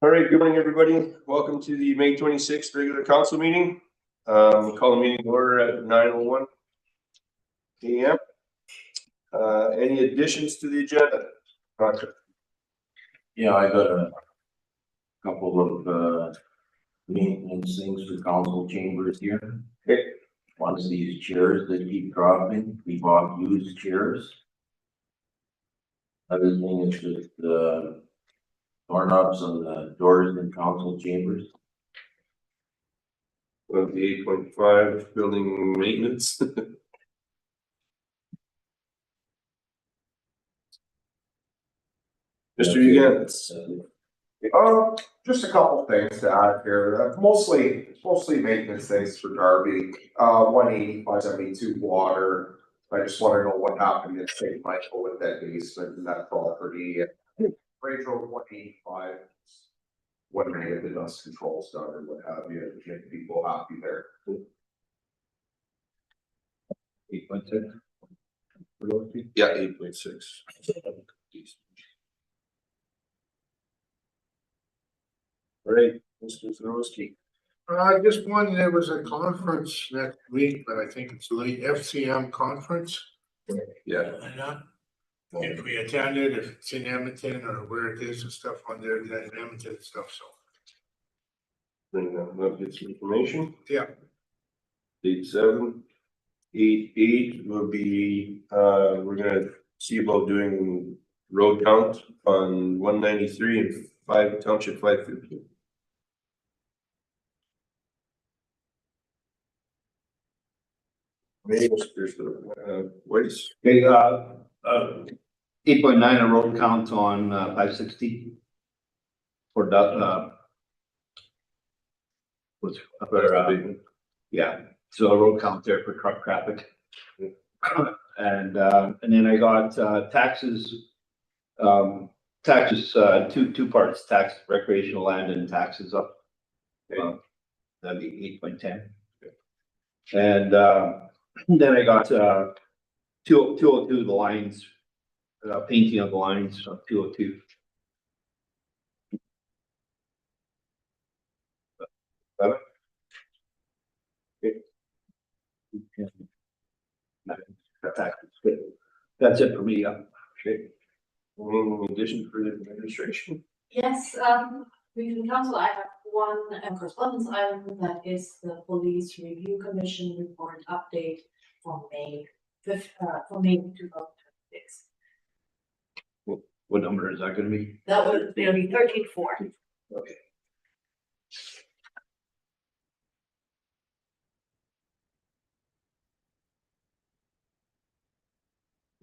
All right, good morning, everybody. Welcome to the May 26th regular council meeting. We'll call the meeting to order at 9:01 a.m. Any additions to the agenda? Roger. Yeah, I got a couple of maintenance things for council chambers here. Okay. One is these chairs that keep dropping. We bought used chairs. Other thing is just the doorknobs on the doors in council chambers. Of the 8.5 building maintenance. Mr. Ugans. Just a couple things to add here. Mostly maintenance things for Darby. 180/572 water. I just want to know what happened in St. Michael with that basement and that property. Range Road 185. When they get the dust controls done or what have you, to make people happy there. 8.6. Yeah, 8.6. All right, Mr. Zorowski. I just wondered, there was a conference next week, but I think it's the FCM conference. Yeah. If we attended, if it's in Edmonton or where it is and stuff on there, that in Edmonton and stuff, so. Bring them up, get some information. Yeah. 8.7. 8.8 will be, we're gonna see about doing road count on 193 and 5 township 550. Maybe there's the ways. Okay, 8.9 a road count on 560 for that. What's yeah, so a road count there for truck traffic. And then I got taxes, two parts, tax recreational land and taxes up. That'd be 8.10. And then I got 202, the lines, painting of the lines of 202. That's it for me. Okay. In addition for the administration. Yes, Regional Council, I have one correspondence item, that is the Police Review Commission report update from May 5th, from May 2026. What number is that going to be? That would be 13.4. Okay.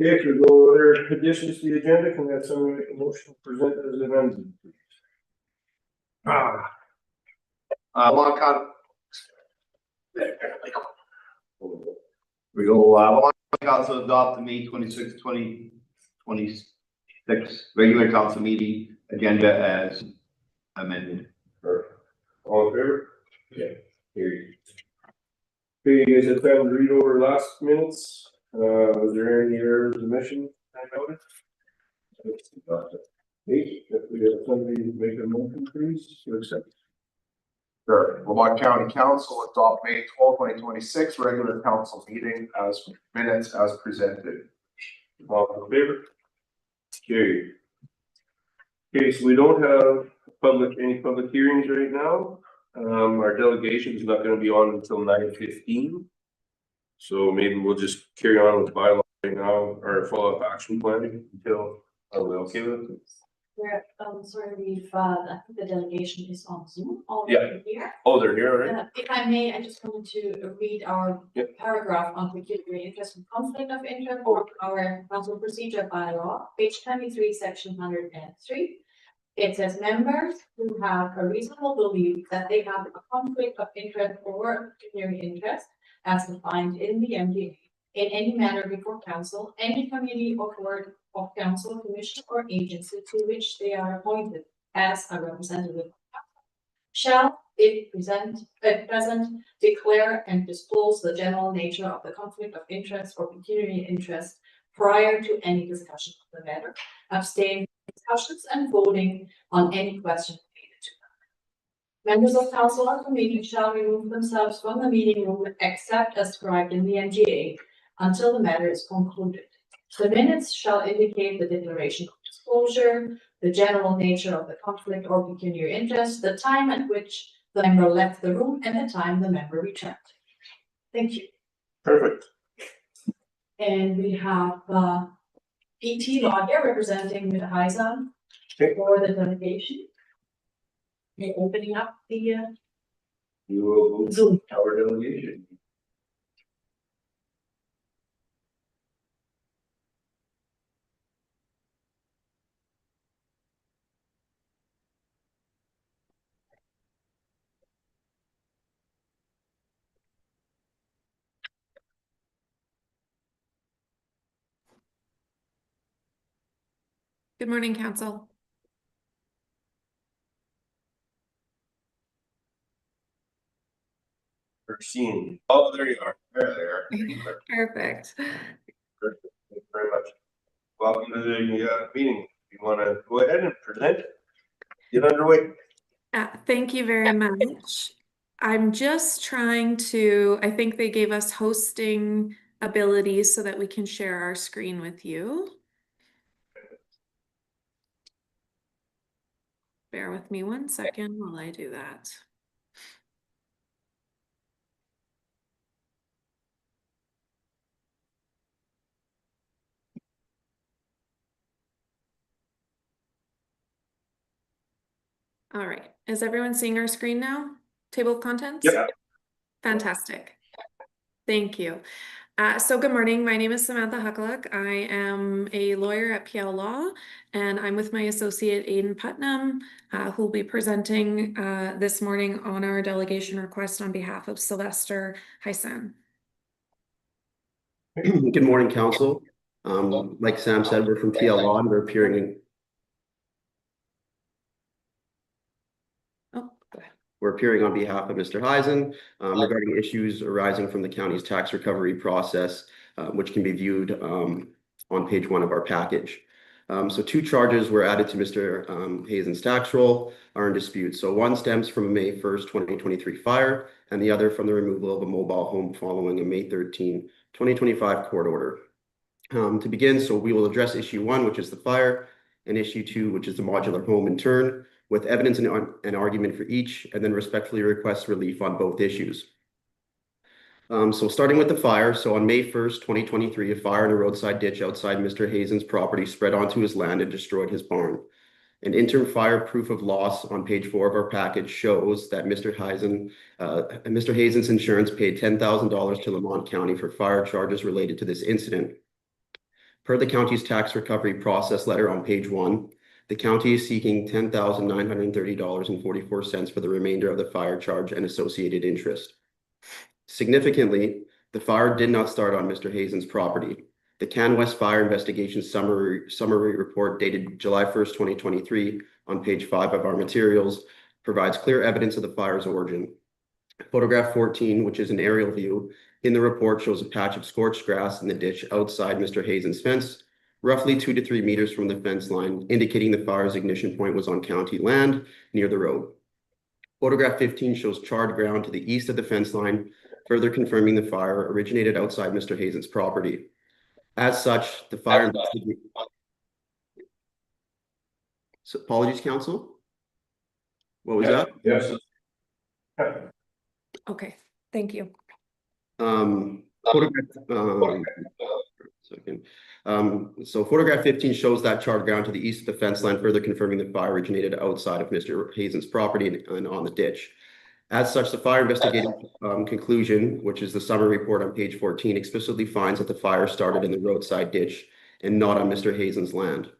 Okay, if you go other additions to the agenda, can we have someone make a motion presented as amended? Lamont We go, council adopt the May 26, 2026 regular council meeting agenda as amended. All in favor? Yeah. Here. Okay, you guys have time to read over last minutes. Was there any errors or omissions I noticed? Hey, if we have somebody make a motion, please, to accept. Sure. Lamont County Council adopt May 12, 2026 regular council meeting as minutes as presented. All in favor? Carried. Okay, so we don't have any public hearings right now. Our delegation is not going to be on until 9:15. So maybe we'll just carry on with bylaw right now, or follow-up action plan until, are we okay with it? Sorry, I think the delegation is on Zoom already here. Oh, they're here already? If I may, I just wanted to read our Yep. paragraph on pecuniary interest and conflict of interest for our council procedure bylaw, page 23, section 103. It says members who have a reasonable belief that they have a conflict of interest or pecuniary interest as defined in the MDA in any manner before council, any committee or board of council, commission, or agency to which they are appointed as a representative of council, shall, if present, declare and disclose the general nature of the conflict of interest or pecuniary interest prior to any discussion of the matter, abstain from discussions and voting on any question related to Members of council or committee shall remove themselves from the meeting room except as described in the MGA until the matter is concluded. The minutes shall indicate the declaration of disclosure, the general nature of the conflict or pecuniary interest, the time at which the member left the room, and the time the member returned. Thank you. Perfect. And we have PT Lawyer representing Mr. Heisen Okay. for the delegation. And opening up the You will move Zoom. our delegation. Good morning, Council. Christine. Oh, there you are. There. Perfect. Thank you very much. Welcome to the meeting. You want to go ahead and present? Get underway. Thank you very much. I'm just trying to, I think they gave us hosting abilities so that we can share our screen with you. Bear with me 1 second while I do that. All right, is everyone seeing our screen now? Table of contents? Yep. Fantastic. Thank you. So good morning. My name is Samantha Huckluck. I am a lawyer at PL Law, and I'm with my associate Aidan Putnam, who will be presenting this morning on our delegation request on behalf of Sylvester Heisen. Good morning, Council. Like Sam said, we're from PL Law and we're appearing in. Oh, go ahead. We're appearing on behalf of Mr. Heisen regarding issues arising from the county's tax recovery process, which can be viewed on page 1 of our package. So 2 charges were added to Mr. Heisen's tax roll are in dispute. So one stems from a May 1st, 2023 fire, and the other from the removal of a mobile home following a May 13, 2025 court order. To begin, so we will address issue 1, which is the fire, and issue 2, which is the modular home in turn, with evidence and argument for each, and then respectfully request relief on both issues. So starting with the fire, so on May 1st, 2023, a fire in a roadside ditch outside Mr. Heisen's property spread onto his land and destroyed his barn. An interim fire proof of loss on page 4 of our package shows that Mr. Heisen's insurance paid $10,000 to Lamont County for fire charges related to this incident. Per the county's tax recovery process letter on page 1, the county is seeking $10,930.44 for the remainder of the fire charge and associated interest. Significantly, the fire did not start on Mr. Heisen's property. The CanWest Fire Investigation Summary Report dated July 1st, 2023, on page 5 of our materials, provides clear evidence of the fire's origin. Photograph 14, which is an aerial view, in the report shows a patch of scorched grass in the ditch outside Mr. Heisen's fence, roughly 2 to 3 meters from the fence line, indicating the fire's ignition point was on county land near the road. Photograph 15 shows charred ground to the east of the fence line, further confirming the fire originated outside Mr. Heisen's property. As such, the fire investigation. So, apologies, Council. What was that? Yes. Okay, thank you. So photograph 15 shows that charred ground to the east of the fence line, further confirming the fire originated outside of Mr. Heisen's property and on the ditch. As such, the fire investigative conclusion, which is the summary report on page 14, explicitly finds that the fire started in the roadside ditch and not on Mr. Heisen's land.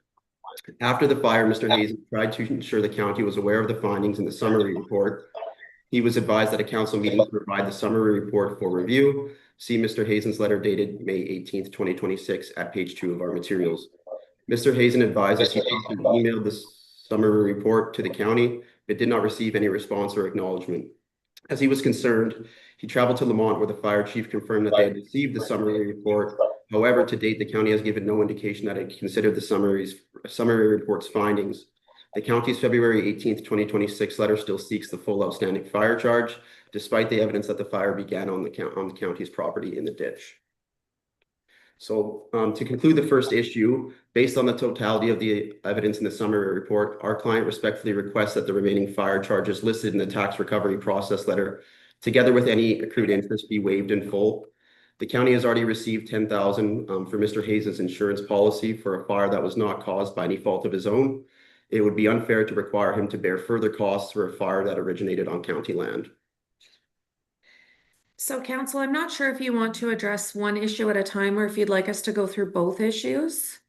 After the fire, Mr. Heisen tried to ensure the county was aware of the findings in the summary report. He was advised that a council meeting to provide the summary report for review. See Mr. Heisen's letter dated May 18th, 2026 at page 2 of our materials. Mr. Heisen advised us he emailed the summary report to the county, but did not receive any response or acknowledgement. As he was concerned, he traveled to Lamont, where the fire chief confirmed that they had received the summary report. However, to date, the county has given no indication that it considered the summary report's findings. The county's February 18th, 2026 letter still seeks the full outstanding fire charge, despite the evidence that the fire began on the county's property in the ditch. So to conclude the first issue, based on the totality of the evidence in the summary report, our client respectfully requests that the remaining fire charges listed in the tax recovery process letter, together with any accrued interest, be waived in full. The county has already received $10,000 for Mr. Hayes' insurance policy for a fire that was not caused by any fault of his own. It would be unfair to require him to bear further costs for a fire that originated on county land. So council, I'm not sure if you want to address one issue at a time or if you'd like us to go through both issues.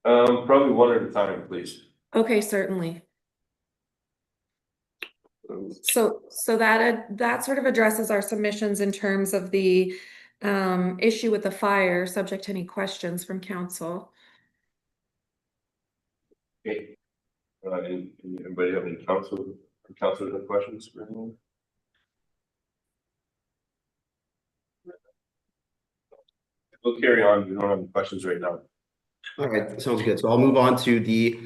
Probably one at a time, please. Okay, certainly. So that sort of addresses our submissions in terms of the issue with the fire, subject to any questions from council. Okay. Anybody have any council questions for anyone? We'll carry on. We don't have any questions right now. All right, sounds good. So I'll move on to the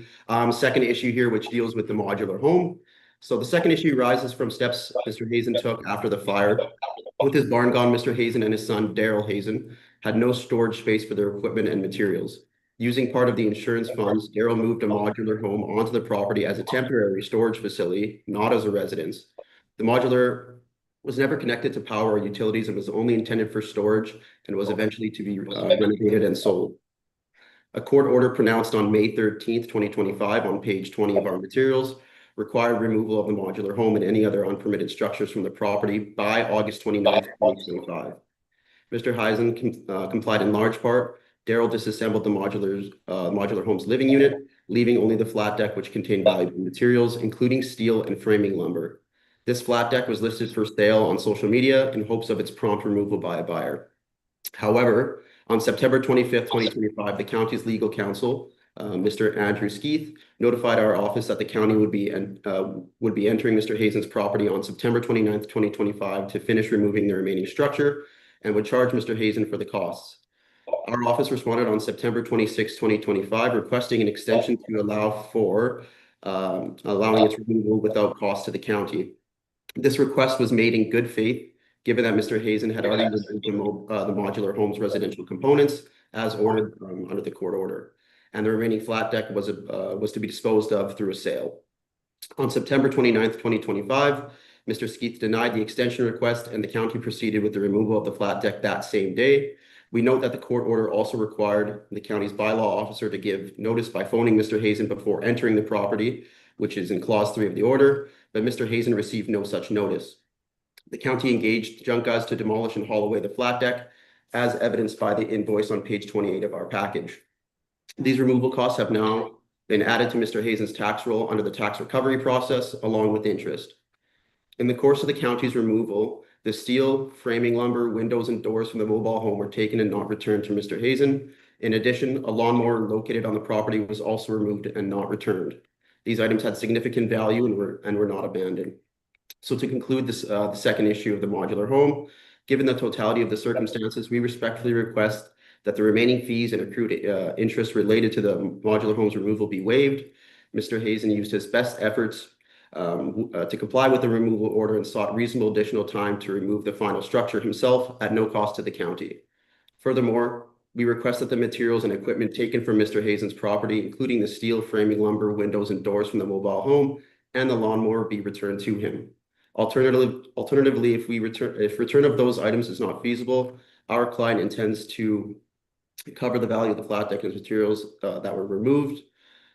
second issue here, which deals with the modular home. So the second issue arises from steps Mr. Hazen took after the fire. With his barn gone, Mr. Hazen and his son, Daryl Hazen, had no storage space for their equipment and materials. Using part of the insurance funds, Daryl moved a modular home onto the property as a temporary storage facility, not as a residence. The modular was never connected to power or utilities and was only intended for storage and was eventually to be renovated and sold. A court order pronounced on May 13th, 2025 on page 20 of our materials required removal of the modular home and any other unpermitted structures from the property by August 29th, 2025. Mr. Heisen complied in large part. Daryl disassembled the modular home's living unit, leaving only the flat deck, which contained valuable materials, including steel and framing lumber. This flat deck was listed for sale on social media in hopes of its prompt removal by a buyer. However, on September 25th, 2025, the county's legal counsel, Mr. Andrew Skeeth, notified our office that the county would be entering Mr. Hazen's property on September 29th, 2025 to finish removing the remaining structure and would charge Mr. Hazen for the costs. Our office responded on September 26, 2025, requesting an extension to allow for allowing its removal without cost to the county. This request was made in good faith, given that Mr. Hazen had already removed the modular home's residential components as ordered under the court order, and the remaining flat deck was to be disposed of through a sale. On September 29th, 2025, Mr. Skeeth denied the extension request and the county proceeded with the removal of the flat deck that same day. We note that the court order also required the county's bylaw officer to give notice by phoning Mr. Hazen before entering the property, which is in clause 3 of the order, but Mr. Hazen received no such notice. The county engaged junk guys to demolish and haul away the flat deck, as evidenced by the invoice on page 28 of our package. These removal costs have now been added to Mr. Hazen's tax roll under the tax recovery process, along with interest. In the course of the county's removal, the steel, framing lumber, windows, and doors from the mobile home were taken and not returned to Mr. Hazen. In addition, a lawnmower located on the property was also removed and not returned. These items had significant value and were not abandoned. So to conclude this, the second issue of the modular home, given the totality of the circumstances, we respectfully request that the remaining fees and accrued interest related to the modular home's removal be waived. Mr. Hazen used his best efforts to comply with the removal order and sought reasonable additional time to remove the final structure himself at no cost to the county. Furthermore, we request that the materials and equipment taken from Mr. Hazen's property, including the steel, framing lumber, windows, and doors from the mobile home and the lawnmower, be returned to him. Alternatively, if return of those items is not feasible, our client intends to cover the value of the flat deck and materials that were removed.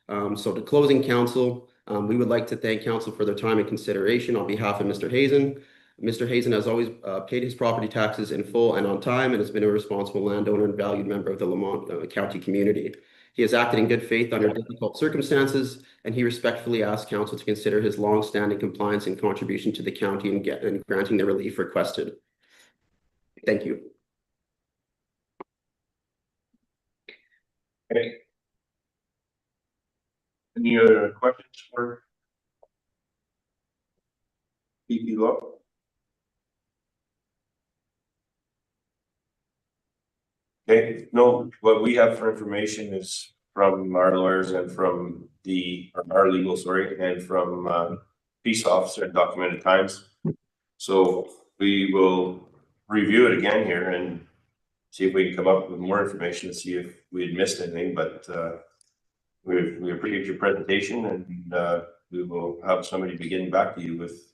So to closing council, we would like to thank council for their time and consideration on behalf of Mr. Hazen. Mr. Hazen has always paid his property taxes in full and on time and has been a responsible landowner and valued member of the Lamont County community. He has acted in good faith under difficult circumstances, and he respectfully asks council to consider his long-standing compliance and contribution to the county and granting the relief requested. Thank you. Okay. Any other questions for PP Law? Okay, no, what we have for information is from our lawyers and from our legal, and from peace officer at Documented Times. So we will review it again here and see if we can come up with more information to see if we had missed anything, but we appreciate your presentation, and we will have somebody be getting back to you with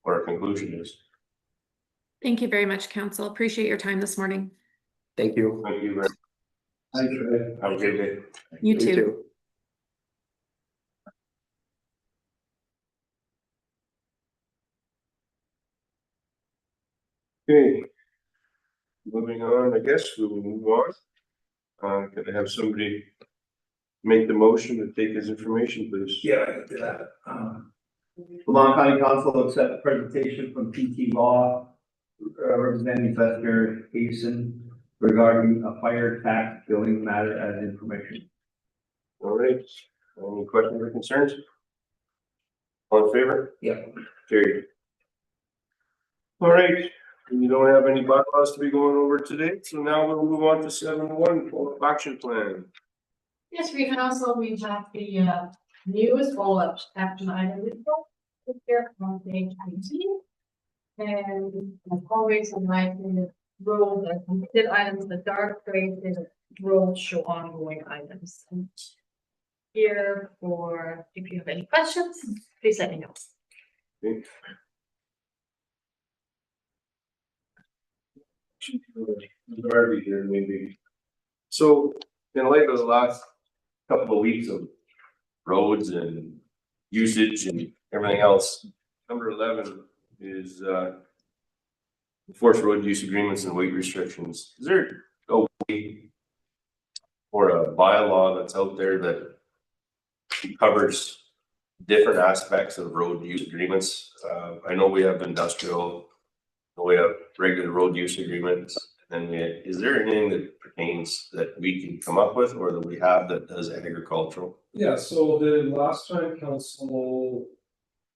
what our conclusion is. Thank you very much, Council. Appreciate your time this morning. Thank you. Thank you very much. Have a good day. You too. Okay. Moving on, I guess we will move on. Can I have somebody make the motion to take his information, please? Yeah, I can do that. Lamont County Council accept the presentation from PT Law, representing Investor Hasten regarding a fire tax billing matter as information. All right, any questions or concerns? All in favor? Yeah. Carried. All right, we don't have any bylaws to be going over today, so now we'll move on to 7.1, follow-up action plan. Yes, we have the newest follow-up action item here on page 19. And as always, I'm writing the row that completed items, the dark gray is row show ongoing items. And here for, if you have any questions, please let me know. Okay. Darby here, maybe. So in light of the last couple of weeks of roads and usage and everything else, number 11 is enforce road use agreements and weight restrictions. Is there a way or a bylaw that's out there that covers different aspects of road use agreements? I know we have industrial, we have regular road use agreements, and then is there anything that pertains that we can come up with or that we have that does agricultural? Yeah, so the last time council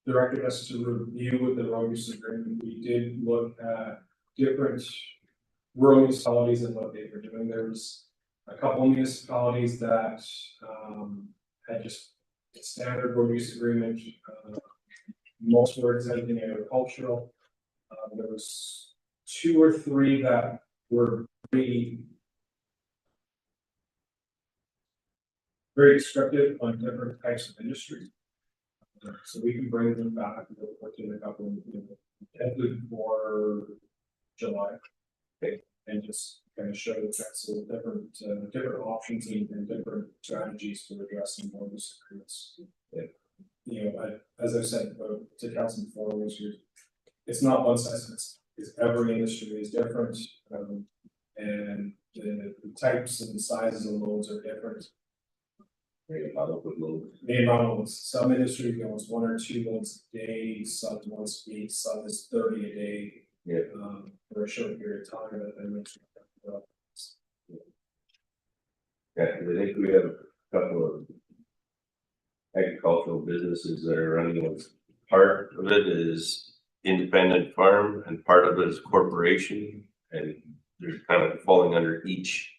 directed us to review the road use agreement, we did look at different rural municipalities and what they were doing. There was a couple municipalities that had just a standard road use agreement. Most were exempting agricultural. There was 2 or 3 that were very descriptive on different types of industry. So we can bring them back and report to a couple of for July. Okay. And just kind of show the council different options and different strategies for addressing more disagreements. You know, as I've said to council before, it's not one size fits. Every industry is different, and the types and the sizes of loads are different. The amount of loads. Some industry goes 1 or 2 loads a day, some once a week, some is 30 a day. Yeah. For a short period of time. Yeah, I think we have a couple of agricultural businesses that are running. Part of it is independent farm and part of it is corporation, and they're kind of falling under each.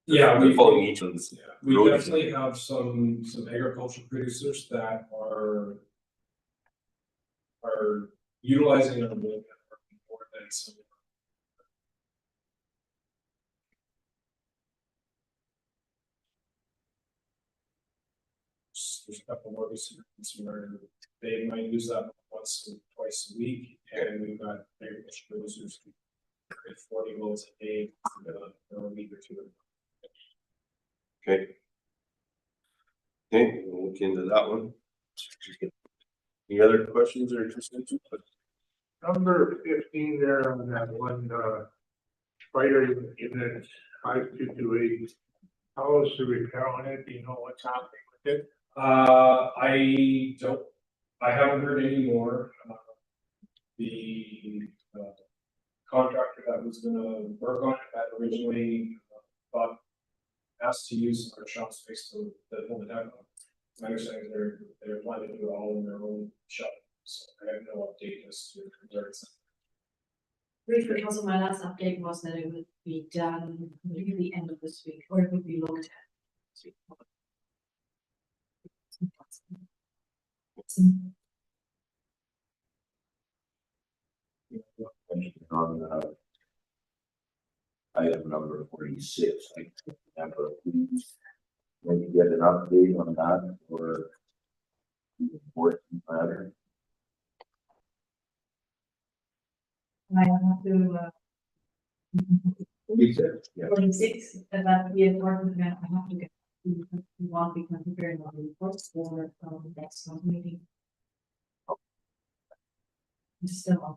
Yeah, we're following each of these. Yeah, we definitely have some agricultural producers that are utilizing our road network more than some. There's a couple of agreements where they might use that once or twice a week, and we've got agricultural producers who create 40 loads a day for a week or 2. Okay. Okay, we'll look into that one. Any other questions or just input? Number 15 there on that one, fighter unit 5228. How is the repair on it? Do you know what's happening with it? I haven't heard any more. The contractor that was gonna work on it had originally asked to use our shop space to hold it down. My understanding is they're planning to do it all in their own shop, so I have no update as to where it's at. Briefly, also my last update was that it would be done maybe the end of this week, or it would be looked at. On item number 46, I remember. Maybe get an update on that or working matter. I have to, Yeah. 46, that we have worked with, I have to get. We want to be prepared on the reports for, the next council meeting. It's still on.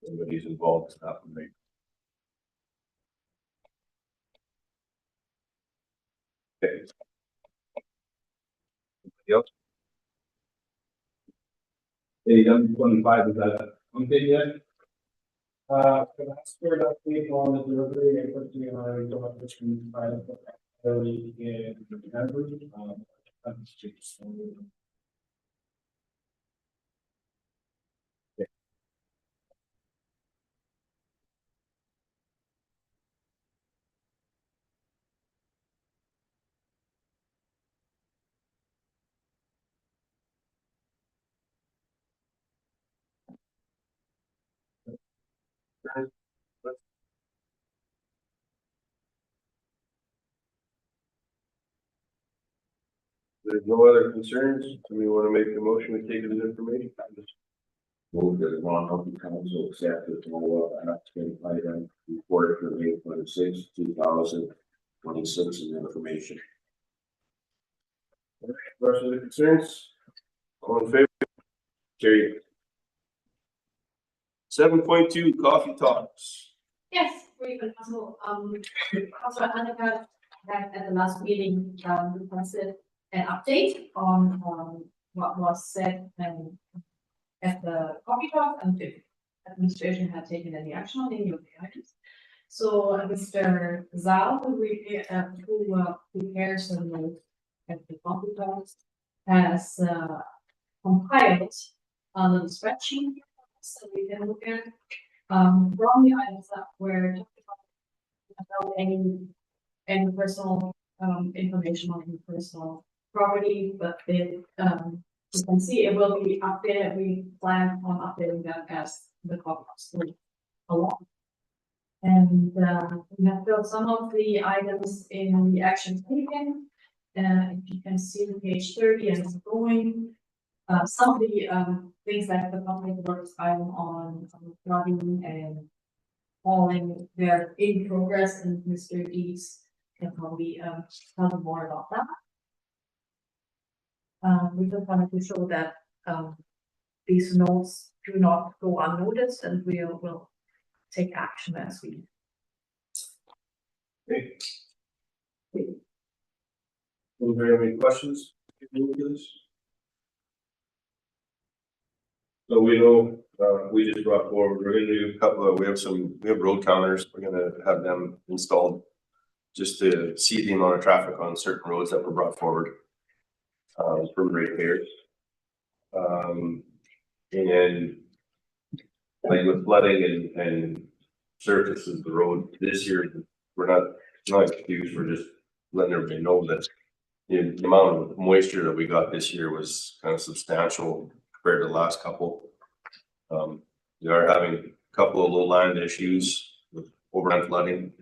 Everybody's involved in that one, right? Okay. Anybody else? Hey, M25, is that okay yet? Can I ask for an update on the delivery and putting in our door which we find early in November? I'm just. There's no other concerns, do we want to make the motion to take this information? Move that the Ron County Council accept the follow-up action item report for May 26, 2026 and information. Questions or concerns? All in favor? Carried. 7.2 coffee talks. Yes, we can also, Annika had at the last meeting, requested an update on, what was said and at the coffee talk and if administration had taken any action on any of the items. So Mr. Zal, who prepares the note at the coffee talks, has, compiled a little spreadsheet so we can look at, from the items that were talked about any personal, information on any personal property, but it, you can see it will be updated. We plan on updating that as the costs go along. And, we have built some of the items in the action taken. If you can see page 30 and it's going. Some of the, things like the public works item on flooding and hauling, they're in progress, and Mr. Dees can probably, tell you more about that. We just wanted to show that, these notes do not go unnoticed, and we'll take action as we. Okay. Are there any questions? So we know, we just brought forward, we're gonna do a couple of, we have road counters, we're gonna have them installed. Just to see the amount of traffic on certain roads that were brought forward. From ratepayers. And. Like with flooding and surfaces of the road this year, we're not excused, we're just letting everybody know that. The amount of moisture that we got this year was kind of substantial compared to the last couple. We are having a couple of low land issues with overnight flooding.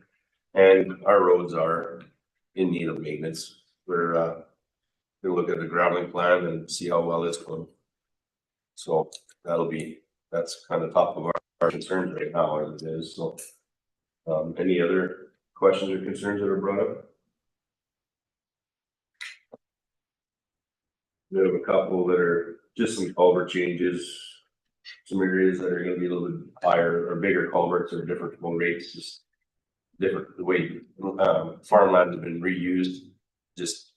And our roads are in need of maintenance. We're gonna look at the graveling plan and see how well it's going. So that's kind of top of our concerns right now as it is, so. Any other questions or concerns that are brought up? We have a couple that are just some culvert changes. Some areas that are gonna be a little bit higher or bigger culverts or different flow rates, just different, the way farmland has been reused, just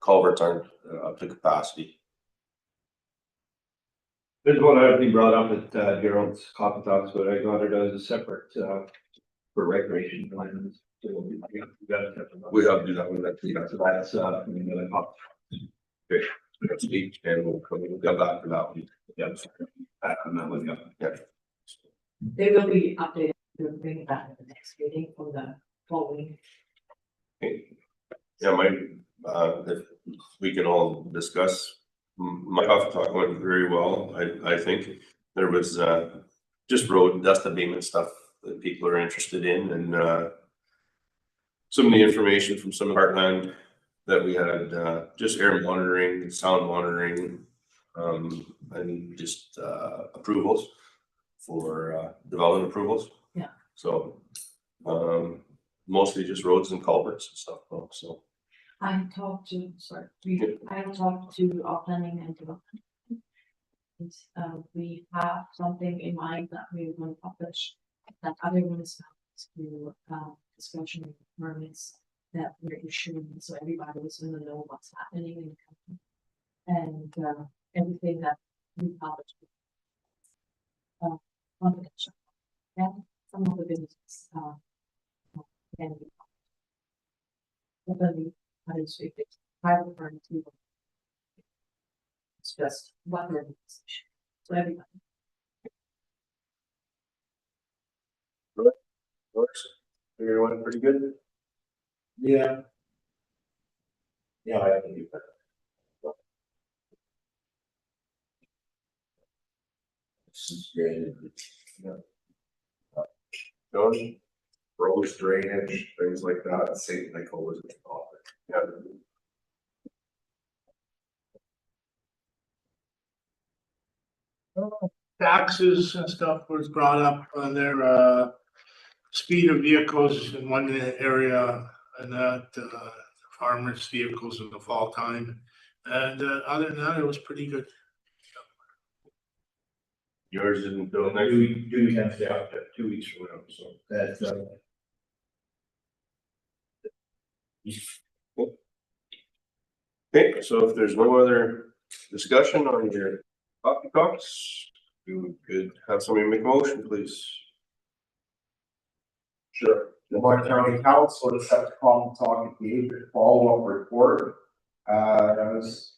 culverts aren't up to capacity. There's one other thing brought up at Gerald's coffee talks, but I got it as a separate for recreation plans. So we gotta have to. We have to do that one, So that's another pop. that's each, and we'll come back to that one. Yeah. Back on that one, yeah. They will be updated to bring it back at the next meeting for the following. Yeah, if we can all discuss, my coffee talk went very well, I think. There was, just road dust abatement stuff that people are interested in, and, some of the information from some of our land that we had, just air monitoring, sound monitoring, and just, approvals for, development approvals. Yeah. So, mostly just roads and culverts and stuff, so. I talked to our planning and development. We have something in mind that we will publish, that other municipalities to, discussion permits that we're issuing, so everybody is gonna know what's happening in the company. And, everything that we publish. Confidential. And some of the business, can be. Openly, administrative, private firms, people. It's just one organization, so everybody. Works. Everyone pretty good? Yeah. Yeah, I can do that. This is great. John? Roads, drainage, things like that, St. Nicholas is topic. Yeah. Taxes and stuff was brought up on their, speed of vehicles in one area and that, farmers' vehicles in the fall time. And, other than that, it was pretty good. Yours isn't until next Do week. we have to have 2 weeks from now, so that's, Okay, so if there's no other discussion on your coffee talks, we could have somebody make a motion, please. Sure. The Lamont County Council has set the common talk engagement follow-up report. As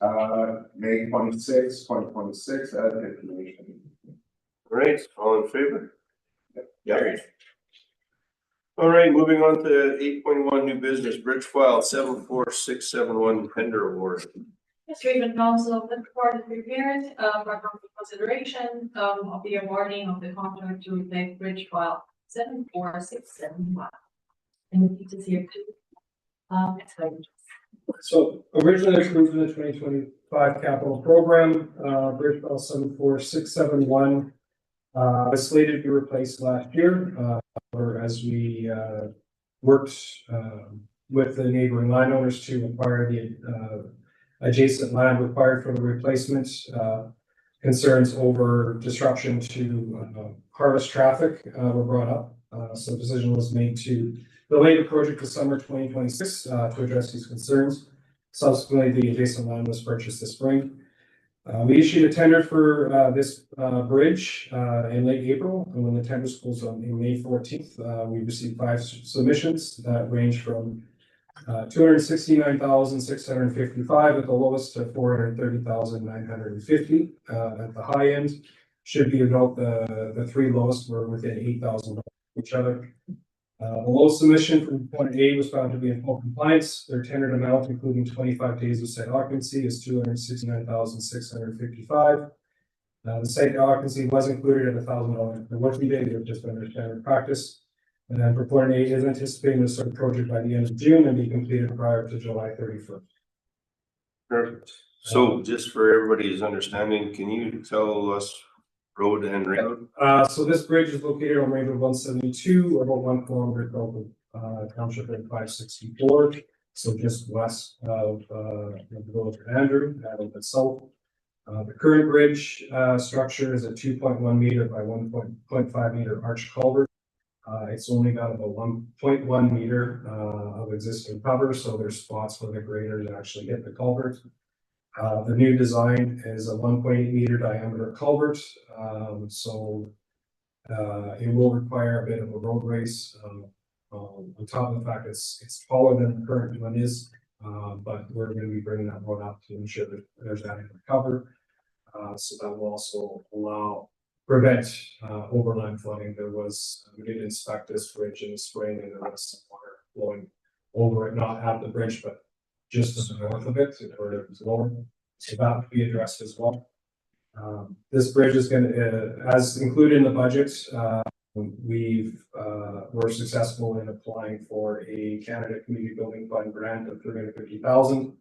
May 26, 2026, as information. All right, all in favor? Yeah. All right, moving on to 8.1 new business, bridge file 74671 tender award. Yes, Region Council, the report is prepared, for consideration, of the awarding of the contract to replace bridge file 74671. And the details here too. Next slide. So originally approved in the 2025 capital program, bridge file 74671 was slated to be replaced last year, or as we worked with the neighboring landowners to acquire the adjacent land required for the replacement. Concerns over disruption to harvest traffic were brought up, so the decision was made to delay the project to summer 2026 to address these concerns. Subsequently, the adjacent land was purchased this spring. We issued a tender for this bridge in late April, and when the tender closed on May 14th, we received 5 submissions that range from $269,655 at the lowest to $430,950 at the high end. Should be about the 3 lowest were within $8,000 each other. The lowest submission from point A was found to be in full compliance. Their tendered amount, including 25 days of site occupancy, is $269,655. The site occupancy was included at $1,000 per working day, just under standard practice. And then proponent A is anticipating to start the project by the end of June and be completed prior to July 31st. Perfect. So just for everybody's understanding, can you tell us road and railroad? So this bridge is located on Range Road 172, about 1 kilometer south of Township Road 564. So just west of the village of Andrew, a little bit south. The current bridge structure is a 2.1 meter by 1.5 meter arch culvert. It's only got about 1.1 meter of existing cover, so there's spots where the graders actually hit the culvert. The new design is a 1.8 meter diameter culvert, so it will require a bit of a road race. On top of the fact it's taller than the current one is, but we're going to be bringing that road up to ensure that there's adequate cover. So that will also allow prevent overland flooding. We did inspect this bridge in the spring and there was some water flowing over it, not at the bridge, but just to the north of it, where it was lower. So that would be addressed as well. This bridge is as included in the budget, we're successful in applying for a Canada Community Building Fund grant of $350,000.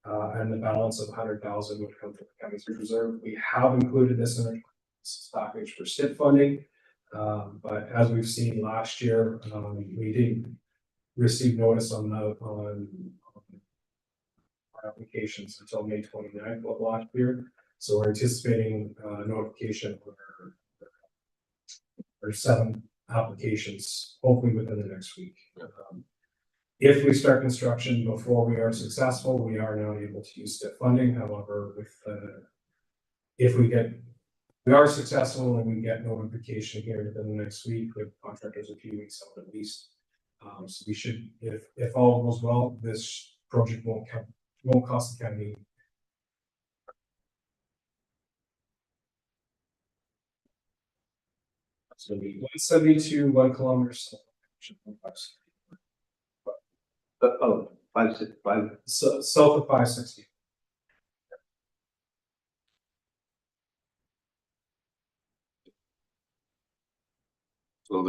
And the balance of $100,000 would come from the county's reserve. We have included this in our package for STIP funding. But as we've seen last year, we didn't receive notice on our applications until May 29th of last year. So we're anticipating notification or 7 applications, hopefully within the next week. If we start construction before we are successful, we are now able to use STIP funding. However, if we are successful and we get notification here within the next week, with contractors a few weeks out at least. So we should, if all goes well, this project won't cost the county. It's going to be 172, 1 kilometer. Oh, 565. So south of 560. So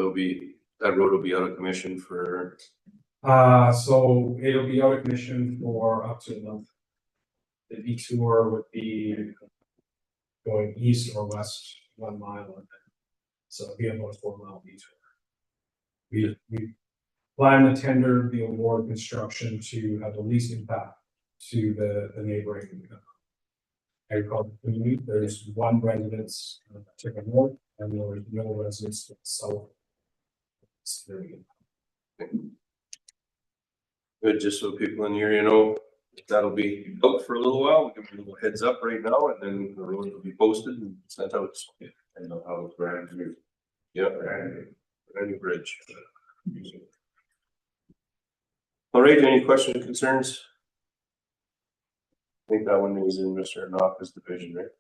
that road will be out of commission for. So it'll be out of commission for up to a month. The detour would be going east or west 1 mile. So it'll be about a 4-mile detour. We plan to tender the award construction to have the least impact to the neighboring agricultural community. There's 1 residence to the north and there's no residence to the south. Good, just so people in the area know, that'll be built for a little while. We'll give you a little heads up right now, and then the road will be posted and sent out. I know how it's brand new. Yeah, brand new bridge. All right, any questions or concerns? I think that one is in Mr. Knopf's division, right?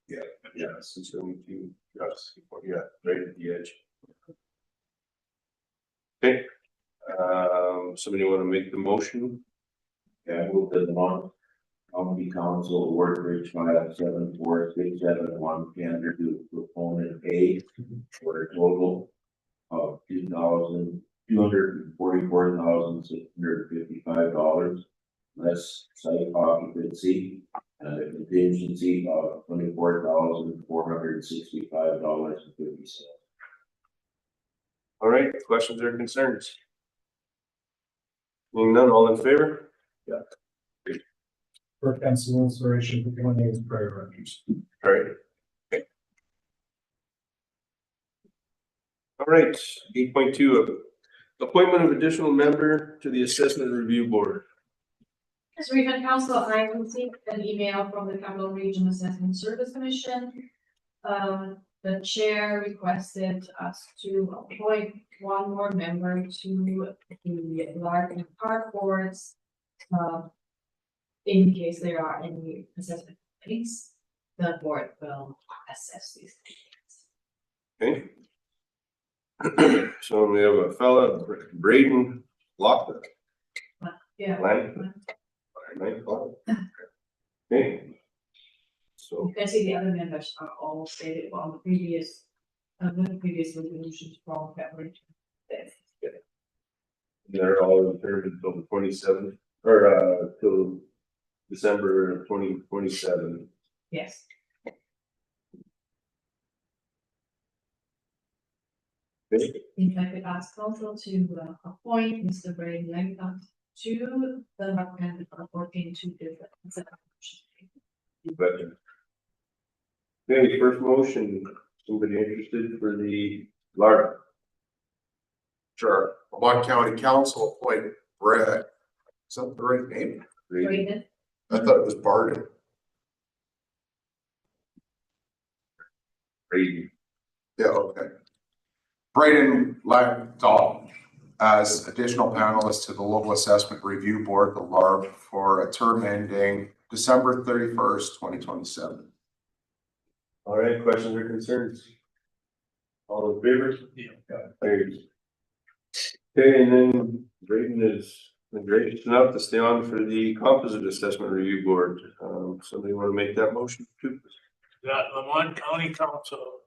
Yeah. Yeah, since we do, yeah, right at the edge. Okay. Somebody want to make the motion? Yeah, I move that the Lamont County Council award bridge 574-671 tender to proponent A for a total of $2,244,655, less site occupancy and a contingency of $24,465.50. All right, questions or concerns? Seeing none, all in favor? Yeah. For council inspiration, for one is prayer refuge. All right. Okay. All right, 8.2, appointment of additional member to the assessment review board. As Region Council, I received an email from the Capital Region Assessment Service Commission. The chair requested us to appoint 1 more member to the large and park boards. In case there are any assessment things, the board will assess these things. Okay. So we have a fella, Braden Lockwood. Yeah. Okay. So. You can see the other members are all stated on the previous resolutions from February. They're all in term until the 27th or till December of 2027. Yes. Okay. If I could ask council to appoint Mr. Braden Langton to the recommended report in 2 different examinations. You betcha. Okay, first motion, somebody interested for the LARP? Sure. Lamont County Council appointed Brett. Is that the right name? Braden. I thought it was Barden. Braden. Yeah, okay. Braden Langton as additional panelist to the Local Assessment Review Board, the LARB, for a term ending December 31st, 2027. All right, questions or concerns? All in favor? Yeah. Carries. Okay, and then Drayton is gracious enough to stay on for the composite assessment review board. Somebody want to make that motion too? That Lamont County Council.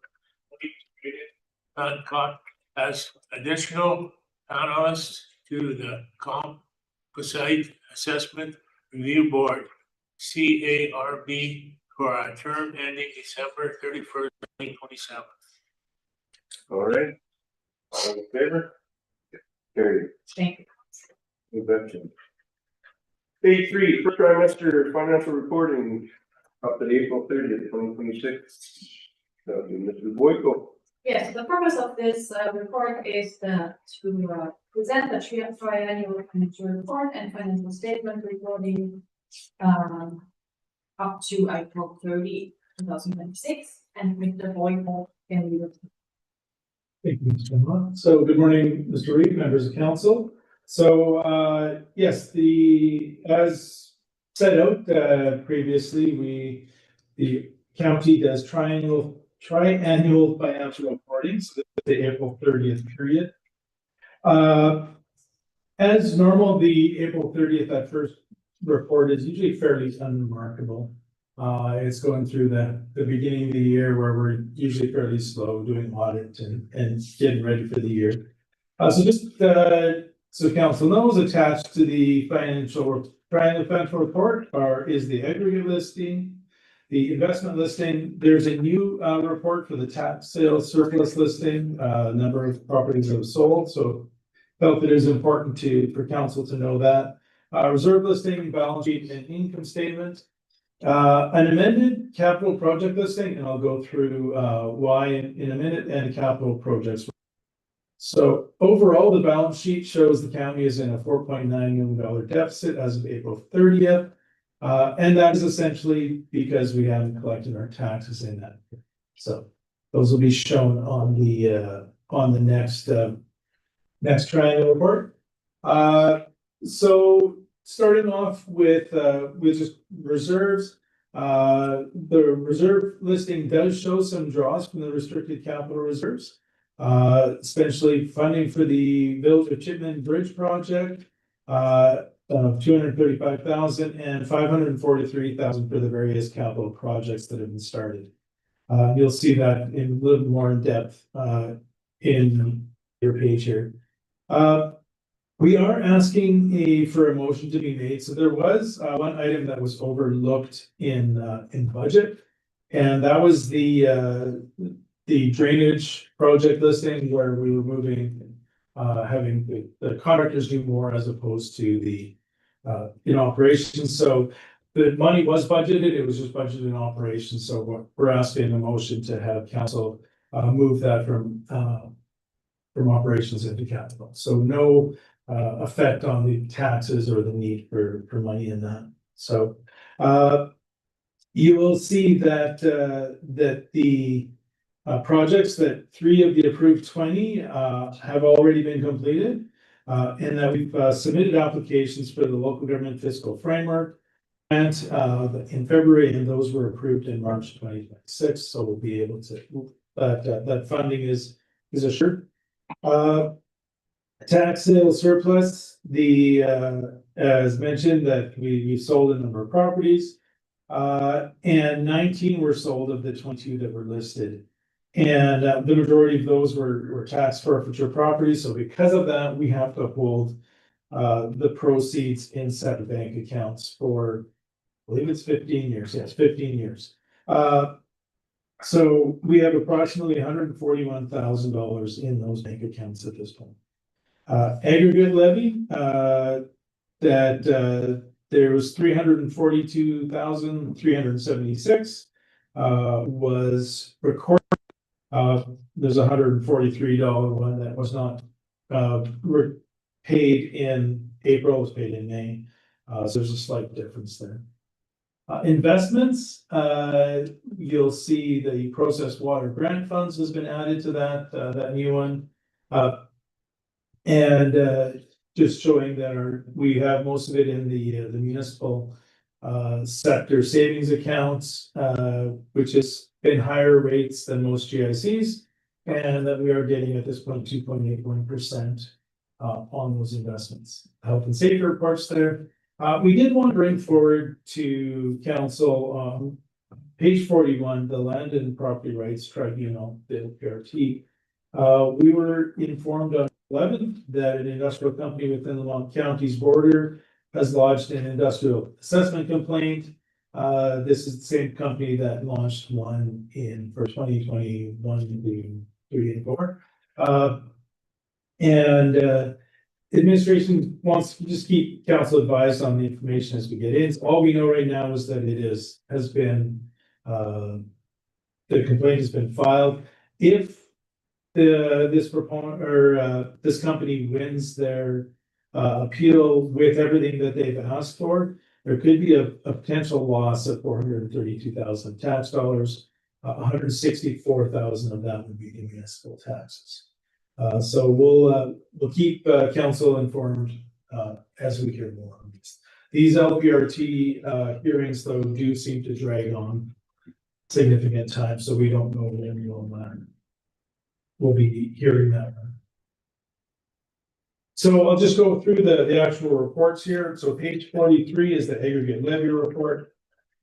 As additional panelists to the composite assessment review board, CARB, for a term ending December 31st, 2027. All right. All in favor? Carry. Thank you. You betcha. Page 3, first trimester financial reporting up to April 30th, 2026. Mr. Boyko. Yes, the purpose of this report is to present the triannual financial report and financial statement reporting up to April 30, 2026, and Mr. Boyle can lead us. Thank you, Mr. Lamont. So good morning, Mr. Reed, members of council. So yes, as set out previously, the county does triannual financial reporting, so this is the April 30th period. As normal, the April 30th, that first report is usually fairly unremarkable. It's going through the beginning of the year where we're usually fairly slow doing audit and getting ready for the year. So just so council knows, attached to the financial report is the aggregate listing, the investment listing. There's a new report for the tax sales surplus listing, number of properties that have sold. So felt it is important for council to know that. Reserve listing, balance sheet, and income statement. An amended capital project listing, and I'll go through why in a minute, and capital projects. So overall, the balance sheet shows the county is in a $4.9 million deficit as of April 30th. And that is essentially because we haven't collected our taxes in that year. So those will be shown on the next triannual report. So starting off with just reserves, the reserve listing does show some draws from the restricted capital reserves, especially funding for the Village of Chipman Bridge project, of $235,000 and $543,000 for the various capital projects that have been started. You'll see that in a little more in depth in your page here. We are asking for a motion to be made. So there was one item that was overlooked in budget, and that was the drainage project listing where we were moving, having the contractors do more as opposed to the in operations. So the money was budgeted, it was just budgeted in operations. So we're asking a motion to have council move that from operations into capital. So no effect on the taxes or the need for money in that. So you will see that the projects, that 3 of the approved 20 have already been completed, and that we've submitted applications for the local government fiscal framework grant in February, and those were approved in March 2026. So we'll be able to, that funding is assured. Tax sale surplus, as mentioned, that we sold a number of properties, and 19 were sold of the 22 that were listed. And the majority of those were tax forfeiture properties. So because of that, we have to hold the proceeds in separate bank accounts for, I believe it's 15 years. Yes, 15 years. So we have approximately $141,000 in those bank accounts at this point. Aggregate levy, that there was 342,376 was recorded. There's a $143 one that was not paid in April, was paid in May. So there's a slight difference there. Investments, you'll see the processed water grant funds has been added to that new one. And just showing that we have most of it in the municipal sector savings accounts, which has been higher rates than most GICs. And that we are getting at this point 2.81% on those investments. Health and safety reports there. We did want to bring forward to council page 41, the Land and Property Rights Tribunal, the PRT. We were informed on 11th that an industrial company within the Lamont County's border has lodged an industrial assessment complaint. This is the same company that launched one for 2021 to 3 and 4. Administration wants to just keep council advised on the information as we get in. All we know right now is that the complaint has been filed. If this proponent or this company wins their appeal with everything that they've asked for, there could be a potential loss of $432,000 tax dollars. 164,000 of that would be in municipal taxes. So we'll keep council informed as we hear more on this. These LPRT hearings, though, do seem to drag on significant time, so we don't know when we'll be hearing that one. So I'll just go through the actual reports here. So page 43 is the aggregate levy report.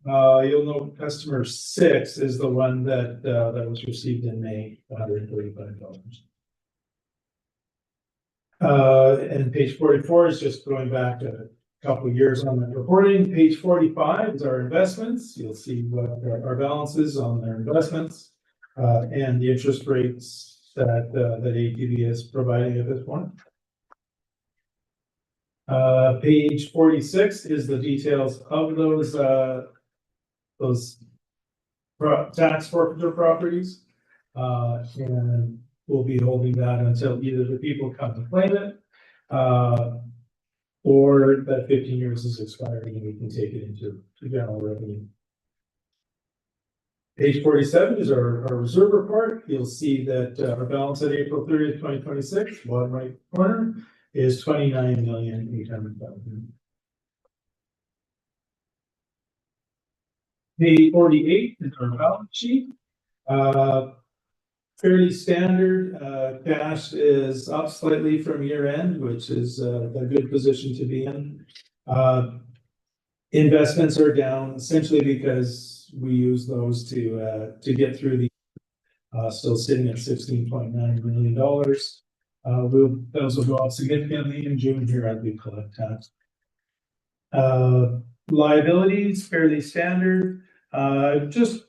You'll note customer 6 is the one that was received in May, $135. And page 44 is just going back a couple of years on that reporting. Page 45 is our investments. You'll see what our balance is on their investments and the interest rates that ATV is providing at this point. Page 46 is the details of those tax forfeiture properties. And we'll be holding that until either the people come to claim it, or that 15 years is expiring and we can take it into general revenue. Page 47 is our reserve report. You'll see that our balance at April 30th, 2026, bottom right corner, is $29,800,000. Page 48 is our balance sheet. Fairly standard. Cash is up slightly from year end, which is a good position to be in. Investments are down essentially because we use those to get through the still sitting at $16.9 million. Those will go up significantly in June here as we collect tax. Liabilities fairly standard. Just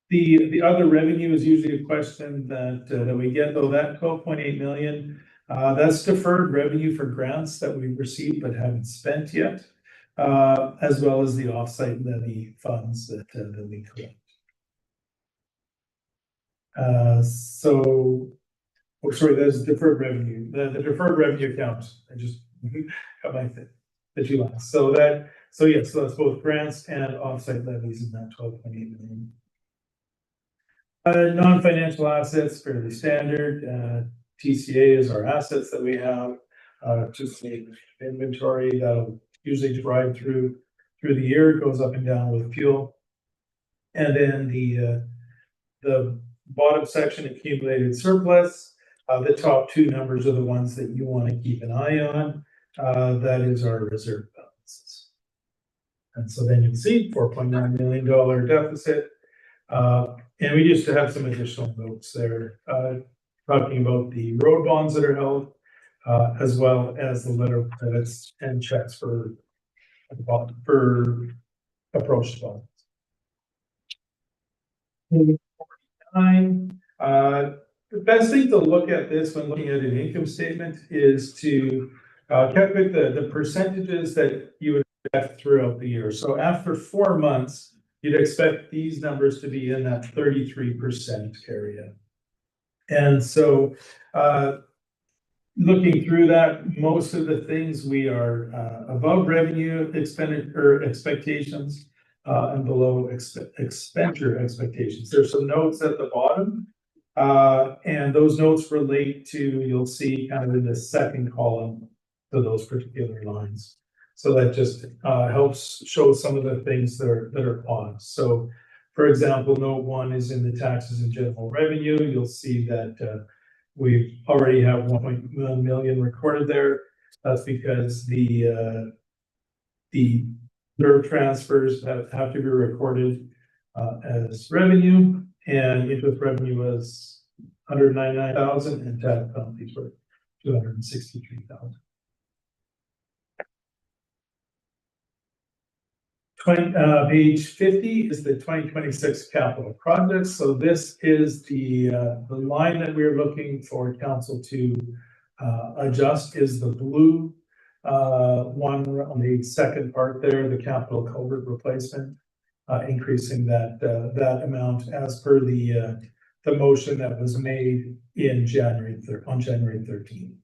the other revenue is usually a question that we get, though. That 12.8 million, that's deferred revenue for grants that we've received but haven't spent yet, as well as the offsite levy funds that we collect. There's deferred revenue. The deferred revenue account. I just got my the two lines. So that's both grants and offsite levies in that 12.8 million. Non-financial assets, fairly standard. TCA is our assets that we have. Just the inventory that'll usually drive through the year. It goes up and down with fuel. And then the bottom section, accumulated surplus. The top two numbers are the ones that you want to keep an eye on. That is our reserve balances. And so then you'll see $4.9 million deficit. And we just have some additional notes there, talking about the road bonds that are held, as well as the letter of credits and checks for approach bonds. 49. The best thing to look at this when looking at an income statement is to calculate the percentages that you would expect throughout the year. So after 4 months, you'd expect these numbers to be in that 33% area. And so looking through that, most of the things we are above revenue expenditure expectations and below expenditure expectations. There's some notes at the bottom, and those notes relate to, you'll see kind of in the second column to those particular lines. So that just helps show some of the things that are paused. So For example, note 1 is in the taxes and general revenue. You'll see that we already have 1.1 million recorded there. That's because the reserve transfers have to be recorded as revenue, and interest revenue was 199,000 and tax penalties were 263,000. Page 50 is the 2026 capital projects. So this is the line that we're looking for council to adjust is the blue one on the second part there, the capital culvert replacement, increasing that amount as per the motion that was made in on January 13th.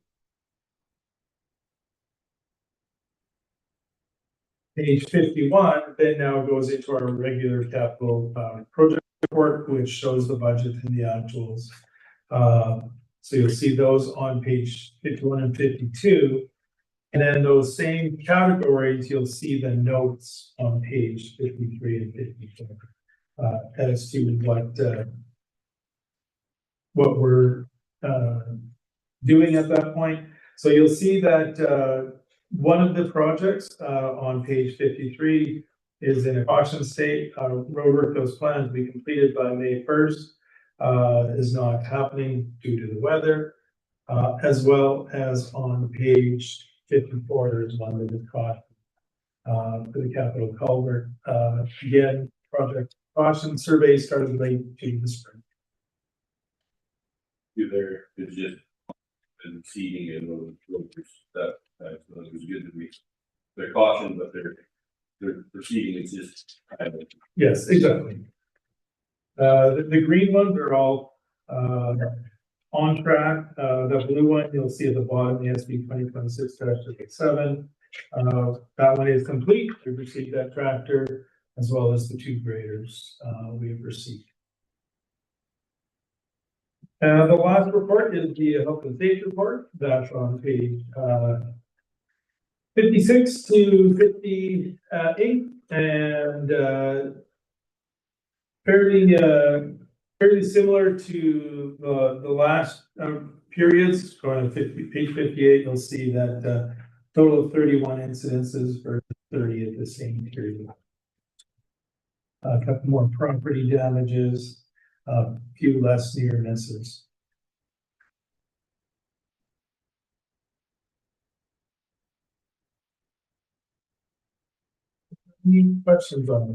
Page 51 then now goes into our regular capital project report, which shows the budget and the actuals. So you'll see those on page 51 and 52. And then those same categories, you'll see the notes on page 53 and 54 as to what we're doing at that point. So you'll see that one of the projects on page 53 is in a caution state. Road work that was planned to be completed by May 1st is not happening due to the weather, as well as on page 54, there's one that is caught for the capital culvert. Again, project caution survey started late June this spring. There is just been seeding in those that so it was good to be. They're cautioned, but they're proceeding. It's just Yes, exactly. The green ones are all on track. The blue one you'll see at the bottom, the SB 2026-7. That one is complete. We've received that tractor as well as the 2 graders we've received. The last report is the health and safety report. That's on page 56 to 58, and fairly similar to the last periods. Going to page 58, you'll see that total of 31 incidences versus 30 at the same period. A couple more property damages, a few less near misses. Any questions on the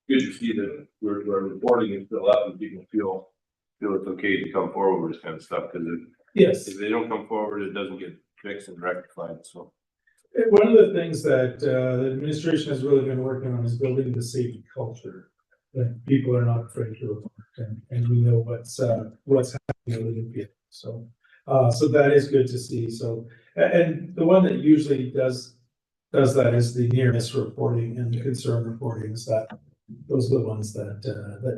good to see that we're reporting it still up and people feel it's okay to come forward with this kind of stuff, because yes, if they don't come forward, it doesn't get fixed and rectified. So one of the things that the administration has really been working on is building the safety culture, that people are not afraid to report, and we know what's happening in the field. So that is good to see. So, and the one that usually does that is the near miss reporting and the concern reporting. Is that those are the ones that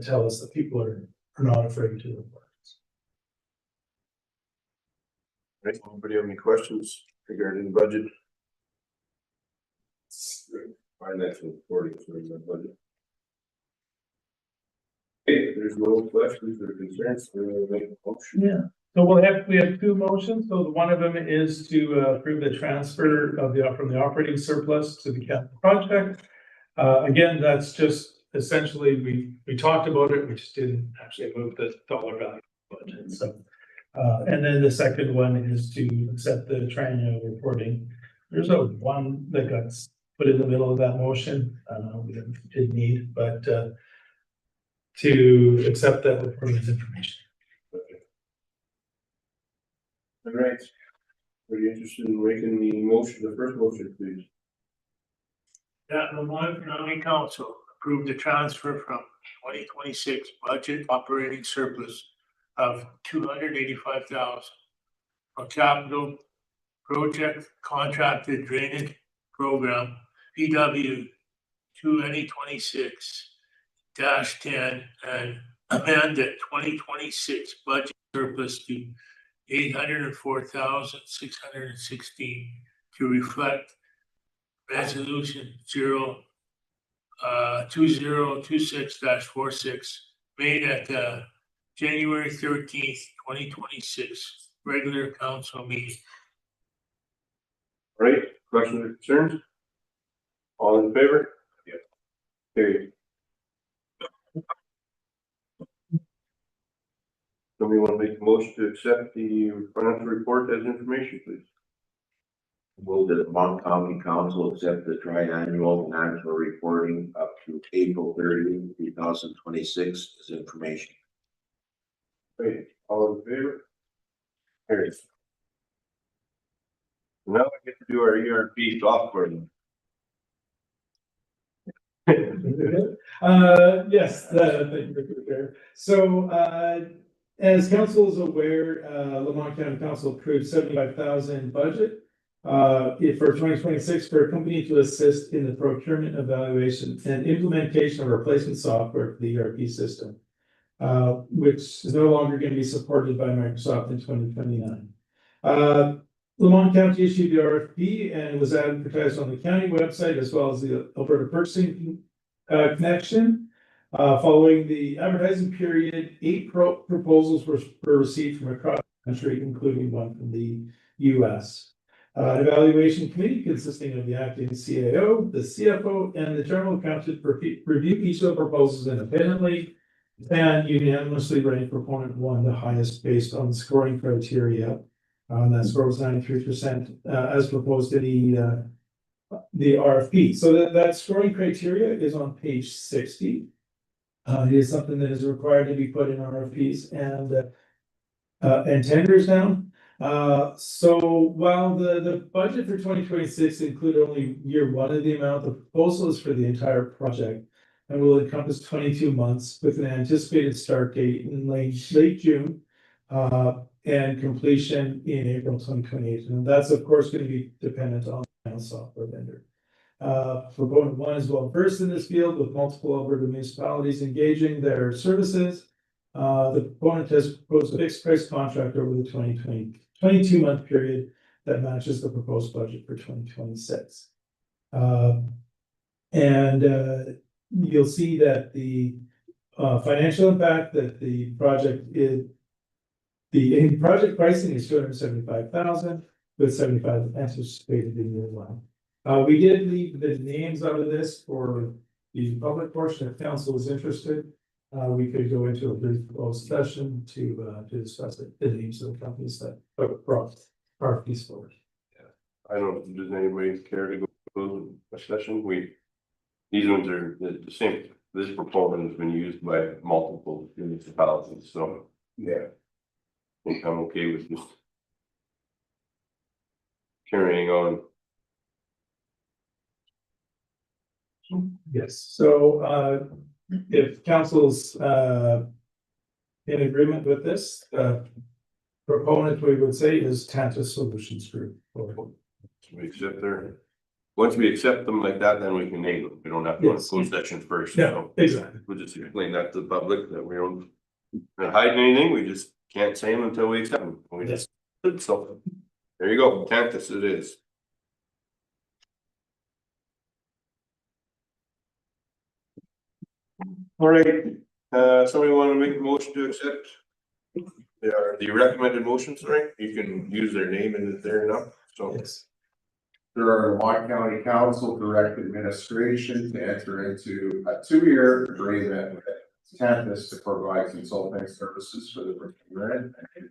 tell us that people are not afraid to report. right, anybody have any questions regarding the budget? Financial reporting for the budget. Okay, if there's no questions or concerns, we'll make a motion. Yeah. So we have 2 motions. So one of them is to approve the transfer of from the operating surplus to the capital project. Again, that's just essentially we talked about it, we just didn't actually move the dollar value budget. So and then the second one is to accept the triennial reporting. There's one that got put in the middle of that motion. We didn't need, but to accept that reporting information. All right. Are you interested in making the motion, the first motion, please? That Lamont County Council approved the transfer from 2026 budget operating surplus of 285,000 for capital project contracted drainage program PW 2026-10 and amend the 2026 budget surplus to 804,616 to reflect resolution 2026-46 made at the January 13th, 2026 regular council meeting. All right, questions or concerns? All in favor? Yes. Carried. Somebody want to make a motion to accept the financial report as information, please? Move that the Lamont County Council accept the triannual financial reporting up to April 30th, 2026 as information. Great, all in favor? Carried. Now we get to do our ERP software. Yes, thank you, Mr. Chair. So, as council is aware, Lamont County Council approved 75,000 budget for 2026 for a company to assist in the procurement, evaluation, and implementation of replacement software for the ERP system, which is no longer going to be supported by Microsoft in 2029. Lamont County issued the RFP and it was advertised on the county website as well as the Alberta Purchasing Connection. Following the advertising period, 8 proposals were received from across the country, including one from the US. An evaluation committee consisting of the acting CAO, the CFO, and the general accountant reviewed each of the proposals independently and unanimously ranked proponent 1 the highest based on the scoring criteria. That score was 93% as proposed in the RFP. So that scoring criteria is on page 60. It is something that is required to be put in RFPs and tenders now. So while the budget for 2026 include only year 1 of the amount, the proposal is for the entire project and will encompass 22 months with an anticipated start date in late June. And completion in April 2028. And that's of course going to be dependent on the software vendor. Proponent 1 is well versed in this field with multiple Alberta municipalities engaging their services. The proponent has proposed a fixed price contract over the 22-month period that matches the proposed budget for 2026. You'll see that the financial impact that the project is. The project pricing is 275,000 with 75 anticipated in year 1. We did leave the names out of this for the public portion. If council is interested, we could go into a brief closed session to discuss the names of the companies that brought RFPs forward. I don't, does anybody care to go to a session? These ones are the same. This proposal has been used by multiple municipalities, so yeah. I think I'm okay with just carrying on. Yes, so if council's in agreement with this, proponent we would say is Tantus Solutions Group. We accept once we accept them like that, then we can name them. We don't have to go to closed session first. Yeah, so exactly. we'll just explain that to the public that we don't hide anything. We just can't say them until we accept them. We just so there you go. Tantus it is. All right. Somebody want to make a motion to accept? They are the recommended motions, right? You can use their name in there enough. So Yes. There are Lamont County Council direct administration to enter into a 2-year agreement with Tantus to provide consulting services for the procurement and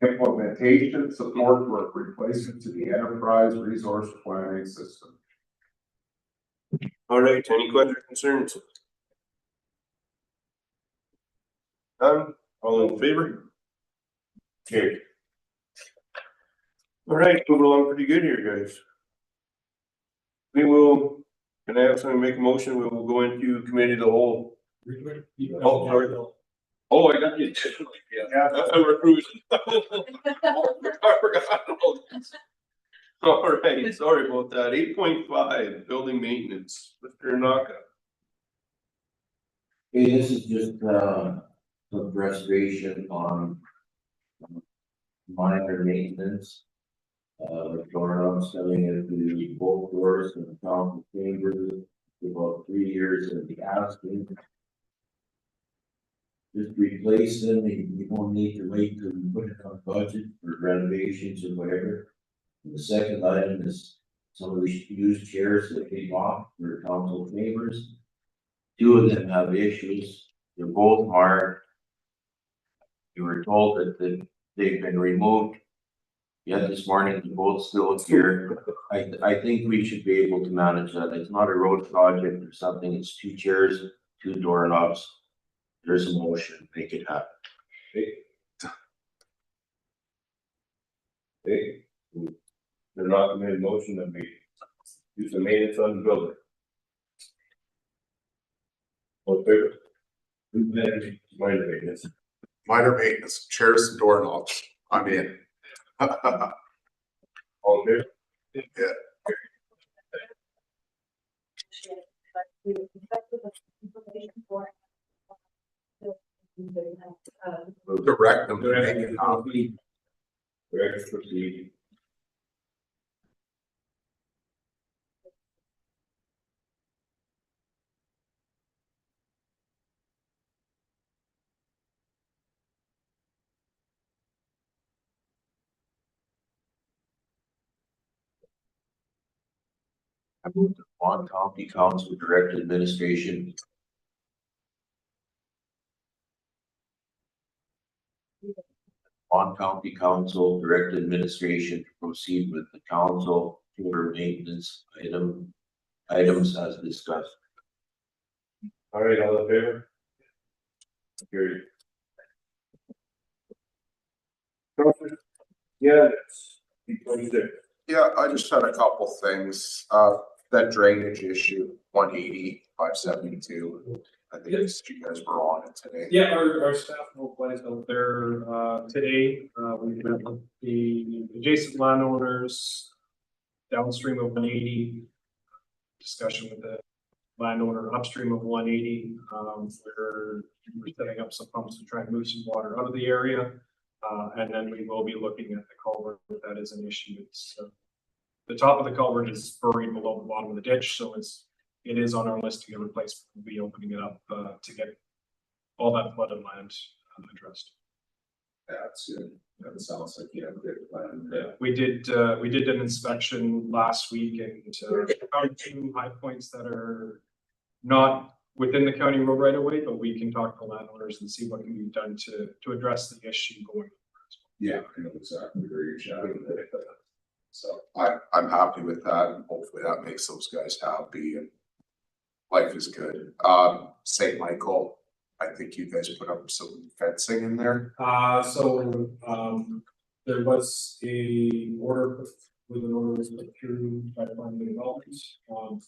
implementation support for replacement to the enterprise resource planning system. all right, any questions or concerns? None, all in favor? Okay. All right, moving along pretty good here, guys. We will, can I have someone make a motion? We will go into committee of the whole. Oh, sorry. Oh, I got you. Yeah, that's how we're cruising. I forgot. All right, sorry about that. 8.5, building maintenance, Mr. Naka. Hey, this is just some restoration on minor maintenance. Doorknobs coming into both doors and the council chambers, about 3 years of the asking. Just replace them, you won't need to wait till we put it on budget for renovations or whatever. And the second item is some of these used chairs that came off for council chambers. 2 of them have issues, they're both marked. You were told that they've been removed. Yet this morning, they're both still here. I think we should be able to manage that. It's not a road project or something. It's 2 chairs, 2 doorknobs. There's a motion, make it happen. Okay. They're not made a motion that we use the maintenance on the building. All in favor? Minor maintenance. Minor maintenance, chairs and doorknobs, I'm in. All in favor? Yeah. Direct them to make it happen. Direct proceed. I move the Lamont County Council Direct Administration. Lamont County Council Direct Administration to proceed with the council chamber maintenance items as discussed. All right, all in favor? Carried. Yeah, it's 26. Yeah, I just had a couple things, that drainage issue, 180, 572. I think you guys were on it today. Yeah, our staff mobilized out there, today, we met with the adjacent landowners downstream of 180. Discussion with the landowner upstream of 180. We're setting up some pumps to try and move some water out of the area. And then we will be looking at the culvert if that is an issue. It's the top of the culvert is buried below the bottom of the ditch, so it is on our list to get replaced. We'll be opening it up to get all that flooded land addressed. That's good. That sounds like you have a good plan. Yeah, we did an inspection last week and found 2 high points that are not within the county road right away, but we can talk to landowners and see what can be done to address the issue going forward. Yeah, I know exactly where you're chatting. So I'm happy with that, and hopefully that makes those guys happy and life is good. St. Michael, I think you guys put up some fencing in there. So there was a order with an order was put through by planning and development.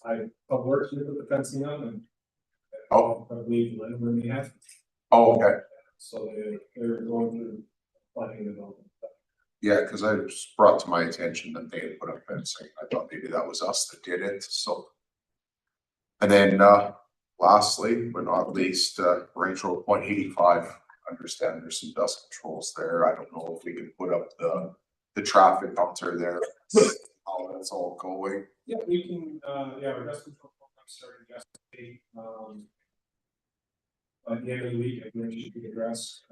I worked with the fencing up and I believe the landowner may have. Oh, okay. So they're going through planning and development. Yeah, because I was brought to my attention that they had put up fencing. I thought maybe that was us that did it, so. And then, lastly, but not least, Range Road 185, I understand there's some dust controls there. I don't know if we can put up the traffic filter there. How that's all going. Yeah, we can, our dust control program started yesterday. By the end of the week, I think it should be addressed.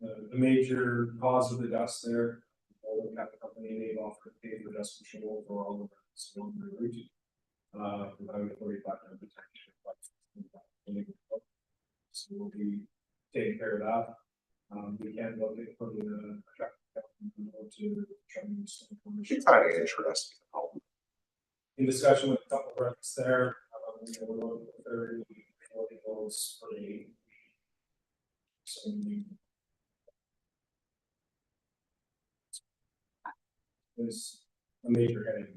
The major cause of the dust there, the capital company, they've offered to pay for dust control for all of the surrounding region. Providing 45 protection. So we'll be taking care of that. We can look at putting a traffic to try and use some information. It's kind of interesting. In discussion with a couple of reps there, we're looking for 30, 40 goals per day. So there's a major headache.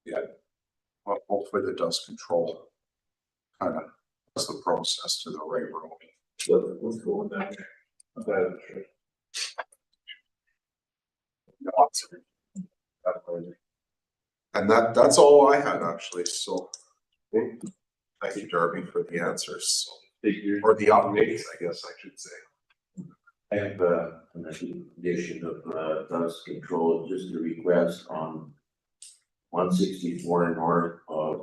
Yeah. Well, hopefully the dust control kind of does the process to the right road. Let's go with that. And that's all I had actually, so. Thank you, Darby, for the answers, or the updates, I guess I should say. I have an addition of dust control, just a request on 164 north of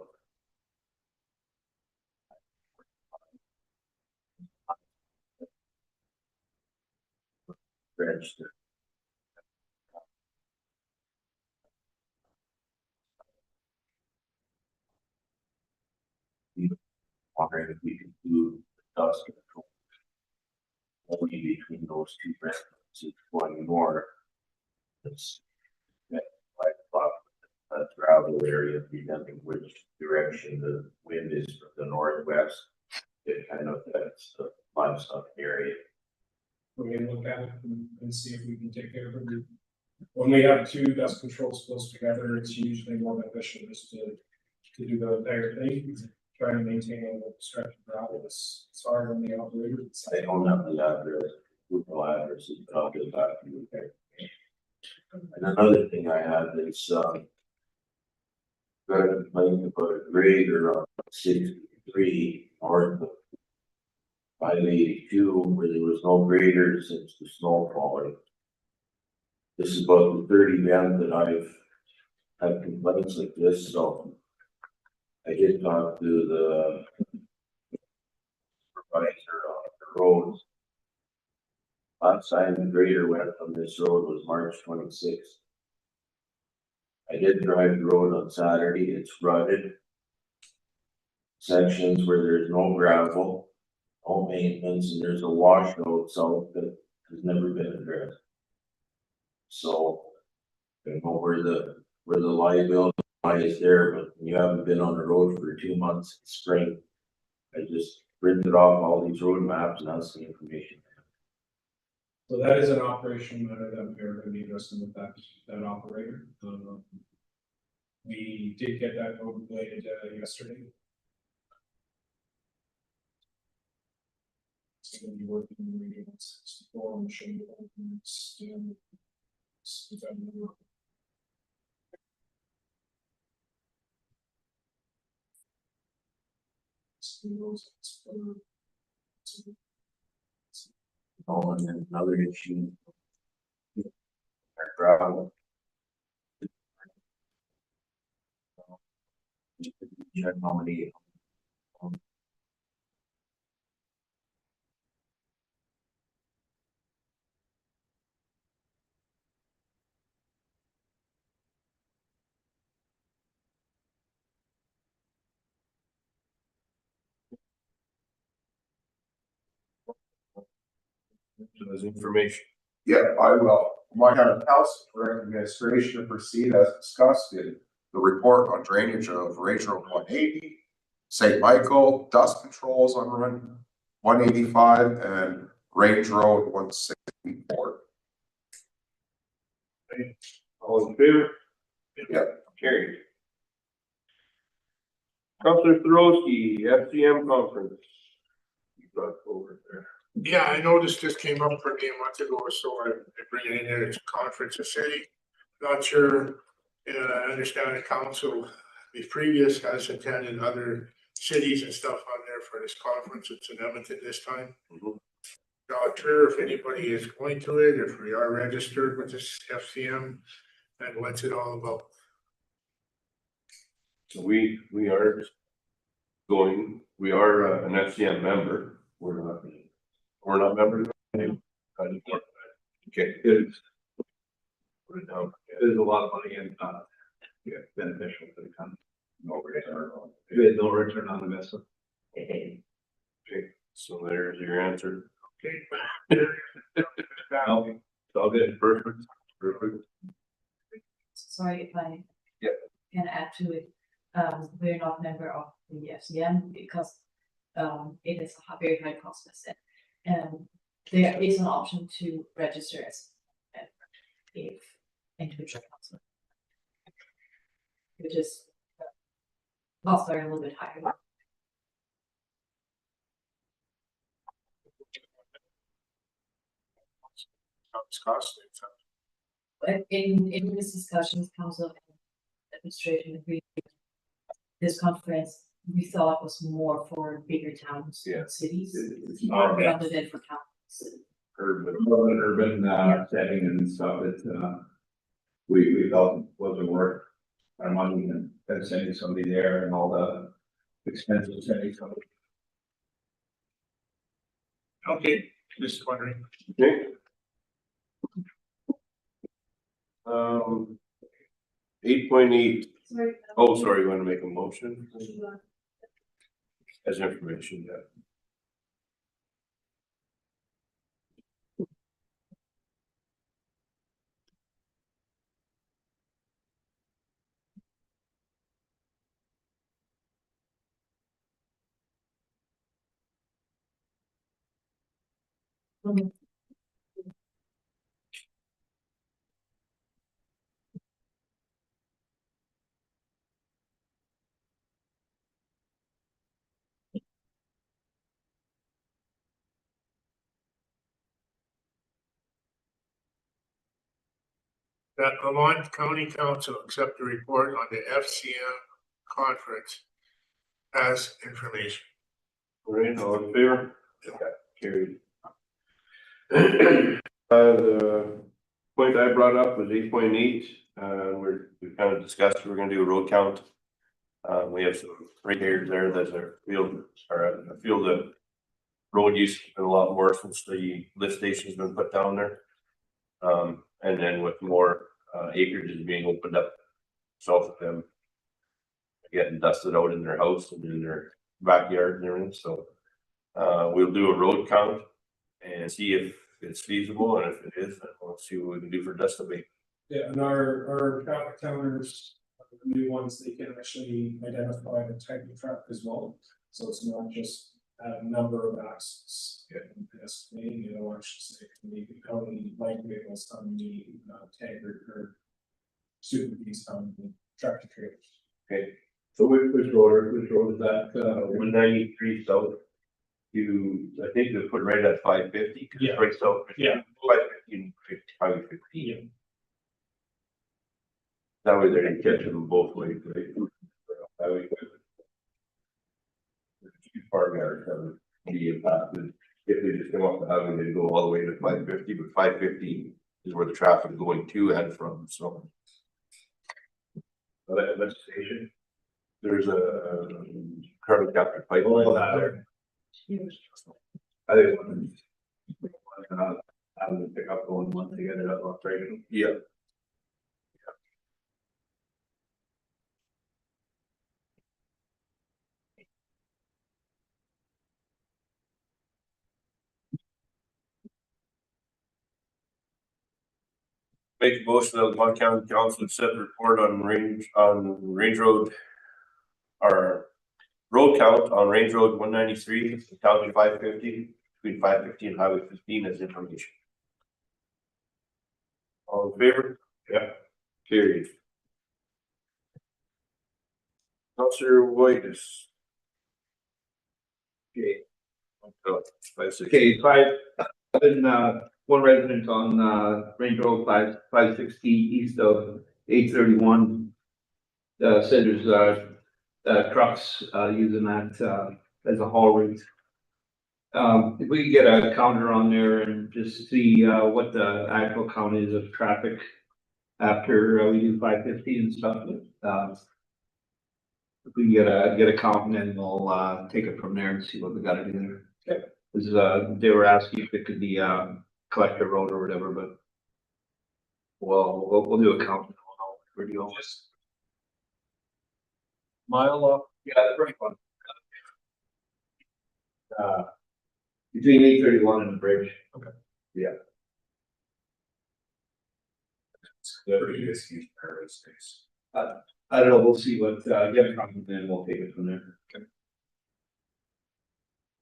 register. Wondering if we could do dust control only between those two residences, one more. It's like a travel area, depending which direction the wind is from the northwest. It kind of affects the livestock area. We can look at it and see if we can take care of it. When we have two dust control spills together, it's usually more beneficial just to do the entire thing. Try to maintain a stretch of gravel. It's hard on the operator. I don't have the address, Google address, but I'll get back to you there. And another thing I have is, got a complaint about a grader on 63 north of 582, where there was no grader since the snow falling. This is about the 30th event that I've had complaints like this, so I did talk to the supervisor on the roads. Last time the grader went from this road was March 26th. I did drive the road on Saturday, it's rutted. Sections where there's no gravel, no maintenance, and there's a washout south that has never been addressed. So, I don't know where the liability is there, but you haven't been on the road for 2 months in spring. I just printed off all these road maps and that's the information. So that is an operation matter that we're going to be addressing with that operator. We did get that overlaid yesterday. It's going to be working in the region 64 on the show. Oh, and then another issue. Our gravel. Check how many. There's information. Yeah, I will. Might have a house for administration to proceed as discussed in the report on drainage of Range Road 180, St. Michael, dust controls on Run 185 and Range Road 164. All in favor? Yep. Carried. Councilor Thorowski, FCM conference. You brought over there. Yeah, I noticed this came up for me a month ago or so. I bring it in there. It's a conference of city. Not sure. I understand the council, the previous has attended other cities and stuff on there for this conference. It's in Edmonton this time. Not sure if anybody is going to it, if we are registered with this FCM and what's it all about. So we are going, we are an FCM member. We're not members. Okay. Good. Put it down. There's a lot of money and, beneficial for the county. No return. There's no return on investment. Okay, so there's your answer. Okay. Okay, it's all good. Perfect. Sorry if I Yep. can add to it. We're not member of the FCM because it is a very high cost asset. And there is an option to register as a member if individual council, which is costs are a little bit higher. It's costly. But in this discussions, council and administration agreed. This conference we thought was more for bigger towns, Yeah. cities, It's rather than for counties. urban, setting and stuff that, we felt wasn't worth our money and sending somebody there and all the expenses sending somebody. Okay, just wondering. Okay. 8.8, oh, sorry, you want to make a motion? As information, yeah. That Lamont County Council accept the report on the FCM conference as information. All right, all in favor? Okay, carried. The point I brought up was 8.8. We kind of discussed we're gonna do a road count. We have some right here, there's a field, or a field of road use been a lot more since the lift station's been put down there. And then with more acreage is being opened up south of them, getting dusted out in their house and in their backyard and everything. So we'll do a road count and see if it's feasible, and if it is, then we'll see what we can do for dust abate. Yeah, and our traffic counters, the new ones, they can actually identify the type of truck as well. So it's not just a number of axles getting estimated, you know, actually say maybe how many light vehicles, how many tanker or super beast, how many tractor trailers. Okay, So which road is that, 193 south to, I think they put right at 550. Yeah. Right south. Yeah. 550 and 550. Yeah. That way they didn't catch them both ways, right? Highway. Two farm yards have be impacted. If they just come off the highway, they go all the way to 550, but 550 is where the traffic is going to and from, so. that station? There's a carbon capture pipe. There. I think having to pick up going once to get it up operational. Yeah. Make a motion that the Lamont County Council set report on range road. Our road count on range road 193, county 550, between 550 and highway 15 as information. All in favor? Yeah. Carried. Councilor White is. Okay. Oh, 560. Okay, I've been, one resident on, Range Road 560 east of 831. Said there's, trucks, using that, as a haul route. If we could get a counter on there and just see, what the actual count is of traffic after we do 550 and stuff. If we can get a count, and then we'll, take it from there and see what we gotta do there. Okay. Cause, they were asking if it could be, collector road or whatever, but we'll do a count. We're doing just mile up. Yeah, that's pretty fun. Between 831 and the bridge. Okay. Yeah. Pretty risky pair of space. I don't know, we'll see what, get a count and then we'll take it from there. Okay.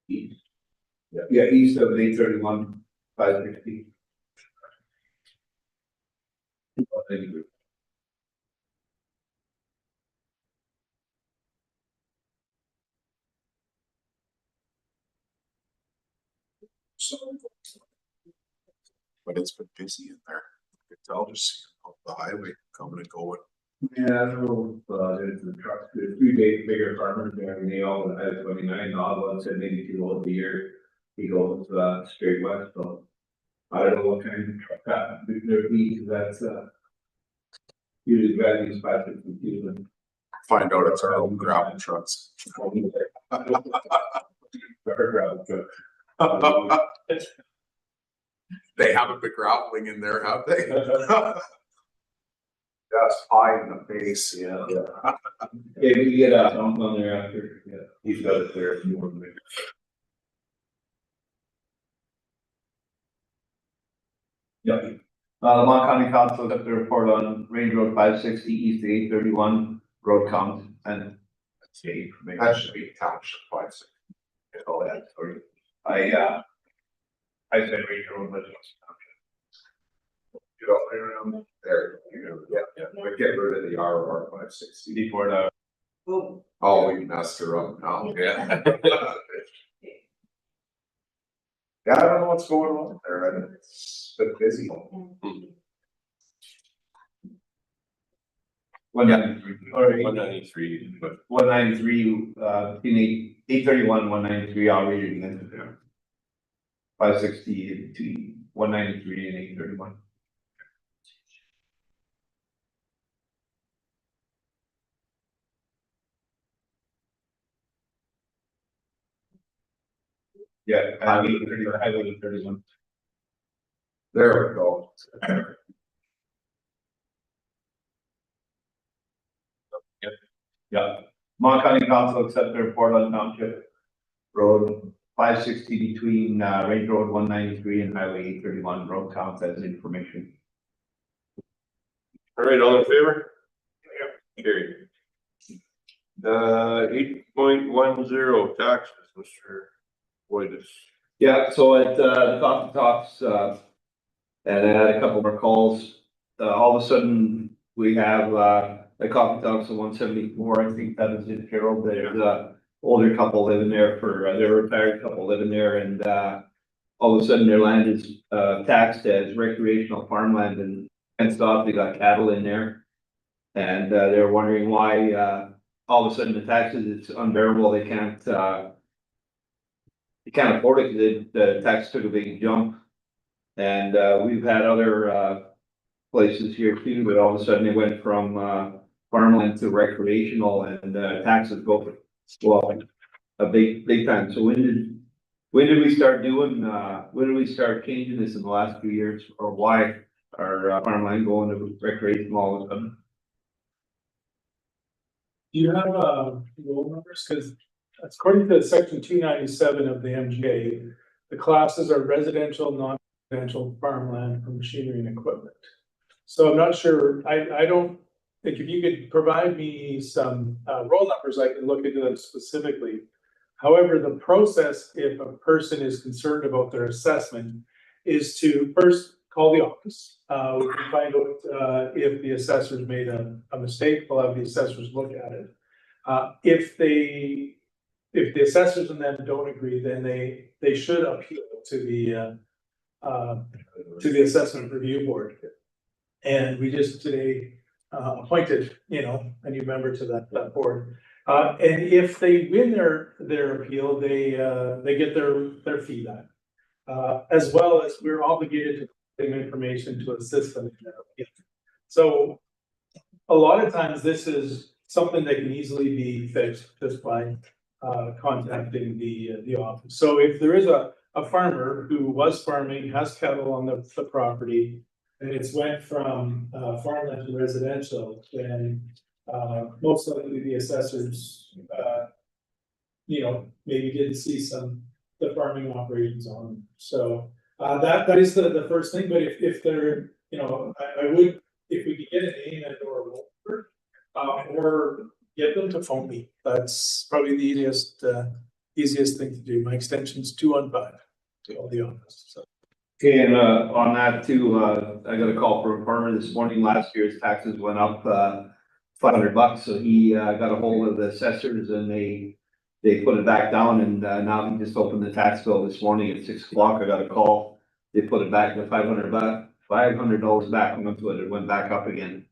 East. Yeah, east of 831, 560. But it's been busy in there. You can tell just the highway coming and going. Yeah, I don't know, there's the trucks, there's 3 days bigger farmers there, and they all have 29, the odd one said maybe 2 loads a year. He goes, straight west, so I don't know what kind of truck there be, that's, usually driving is faster than confusing. Find out it's our own gravel trucks. They haven't been graveling in there, have they? That's pie in the face. Yeah. Yeah, we can get a dump on there after, yeah, he's got it there if you want to make. Yeah. Lamont County Council got the report on Range Road 560 East 831 road count and state. That should be township twice. Oh, that, sorry. I said Range Road, but it's You don't play around there, you know, yeah, but get rid of the RR 560. before the. Oh, we messed her up now, yeah. Yeah, I don't know what's going on there, and it's been busy. 193. All right. 193, but 193, between 831, 193, I'll read it again. Yeah. 560 between 193 and 831. Yeah, highway 31. There we go. Yeah. Mon County Council accept the report on Township Road 560 between Range Road 193 and Highway 831 road counts as information. all right, all in favor? Yeah. Carried. 8.10 taxes, Mr. Boydus. Yeah, so at the coffee talks, and I had a couple more calls. All of a sudden, we have the coffee talks at 174. I think that is in Carroll. There's older couple living there they're a retired couple living there, and all of a sudden their land is taxed as recreational farmland and fenced off. They got cattle in there, and they're wondering why all of a sudden the taxes, it's unbearable. They can't afford it because the tax took a big jump. And we've had other places here too, but all of a sudden they went from farmland to recreational, and taxes go up a big time. So when did we start doing when did we start changing this in the last few years, or why are farmland going to recreational all of a sudden? Do you have roll numbers? Because according to section 297 of the MGA, the classes are residential, non-residential farmland for machinery and equipment. So I'm not sure, I don't think if you could provide me some roll numbers, I can look into them specifically. However, the process, if a person is concerned about their assessment, is to first call the office. We can find out if the assessors made a mistake. We'll have the assessors look at it. If the assessors and them don't agree, then they should appeal to the assessment review board. And we just today appointed, a new member to that board. And if they win their appeal, they get their fee back. As well as we're obligated to give them information to assist them in their appeal. So a lot of times this is something that can easily be fixed just by contacting the office. So if there is a farmer who was farming, has cattle on the property, and it's went from farmland to residential, then most likely the assessors, maybe didn't see the farming operations on them. So that is the first thing. But if they're, I would, if we could get a name and or a roll number, or get them to phone me. That's probably the easiest thing to do. My extension's 215 to call the office. So. Okay, and on that too, I got a call from a farmer this morning. Last year's taxes went up $500, so he got a hold of the assessors and they put it back down, and now he just opened the tax bill this morning at 6 o'clock. I got a call. They put it back to $500 back onto it. It went back up again.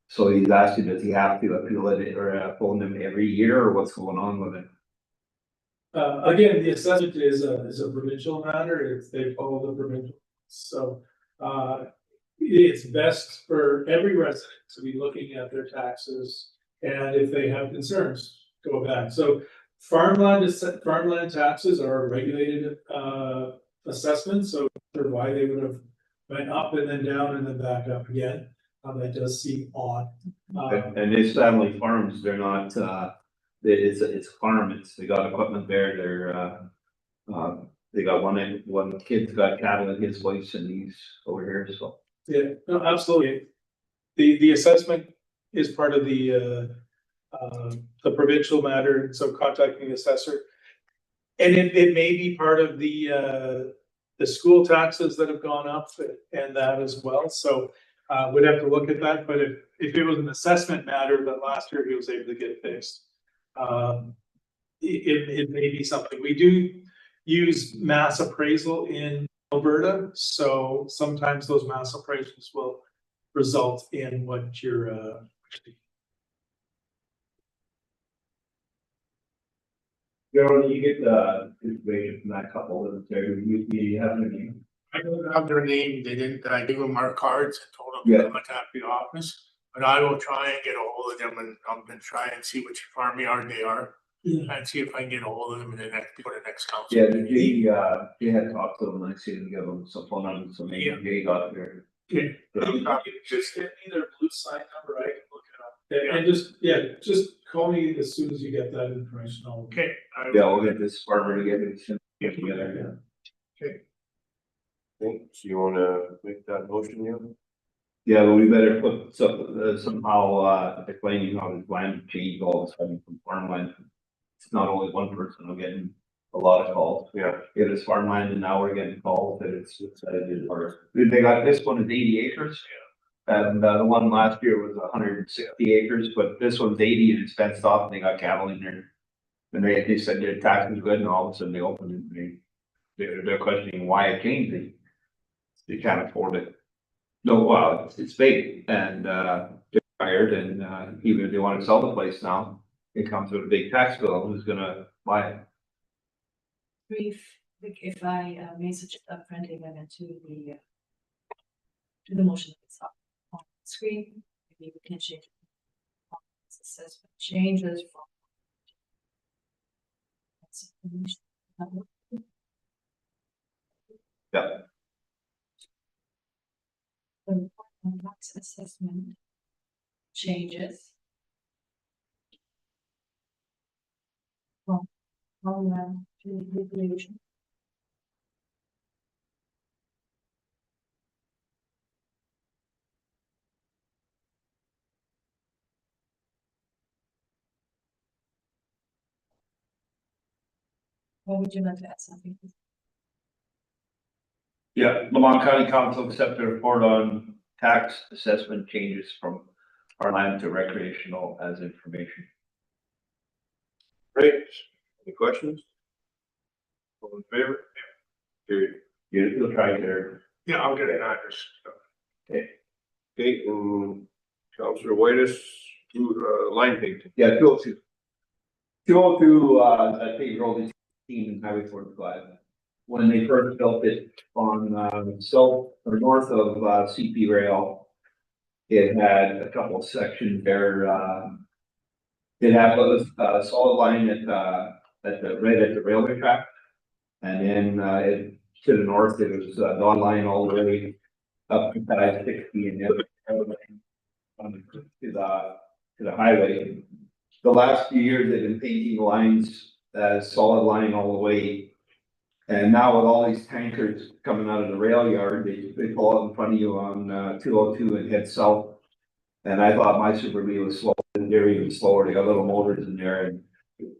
So he's asking, does he have to appeal it or phone them every year, or what's going on with it? Again, the assessment is a provincial matter. They follow the provincial. So, it's best for every resident to be looking at their taxes, and if they have concerns, go back. So farmland taxes are a regulated, assessment, so why they would have went up and then down and then back up again. That does seem odd. And it's family farms, they're not, it's a farm, they got equipment there, they got one kid's got cattle in his place and he's over here, so. Yeah, no, absolutely. The assessment is part of the provincial matter, so contacting the assessor. And it may be part of the school taxes that have gone up and that as well, so we'd have to look at that, but if it was an assessment matter that last year he was able to get fixed, it may be something. We do use mass appraisal in Alberta, so sometimes those mass appraisals will result in what you're Gerald, you get the information from that couple that there, you have any? I don't have their name, they didn't, I gave them our cards and told them Yeah. to contact the office. But I will try and get a hold of them and I'm gonna try and see which farmyard they are. Yeah. And see if I can get a hold of them in the next, before the next council. Yeah, meeting. they had talked to them, and I see them give them some phone numbers, so maybe they got there. You just get me their blue sign number, I can look it up. And just call me as soon as you get that information. Okay. Yeah, we'll get this farmer together, get together, Okay, so you wanna make that motion, yeah? yeah, but we better put somehow, explaining how this land changed all of a sudden from farmland. It's not only one person, I'm getting a lot of calls. Yeah. It is farmland and now we're getting calls that it's they got, this one is 80 acres. And the one last year was 160 acres, but this one's 80 and it's fenced off and they got cattle in there. And they said their tax was good and all of a sudden they opened it and they're questioning why it changed. They can't afford it. No, well, it's big and they're tired and even if they want to sell the place now, it comes with a big tax bill. Who's gonna buy it? Brief, like if I may suggest printing them into the motion that's up on the screen, maybe we can change assessment changes from. Yeah. The tax assessment changes. From homeland to regulation. Or would you like to add something? Yeah, Lamont County Council accepted a report on tax assessment changes from our land to recreational as information. Great, any questions? All in favor? Carried. You'll try there. Yeah, I'll get an address. Okay, Councillor Whitus, line painting. Yeah, 202. 202, I think rolled 18 in Highway 45. When they first built it on south or north of CP rail, it had a couple of sections there. It had a solid line right at the railway track, and then to the north it was a dotted line all the way up to I-60 and then to the highway. The last few years they've been painting lines as solid line all the way. And now with all these tankers coming out of the rail yard, they pull out in front of you on 202 and head south. And I thought my Super B was slow, and they're even slower. They got little motors in there, and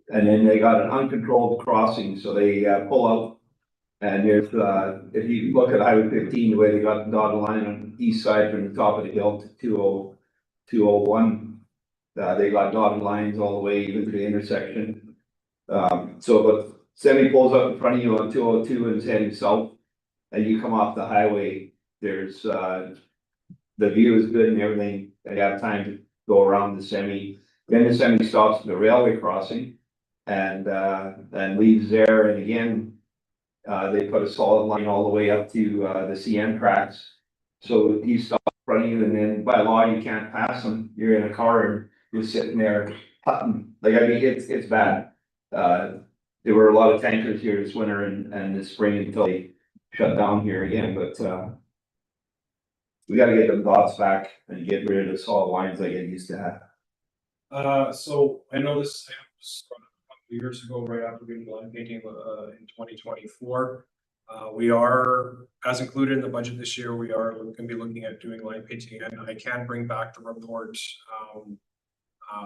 then they got an uncontrolled crossing, so they pull out. And there's if you look at Highway 15, the way they got the dotted line on the east side from the top of the hill to 201, they got dotted lines all the way even to the intersection. But semi pulls up in front of you on 202 and is heading south, and you come off the highway, there's the view is good and everything. They have time to go around the semi. Then the semi stops at the railway crossing and leaves there. And again, They put a solid line all the way up to, the CM tracks. So you stop in front of you and then by law, you can't pass them. You're in a car and you're sitting there putting, like, I mean, it's bad. There were a lot of tankers here this winter and this spring until they shut down here again, but, we gotta get them dots back and get rid of the solid lines like it used to have. So I know this was a couple of years ago, right after doing the line painting, in 2024. We are, as included in the budget this year, we are gonna be looking at doing line painting, and I can bring back the report,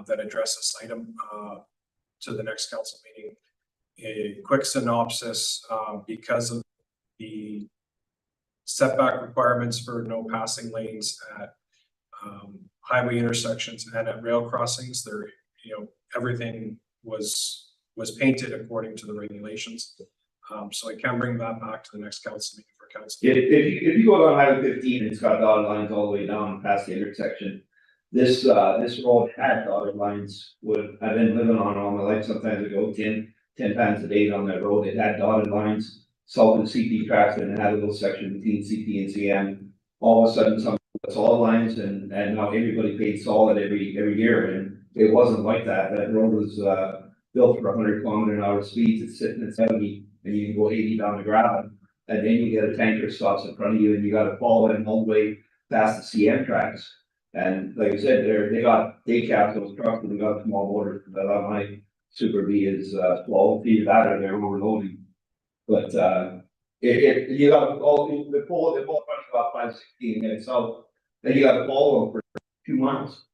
that addresses this item, to the next council meeting. A quick synopsis, because of the setback requirements for no passing lanes at highway intersections and at rail crossings, there, everything was painted according to the regulations. So I can bring that back to the next council meeting for council. If you go down Highway 15, it's got dotted lines all the way down past the intersection. This road had dotted lines. I've been living on all my life. Sometimes I go 10 times a day down that road. It had dotted lines. Solid CP tracks, and it had a little section between CP and CM. All of a sudden, some solid lines, and now everybody paid solid every year, and it wasn't like that. That road was built for 100 km/h speeds. It's sitting at 70, and you can go 80 down the gravel, and then you get a tanker stops in front of you, and you got to follow it all the way past the CM tracks. And like I said, they got day caps those trucks, and they got small motors. But my Super B is 12 feet out of there overloading. But you got all the pole, they're both running about 516 minutes out. Then you got to follow them for 2 months.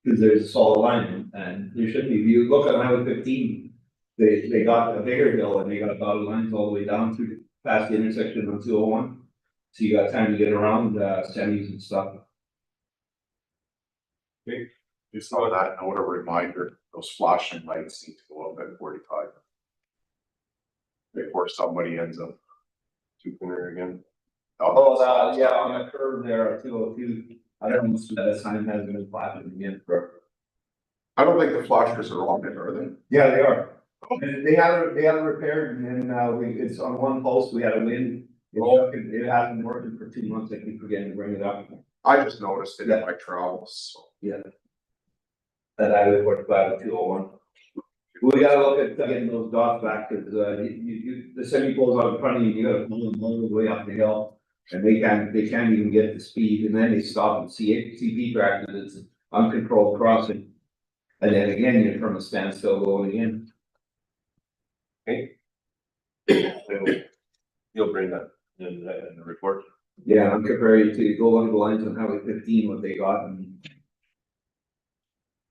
Because there's a solid line, and there should be. If you look at Highway 15, they got a bigger hill and they got dotted lines all the way down to past the intersection on 201. So you got time to get around semis and stuff. Okay, Just on that note, a reminder, those flashing lights need to go up at 45. Before somebody ends up Super there again. Yeah, on the curve there, 202. I don't know if that sign has been flashing again for. I don't think the flashers are on it, are they? Yeah, they are. And they had it repaired, and then it's on one post. We had a wind. It hasn't worked for 2 months. I keep forgetting to bring it up. I just noticed it in my travels. So. Yeah. That I would work by 201. We gotta look at getting those dots back, because the semi poles out in front of you, you gotta pull them all the way up the hill. And they can't even get the speed, and then they stop and CP tractors. It's uncontrolled crossing. And then again, you're from a standstill going in. You'll bring that in the report. Yeah, I'm comparing to go along the lines on Highway 15, what they got, and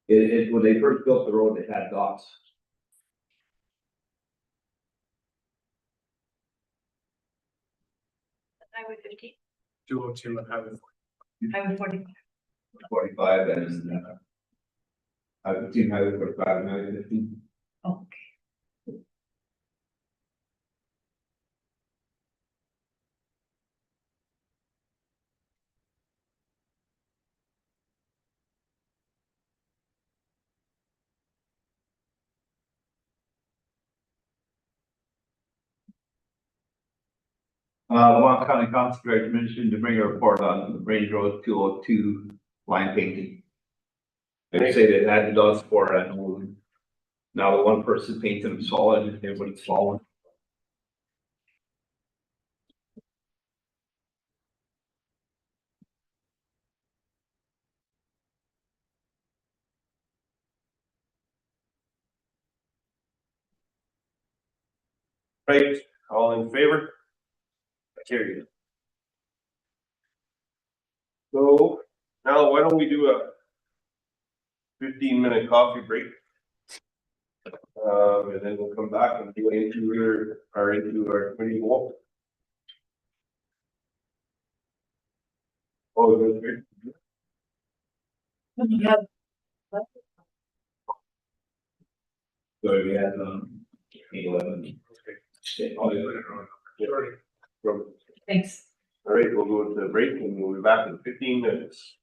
when they first built the road, they had dots. Highway 15, 202 and Highway 40. Highway 40. 45 and Highway 15, Highway 45 and Highway 15. Okay. Lamont County Concentrator mentioned to bring a report on the Range Road 202 line painting. They say they had the dots for it, and now the one person painted them solid, and everybody's falling. Right, all in favor? Carried. So now why don't we do a 15-minute coffee break? And then we'll come back and go into our committee walk. Oh, that's great. So we had 811. Thanks. All right, we'll go to the break and we'll be back in 15 minutes.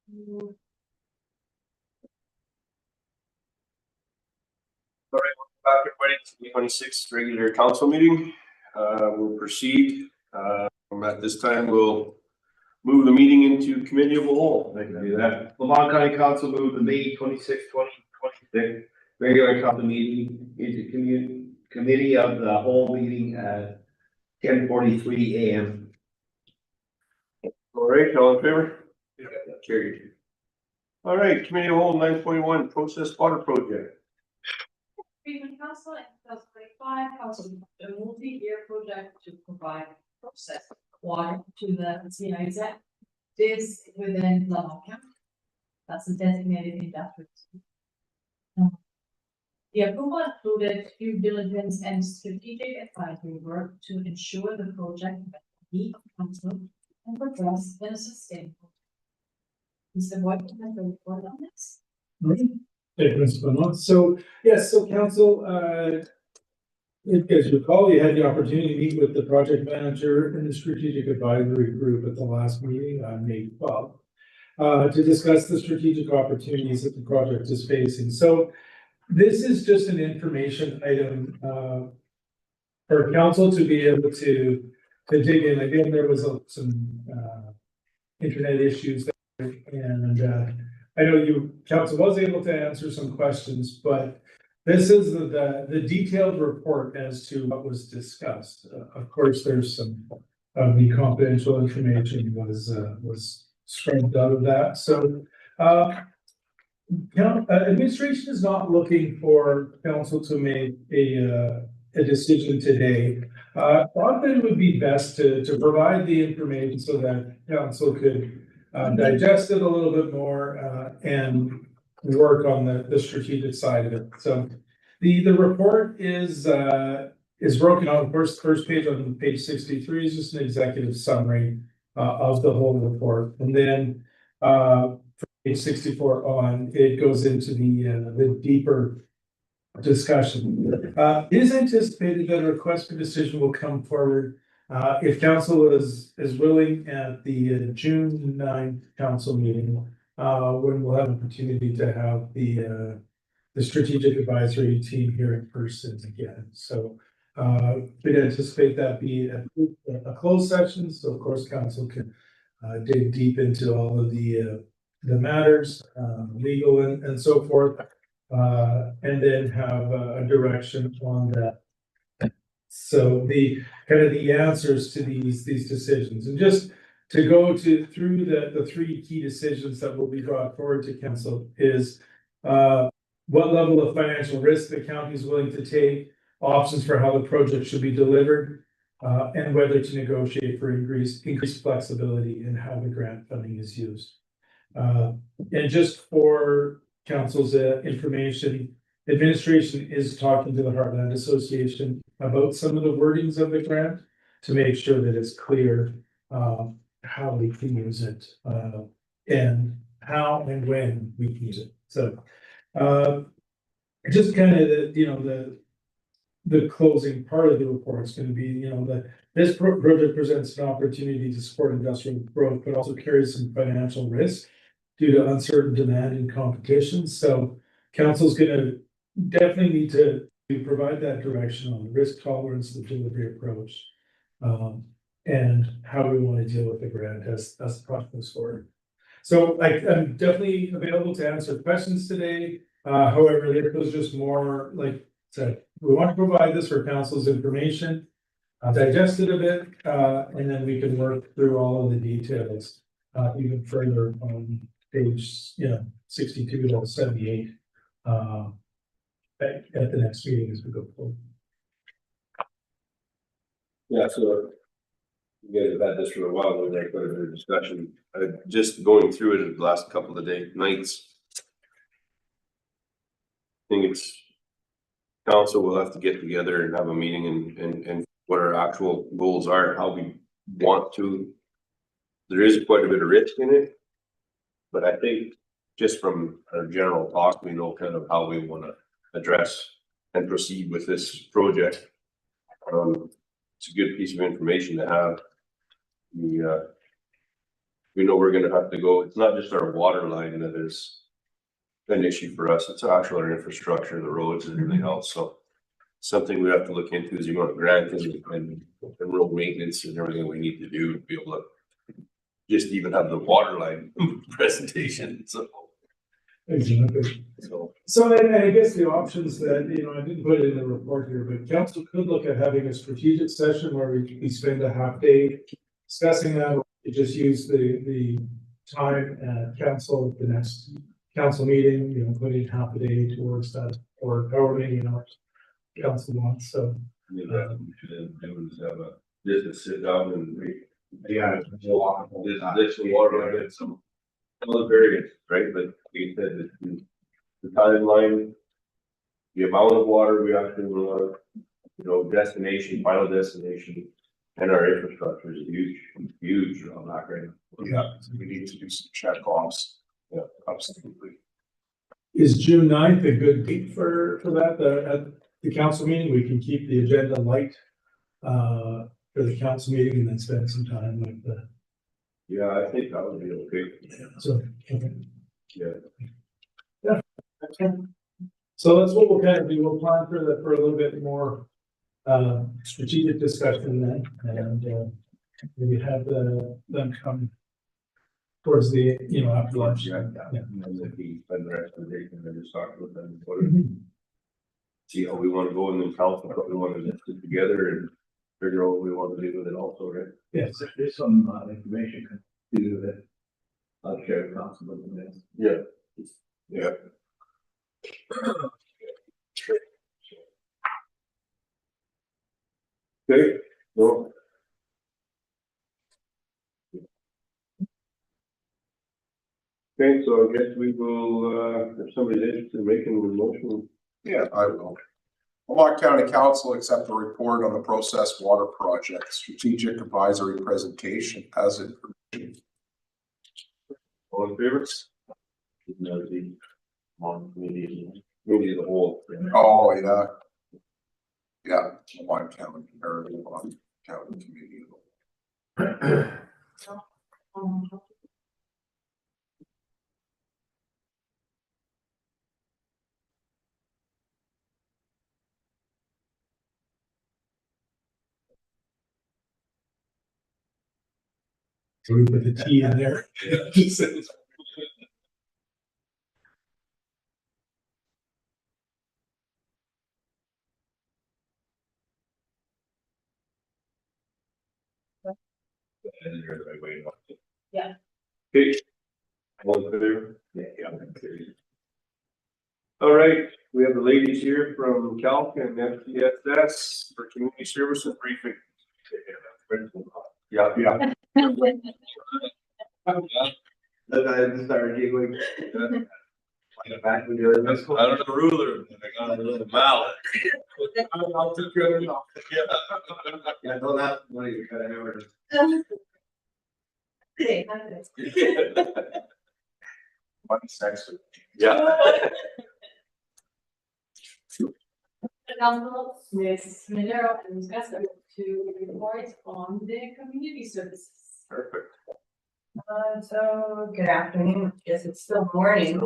Back everybody to the 26th regular council meeting. We'll proceed. At this time, we'll move the meeting into committee of the whole. I can do that. Lamont County Council moved the May 26, 2026 regular council meeting into committee of the whole meeting at 10:43 a.m. All right, all in favor? Yeah. Carried. All right, committee of the whole 9.1 processed water project. Treatment Council in 2025, council a multi-year project to provide processed water to the CIZ. This within Lamont County. That's a designated industrial. The approval included due diligence and strategic advisory work to ensure the project meet council and progress in a sustainable. Mr. Boyd, can I report on this? Thank you, Mr. Lamont. So, yes, so council, as you recall, you had the opportunity to meet with the project manager and the strategic advisory group at the last meeting on May 12th to discuss the strategic opportunities that the project is facing. So this is just an information item for council to be able to dig in. Again, there was some internet issues there, and I know council was able to answer some questions, but this is the detailed report as to what was discussed. Of course, there's some of the confidential information was scrubbed out of that. So, administration is not looking for council to make a decision today. I thought that it would be best to provide the information so that council could digest it a little bit more and work on the strategic side of it. So the report is broken out. Of course, the first page on page 63 is just an executive summary of the whole report, and then from page 64 on, it goes into the deeper discussion. It is anticipated that a request for decision will come forward if council is willing at the June 9th council meeting, when we'll have an opportunity to have the strategic advisory team here in person again. So we'd anticipate that be a closed session. So of course, council can dig deep into all of the matters, legal and so forth, and then have a direction on that. So the kind of the answers to these decisions, and just to go through the three key decisions that will be brought forward to council is what level of financial risk the county is willing to take, options for how the project should be delivered, and whether to negotiate for increased flexibility in how the grant funding is used. And just for council's information, administration is talking to the Heartland Association about some of the wordings of the grant to make sure that it's clear how we can use it and how and when we can use it. So just kind of the closing part of the report is going to be, this project presents an opportunity to support industrial growth, but also carries some financial risk due to uncertain demand and competition. So council's going to definitely need to provide that direction on the risk tolerance, the delivery approach, and how we want to deal with the grant as the process forward. So I'm definitely available to answer questions today. However, there was just more like said, we want to provide this for council's information, digest it a bit, and then we can work through all of the details even further on page 62 to 78 at the next meeting as we go forward. Yeah, so you guys have had this for a while, we've had quite a bit of discussion. Just going through it the last couple of nights. I think it's council will have to get together and have a meeting and what our actual goals are, how we want to. There is quite a bit of risk in it, but I think just from our general talk, we know kind of how we want to address and proceed with this project. It's a good piece of information to have. we know we're gonna have to go, it's not just our water line that is an issue for us, it's actually our infrastructure, the roads and everything else, so. Something we have to look into is the amount of grant and road maintenance and everything we need to do to be able to just even have the water line presentation, so. Exactly. So, So, and I guess the options that, you know, I didn't put it in the report here, but council could look at having a strategic session where we spend a half day discussing that, or we just use the time at council, the next council meeting, you know, putting half a day towards that, or however many hours council wants, so. we should do is have just a sit down and read. Yeah. This the water line and some other variants, right, but we said that the timeline. The amount of water we actually want, you know, destination, final destination, and our infrastructure is huge on that right now. Yeah, we need to do some check offs. Yeah, absolutely. Is June 9th a good date for that, at the council meeting? We can keep the agenda light for the council meeting and then spend some time with the. Yeah, I think that would be okay. So, okay. Yeah. So that's what we'll kind of do. We'll plan for a little bit more strategic discussion then, and maybe have them come towards the, you know, after lunch. Yeah. And then he spend the rest of the day and then just talk with them. See how we want to go and then council, what we want to put together and figure out what we want to do with it also, right? Yes. If there's some information can do that. I'll share with council with them. Yeah. Yeah. Okay, well. Okay, so I guess we will, if somebody's interested in making a motion. Yeah, I will. Lamont County Council accept the report on the processed water project, strategic advisory presentation as information. All in favor? No, the one committee. Maybe the whole. Oh, yeah. Yeah, Lamont County, or Lamont County Committee. So we put the T in there. And you're the right way. Yeah. Okay. All in favor? Yeah. All right, we have the ladies here from Calc and FTSS for community services briefing. Yeah. Then I just started giggling. Back when you were in high school. I don't have a ruler, I got a little mallet. I'll take care of it now. Yeah, don't have money to cut hours. Okay, Money's next week. Yeah. The council, Ms. Miller and Ms. Gessler to report on the community services. Perfect. So good afternoon. Guess it's still morning.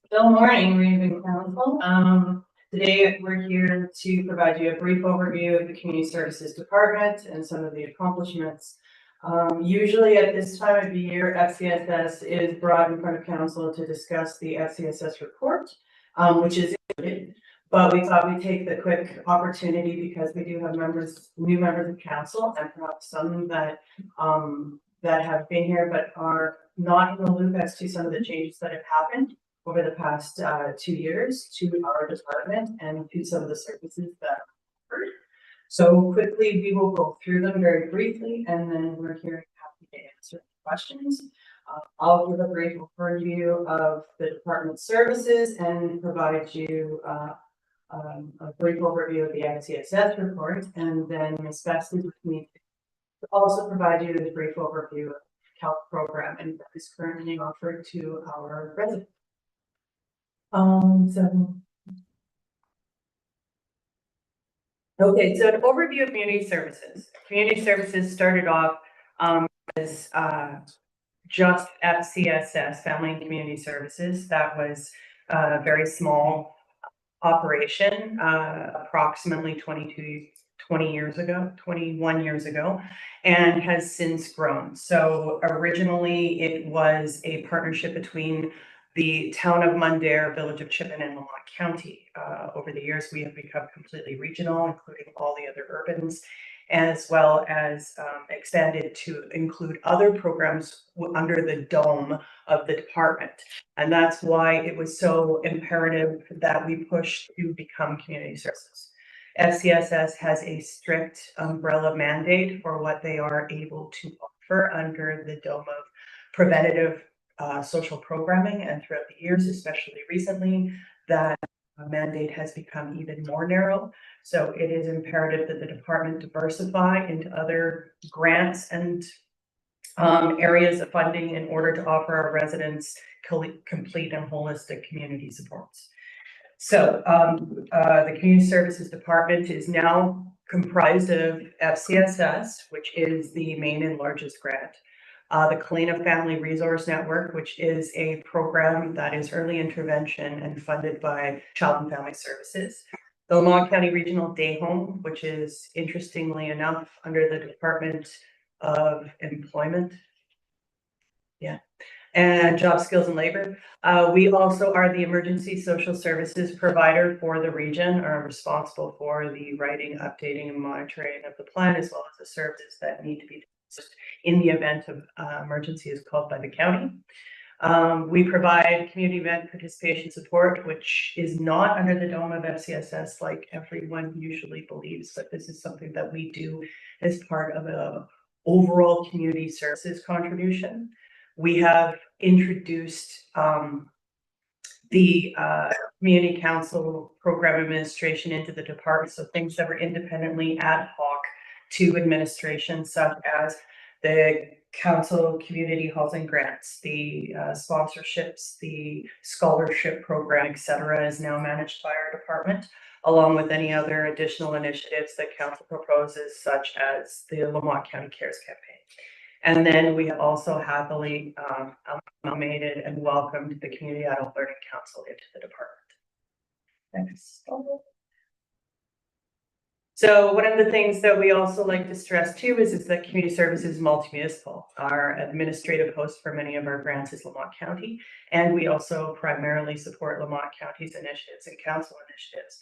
Still morning, Greenville Council. Today we're here to provide you a brief overview of the Community Services Department and some of the accomplishments. Usually at this time of the year, FCSS is brought in front of council to discuss the FCSS report, which is included. But we thought we'd take the quick opportunity because we do have new members of council, and perhaps some that that have been here but are not in the loop as to some of the changes that have happened over the past 2 years to our department and to some of the services that are offered. So quickly, we will go through them very briefly, and then we're here happy to answer questions. I'll give a brief overview of the department services and provide you a brief overview of the FCSS report, and then Ms. Best is with me to also provide you with a brief overview of the CALC program and what is currently offered to our residents. Okay, so an overview of community services. Community services started off as just FCSS, Family and Community Services. That was a very small operation, approximately 20 years ago, 21 years ago, and has since grown. So originally it was a partnership between the town of Mundare, village of Chippen, and Lamont County. Over the years, we have become completely regional, including all the other urbans, as well as expanded to include other programs under the dome of the department. And that's why it was so imperative that we push to become community services. FCSS has a strict umbrella mandate for what they are able to offer under the dome of preventative social programming. And throughout the years, especially recently, that mandate has become even more narrow. So it is imperative that the department diversify into other grants and areas of funding in order to offer our residents complete and holistic community supports. So the Community Services Department is now comprised of FCSS, which is the main and largest grant. The Kalina Family Resource Network, which is a program that is early intervention and funded by Child and Family Services. The Lamont County Regional Day Home, which is interestingly enough under the Department of Employment. Yeah. And Job Skills and Labor. We also are the emergency social services provider for the region, are responsible for the writing, updating, and monitoring of the plan, as well as the services that need to be in the event of emergency is called by the county. We provide community event participation support, which is not under the dome of FCSS like everyone usually believes, but this is something that we do as part of a overall community services contribution. We have introduced the community council program administration into the department. So things that were independently ad hoc to administration, such as the council community housing grants, the sponsorships, the scholarship program, etc., is now managed by our department, along with any other additional initiatives that council proposes, such as the Lamont County Cares Campaign. And then we have also happily nominated and welcomed the Community Adult Learning Council into the department. Thanks. So one of the things that we also like to stress too is that community services is multi-municipal. Our administrative host for many of our grants is Lamont County, and we also primarily support Lamont County's initiatives and council initiatives.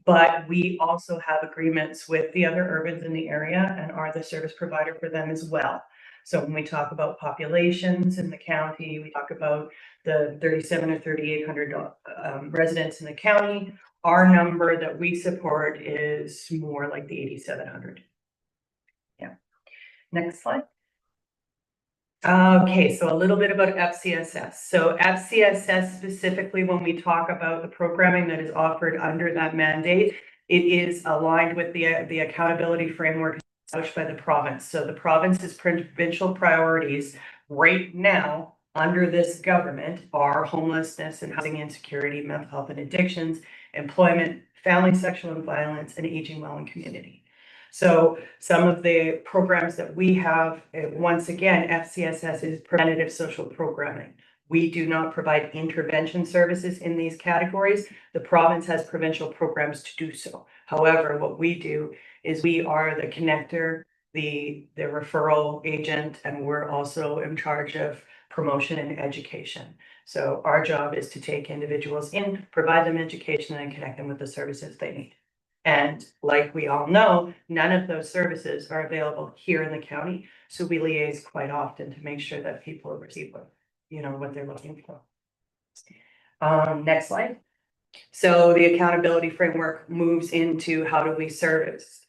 But we also have agreements with the other urbans in the area and are the service provider for them as well. So when we talk about populations in the county, we talk about the 3,700 or 3,800 residents in the county. Our number that we support is more like the 8,700. Yeah. Next slide. Okay, so a little bit about FCSS. So FCSS specifically, when we talk about the programming that is offered under that mandate, it is aligned with the accountability framework established by the province. So the province's provincial priorities right now under this government are homelessness and housing insecurity, mental health and addictions, employment, family sexual violence, and aging well in community. So some of the programs that we have, once again, FCSS is preventative social programming. We do not provide intervention services in these categories. The province has provincial programs to do so. However, what we do is we are the connector, the referral agent, and we're also in charge of promotion and education. So our job is to take individuals in, provide them education, and connect them with the services they need. And like we all know, none of those services are available here in the county. So we liaise quite often to make sure that people receive what they're looking for. Next slide. So the accountability framework moves into how do we service,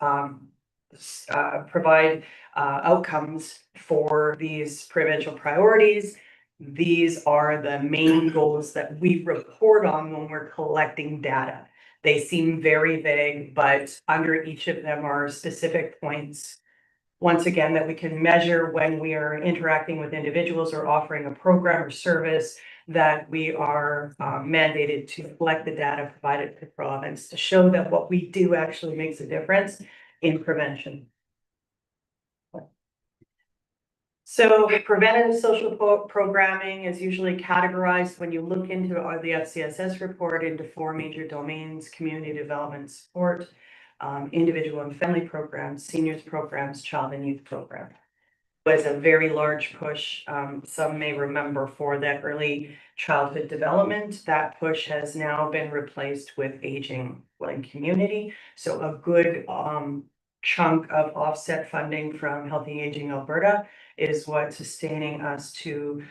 provide outcomes for these provincial priorities. These are the main goals that we report on when we're collecting data. They seem very vague, but under each of them are specific points, once again, that we can measure when we are interacting with individuals or offering a program or service, that we are mandated to collect the data provided to the province to show that what we do actually makes a difference in prevention. So preventative social programming is usually categorized when you look into the FCSS report into 4 major domains: community development support, individual and family programs, seniors programs, child and youth program. Was a very large push. Some may remember for that early childhood development. That push has now been replaced with aging and community. So a good chunk of offset funding from Healthy Aging Alberta is what's sustaining us to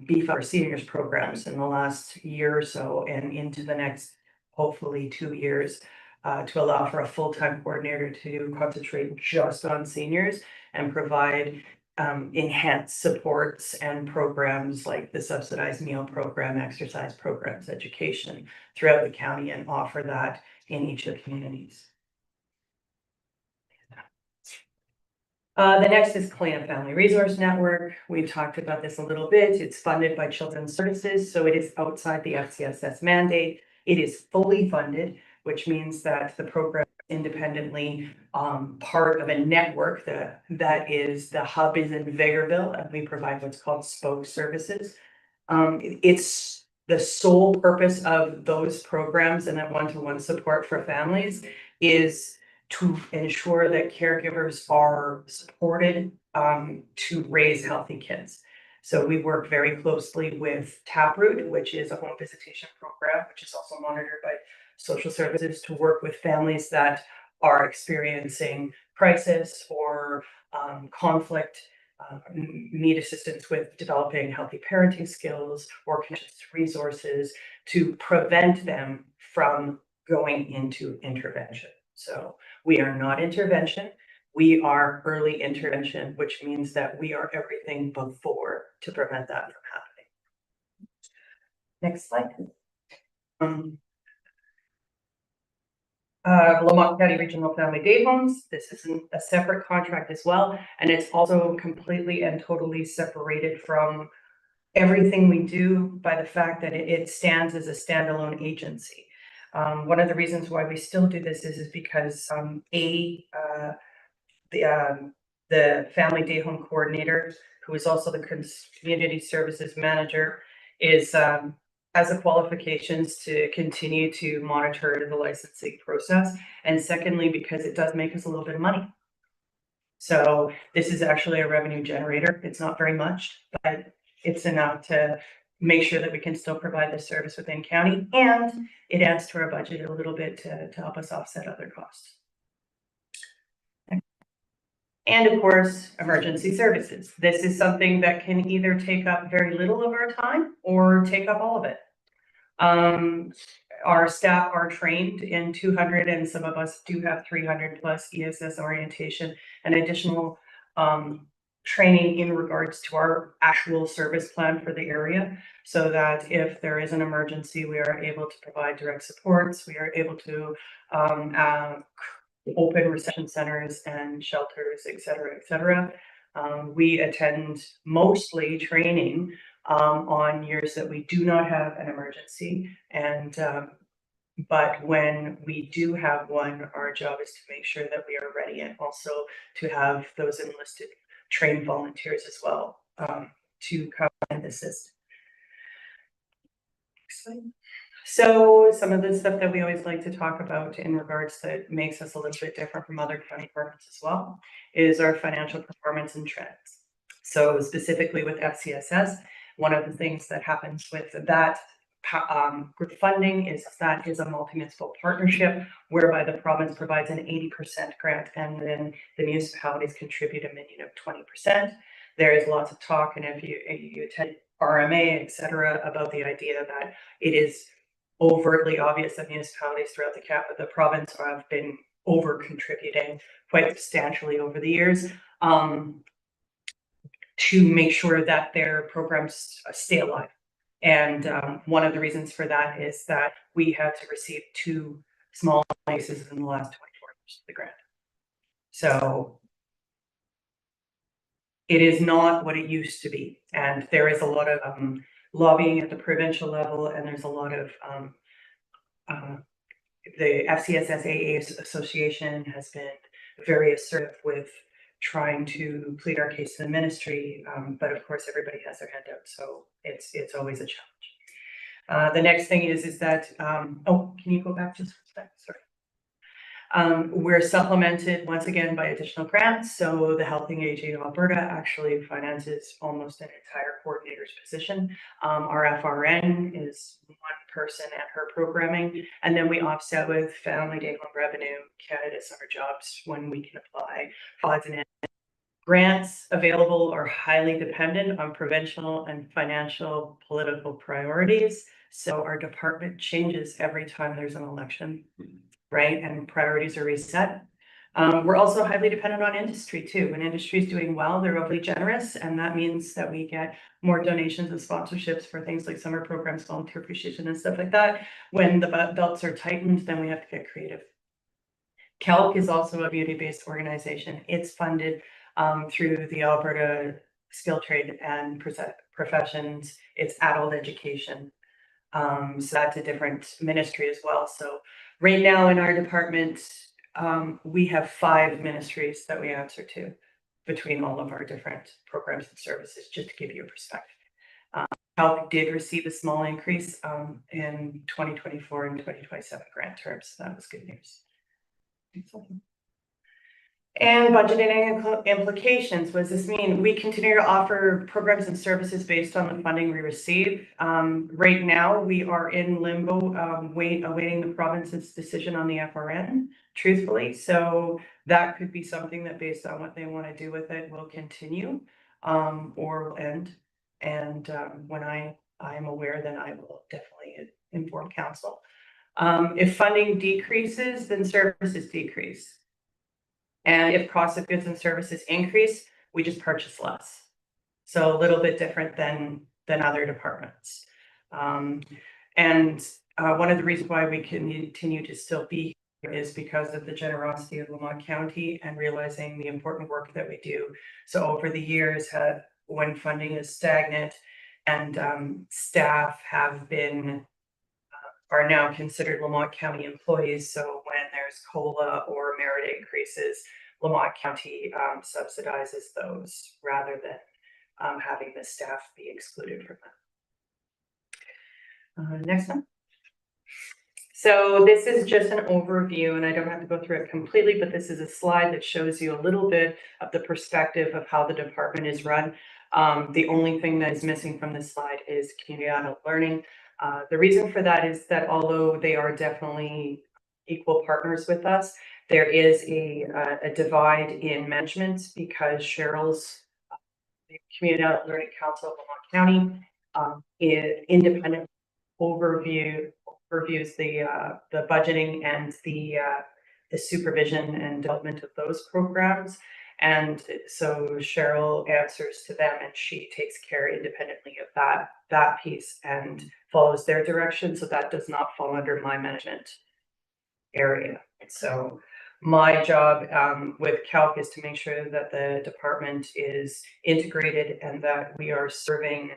beef up our seniors programs in the last year or so and into the next, hopefully 2 years, to allow for a full-time coordinator to concentrate just on seniors and provide enhanced supports and programs like the subsidized meal program, exercise programs, education throughout the county, and offer that in each of the communities. The next is Clean Family Resource Network. We've talked about this a little bit. It's funded by Children's Services, so it is outside the FCSS mandate. It is fully funded, which means that the program is independently part of a network that is, the hub is in Vegreville, and we provide what's called spoke services. It's the sole purpose of those programs and that one-to-one support for families is to ensure that caregivers are supported to raise healthy kids. So we work very closely with Taproot, which is a home visitation program, which is also monitored by social services, to work with families that are experiencing crisis or conflict, need assistance with developing healthy parenting skills or connections to resources to prevent them from going into intervention. So we are not intervention. We are early intervention, which means that we are everything before to prevent that from happening. Next slide. Lamont County Regional Family Day Homes. This is a separate contract as well, and it's also completely and totally separated from everything we do by the fact that it stands as a standalone agency. One of the reasons why we still do this is because the Family Day Home Coordinator, who is also the Community Services Manager, is has the qualifications to continue to monitor the licensing process. And secondly, because it does make us a little bit of money. So this is actually a revenue generator. It's not very much, but it's enough to make sure that we can still provide this service within county, and it adds to our budget a little bit to help us offset other costs. And of course, emergency services. This is something that can either take up very little of our time or take up all of it. Our staff are trained in 200, and some of us do have 300 plus ESS orientation and additional training in regards to our actual service plan for the area, so that if there is an emergency, we are able to provide direct supports. We are able to open reception centers and shelters, et cetera, et cetera. We attend mostly training on years that we do not have an emergency, and but when we do have one, our job is to make sure that we are ready, and also to have those enlisted trained volunteers as well to come and assist. Next slide. So some of the stuff that we always like to talk about in regards that makes us a little bit different from other county departments as well is our financial performance and trends. So specifically with FCSS, one of the things that happens with that group funding is that is a multi-municipal partnership whereby the province provides an 80% grant and then the municipalities contribute a minimum of 20%. There is lots of talk, and if you attend RMA, et cetera, about the idea that it is overtly obvious that municipalities throughout the province have been over contributing quite substantially over the years to make sure that their programs stay alive. And one of the reasons for that is that we had to receive 2 small places in the last 24 years of the grant. So it is not what it used to be. And there is a lot of lobbying at the provincial level, and there's a lot of the FCSS AA Association has been very assertive with trying to plead our case to the ministry, but of course, everybody has their hand out, so it's always a challenge. The next thing is that, oh, can you go back just a sec? Sorry. We're supplemented once again by additional grants. So the Helping Aging Alberta actually finances almost an entire coordinator's position. Our FRN is one person and her programming, and then we offset with Family Day Home Revenue, Canada Summer Jobs when we can apply. Grants available are highly dependent on provincial and financial political priorities. So our department changes every time there's an election, right? And priorities are reset. We're also highly dependent on industry too. When industry is doing well, they're overly generous, and that means that we get more donations and sponsorships for things like summer programs, volunteer appreciation, and stuff like that. When the belts are tightened, then we have to get creative. CALC is also a beauty-based organization. It's funded through the Alberta Skill Trade and Professions. It's adult education. So that's a different ministry as well. So right now in our department, we have 5 ministries that we answer to between all of our different programs and services, just to give you a perspective. CALC did receive a small increase in 2024 and 2027 grant terms. So that was good news. And budgeting implications. What does this mean? We continue to offer programs and services based on the funding we receive. Right now, we are in limbo, awaiting the province's decision on the FRN, truthfully. So that could be something that, based on what they want to do with it, will continue or will end. And when I am aware, then I will definitely inform council. If funding decreases, then services decrease. And if cost of goods and services increase, we just purchase less. So a little bit different than other departments. One of the reasons why we continue to still be here is because of the generosity of Lamont County and realizing the important work that we do. So over the years, when funding is stagnant and staff are now considered Lamont County employees. So when there's COLA or merit increases, Lamont County subsidizes those rather than having the staff be excluded from that. Next one. So this is just an overview, and I don't have to go through it completely, but this is a slide that shows you a little bit of the perspective of how the department is run. The only thing that is missing from this slide is community adult learning. The reason for that is that although they are definitely equal partners with us, there is a divide in management because Cheryl's the Community Adult Learning Council of Lamont County independent reviews the budgeting and the supervision and development of those programs. And so Cheryl answers to them, and she takes care independently of that piece and follows their direction. So that does not fall under my management area. So my job with CALC is to make sure that the department is integrated and that we are serving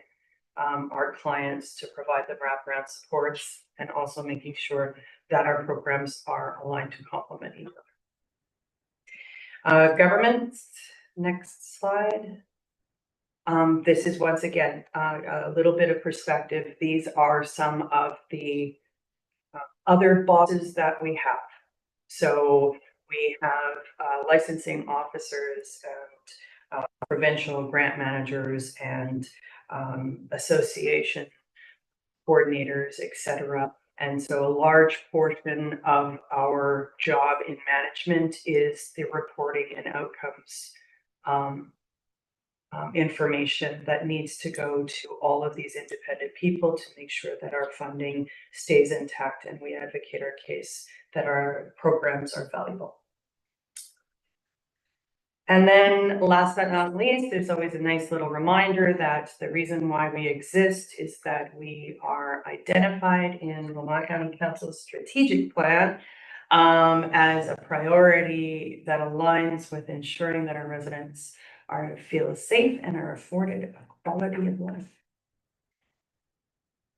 our clients to provide them wraparound supports, and also making sure that our programs are aligned to complement each other. Government, next slide. This is once again a little bit of perspective. These are some of the other bosses that we have. So we have licensing officers and provincial grant managers and association coordinators, etc. And so a large portion of our job in management is the reporting and outcomes information that needs to go to all of these independent people to make sure that our funding stays intact and we advocate our case that our programs are valuable. And then last but not least, there's always a nice little reminder that the reason why we exist is that we are identified in Lamont County Council's strategic plan as a priority that aligns with ensuring that our residents feel safe and are afforded a quality of life.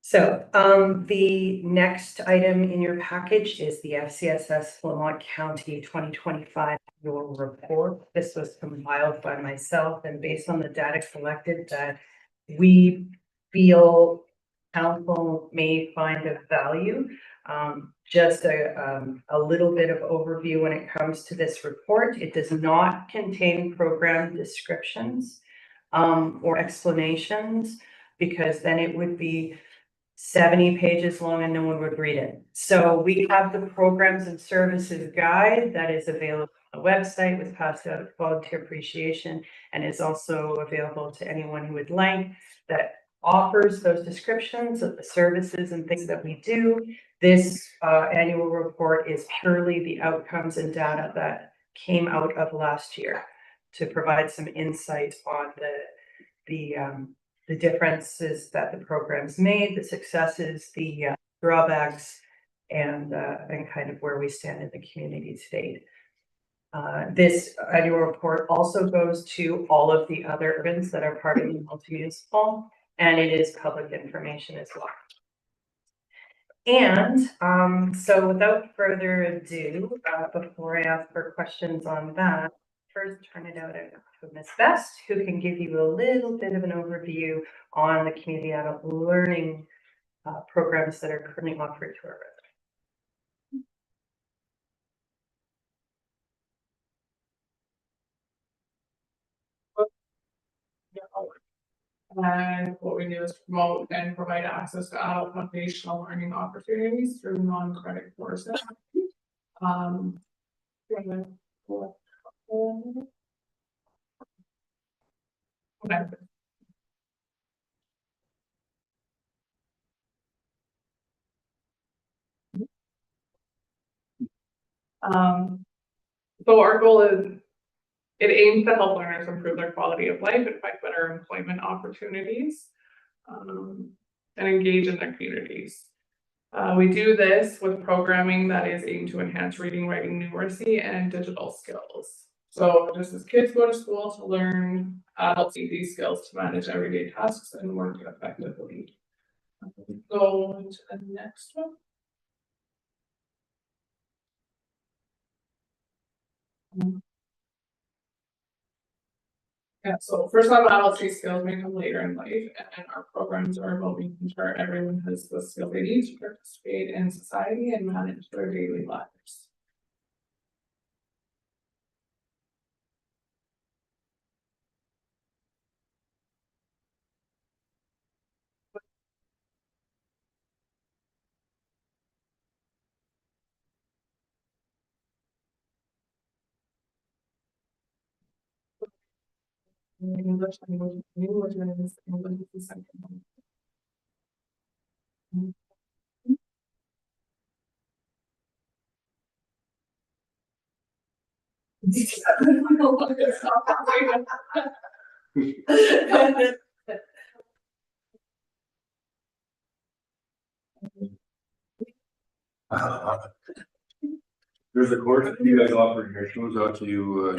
So the next item in your package is the FCSS Lamont County 2025 your report. This was compiled by myself and based on the data collected that we feel council may find of value. Just a little bit of overview when it comes to this report. It does not contain program descriptions or explanations, because then it would be 70 pages long and no one would read it. So we have the programs and services guide that is available on the website with past volunteer appreciation, and is also available to anyone who would like, that offers those descriptions of the services and things that we do. This annual report is purely the outcomes and data that came out of last year to provide some insight on the differences that the programs made, the successes, the drawbacks, and kind of where we stand in the community today. This annual report also goes to all of the other events that are part of the multi-municipal, and it is public information as well. And so without further ado, before I ask for questions on that, first turn it over to Ms. Best, who can give you a little bit of an overview on the community adult learning programs that are currently offered to our residents. And what we do is promote and provide access to adult foundational learning opportunities through non-credit courses. So our goal is, it aims to help learners improve their quality of life and find better employment opportunities, and engage in their communities. We do this with programming that is aimed to enhance reading, writing, numeracy, and digital skills. So just as kids go to school to learn, adults need these skills to manage everyday tasks and work effectively. Go to the next one. Yeah, so first time adults these skills may come later in life, and our programs are about making sure everyone has the skills they need to participate in society and manage their daily lives. English language, English is the second one. There's a course that you guys offer here, shows out to you,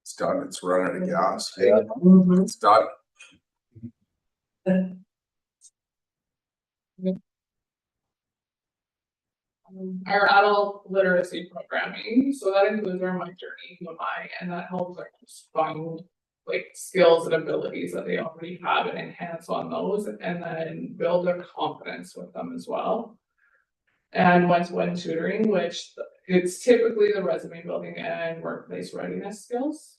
It's done, it's running out of gas. Yeah. It's done. Our adult literacy programming, so that includes our My Journey UMI, and that helps us find like skills and abilities that they already have and enhance on those, and then build their confidence with them as well. And one-to-one tutoring, which it's typically the resume building and workplace readiness skills.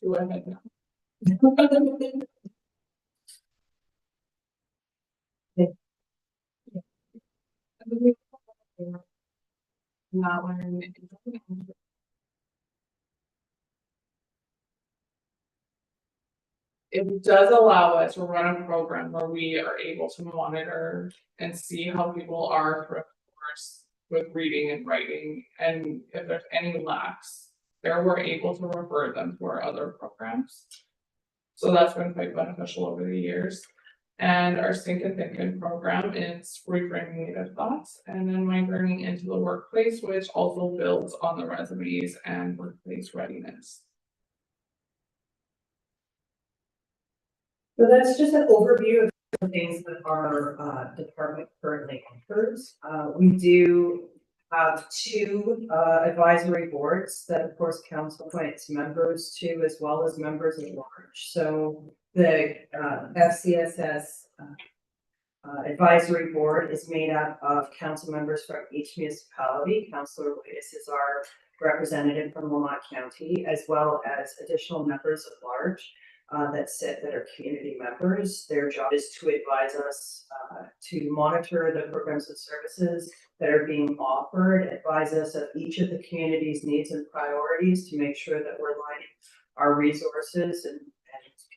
Go ahead now. Not when it does allow us to run a program where we are able to monitor and see how people are through the course with reading and writing, and if there's any lacks, there we're able to refer them to our other programs. So that's been quite beneficial over the years. And our Think and Thinkin' program is reframing native thoughts, and then migrating into the workplace, which also builds on the resumes and workplace readiness. So that's just an overview of the things that our department currently offers. We do have two advisory boards that, of course, council appoints members to, as well as members at large. So the FCSS advisory board is made up of council members from each municipality. Councillor Waiters is our representative from Lamont County, as well as additional members at large that are community members. Their job is to advise us, to monitor the programs and services that are being offered, advise us of each of the community's needs and priorities to make sure that we're aligning our resources and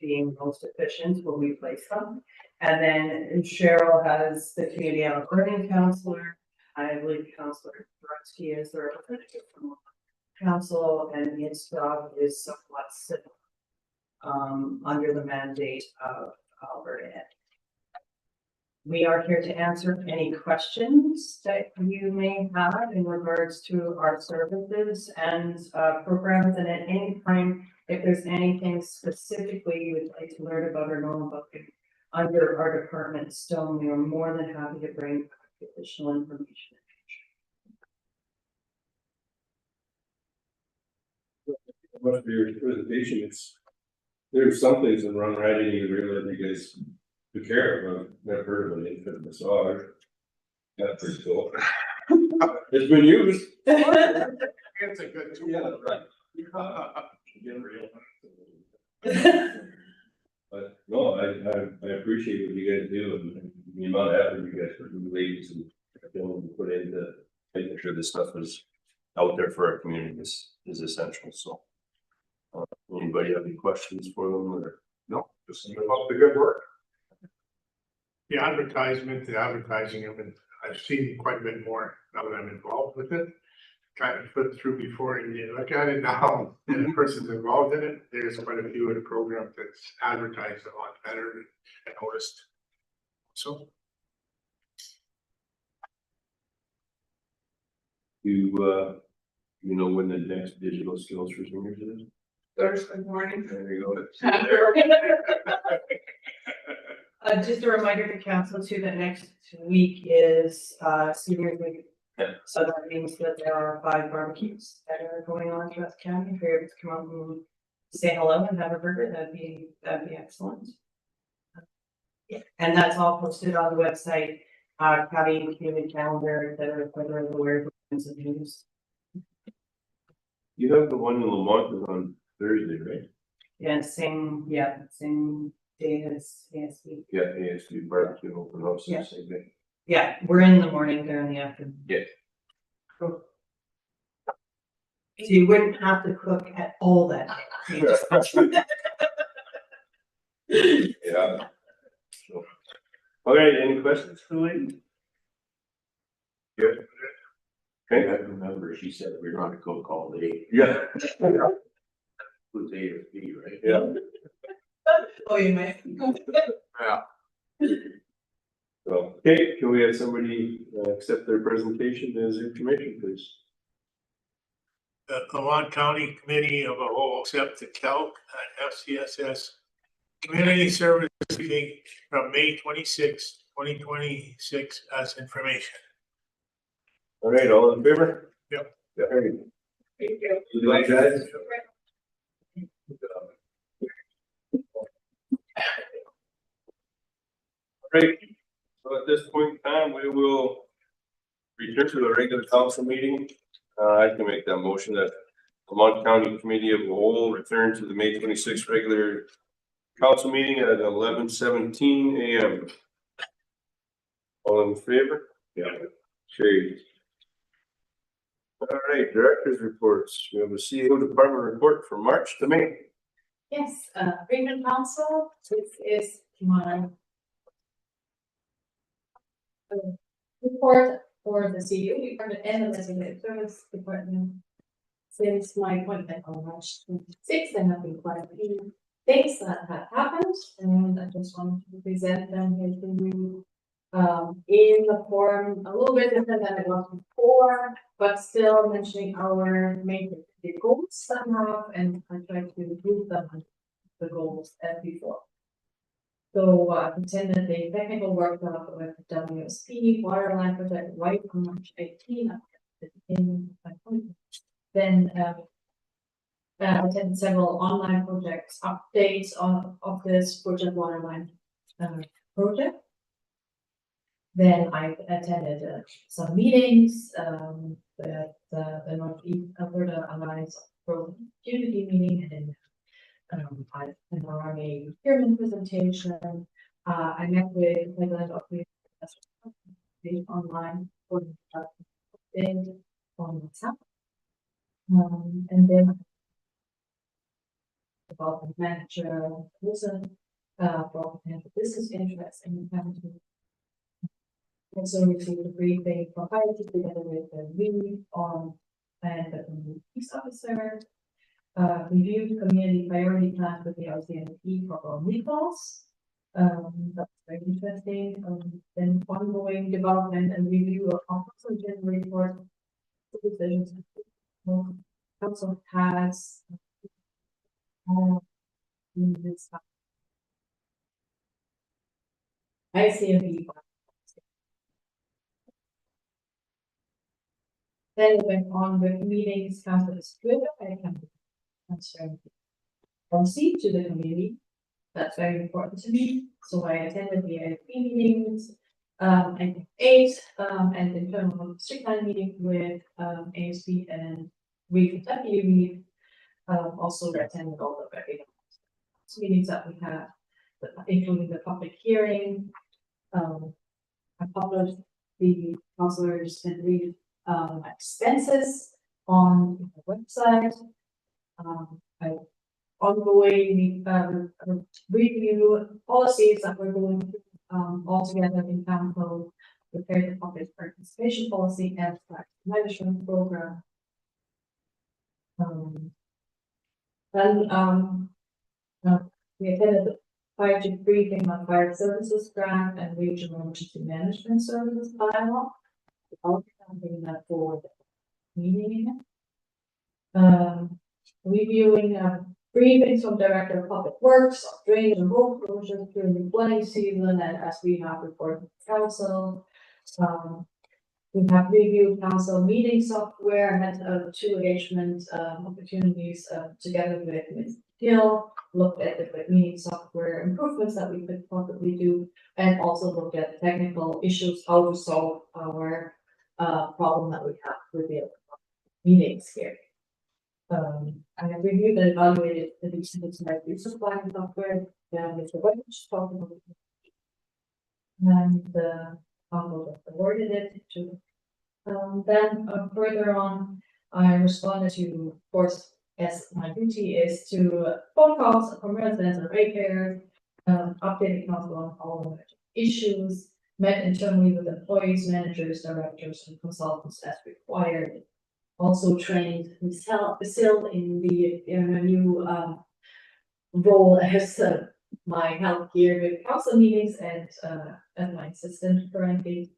being most efficient when we place them. And then Cheryl has the community outlook learning counselor. I believe Councillor Drutsky is the representative from council, and his job is somewhat similar under the mandate of Alberta Ed. We are here to answer any questions that you may have in regards to our services and programs, and at any time, if there's anything specifically you would like to learn about or know about under our department Stone, we are more than happy to bring additional information. Much for your presentation. There's some things that run right in you really you guys do care about. Never heard of an infant massage. That's pretty cool. It's been used. It's a good tool. Yeah, right. But no, I appreciate what you guys do and the amount of effort you guys put in, ladies, and put into making sure this stuff is out there for our community is essential. So, anybody have any questions for them or no? Just about the good work. The advertising, I've seen quite a bit more now that I'm involved with it. Kind of flip through before and you look at it now, and the person's involved in it. There's quite a few in the program that's advertised a lot better and noticed. So. You know when the next digital skills for seniors is? Thursday morning. There you go. Just a reminder to council too that next week is senior week. Yeah. So that means that there are 5 barbecues that are going on throughout the county. If you're able to come out and say hello and have a burger, that'd be excellent. Yeah. And that's all posted on the website, county community calendar that are aware of the news. You have the one in Lamont is on Thursday, right? Yeah, same day as ASB. Yeah, ASB barbecue open house. Yeah. Same day. Yeah, we're in the morning, they're in the afternoon. Yeah. Cool. So you wouldn't have to cook at all that day. You just- Yeah. So, all right, any questions for the lady? Good. Okay. I remember she said we were on a cook all day. Yeah. Who's ASB, right? Yeah. Oh, you may. Yeah. So, okay, can we have somebody accept their presentation as information, please? The Lamont County Committee of a Whole accept the CALC and FCSS Community Service meeting from May 26, 2026 as information. All right, all in favor? Yep. Yeah. Thank you. You like that? All right, so at this point in time, we will return to the regular council meeting. I can make that motion that Lamont County Committee of the Whole return to the May 26th regular council meeting at 11:17 a.m. All in favor? Yeah. Carried. All right, director's reports. We have a CEO department report from March to May. Yes, Region Council, this is my report for the CU department and the designated service department. Since my appointment on March 26th, there have been quite a few things that have happened, and I just wanted to present them here to you. In the form, a little bit different than it was before, but still mentioning our main goals that we have, and I try to group them the goals as before. So I attended a technical workshop with WSP water line project right on March 18th. Then attended several online projects updates of this project water line project. Then I attended some meetings with the Northeast Alberta Alliance for Community meeting, and I run a procurement presentation. I met with the president of the online for the on WhatsApp. And then development manager person for potential business interests in the county. Also received a briefing from IT together with the lead on and the police officer. Reviewed community priority plans with the LCNP for our recalls. That's very interesting. Then ongoing development and review of council general report decisions. Council has this ICMP. Then we went on with meetings. Council is good. I can transfer proceed to the community. That's very important to me. So I attended the AFP meetings, I think 8, and internal streetline meeting with ASP and Reef Deputy. Also attended all the very meetings that we had, including the public hearing. I published the councillors and Reef expenses on the website. I ongoing review policies that we're going through all together in council, prepare the public participation policy and management program. We attended the fire chief briefing on fire services grant and regional emergency management services bylaw. I'll be bringing that forward meeting. Reviewing briefings from Director of Public Works, drainage and road closures during the flooding season, and as we have reported to council. We have reviewed council meeting software, had 2 engagement opportunities together with Ms. Hill, looked at different meeting software improvements that we could possibly do, and also looked at technical issues, how to solve our problem that we have with the meetings here. I have reviewed and evaluated the recent use planning software, with the webpage talking about it. And the council awarded it to. Then further on, I responded to, of course, as my duty is to phone calls from residents and ratepayers, updated council on all the issues, met internally with employees, managers, directors, and consultants as required. Also trained Sil in a new role as my help here with council meetings and as my assistant currently.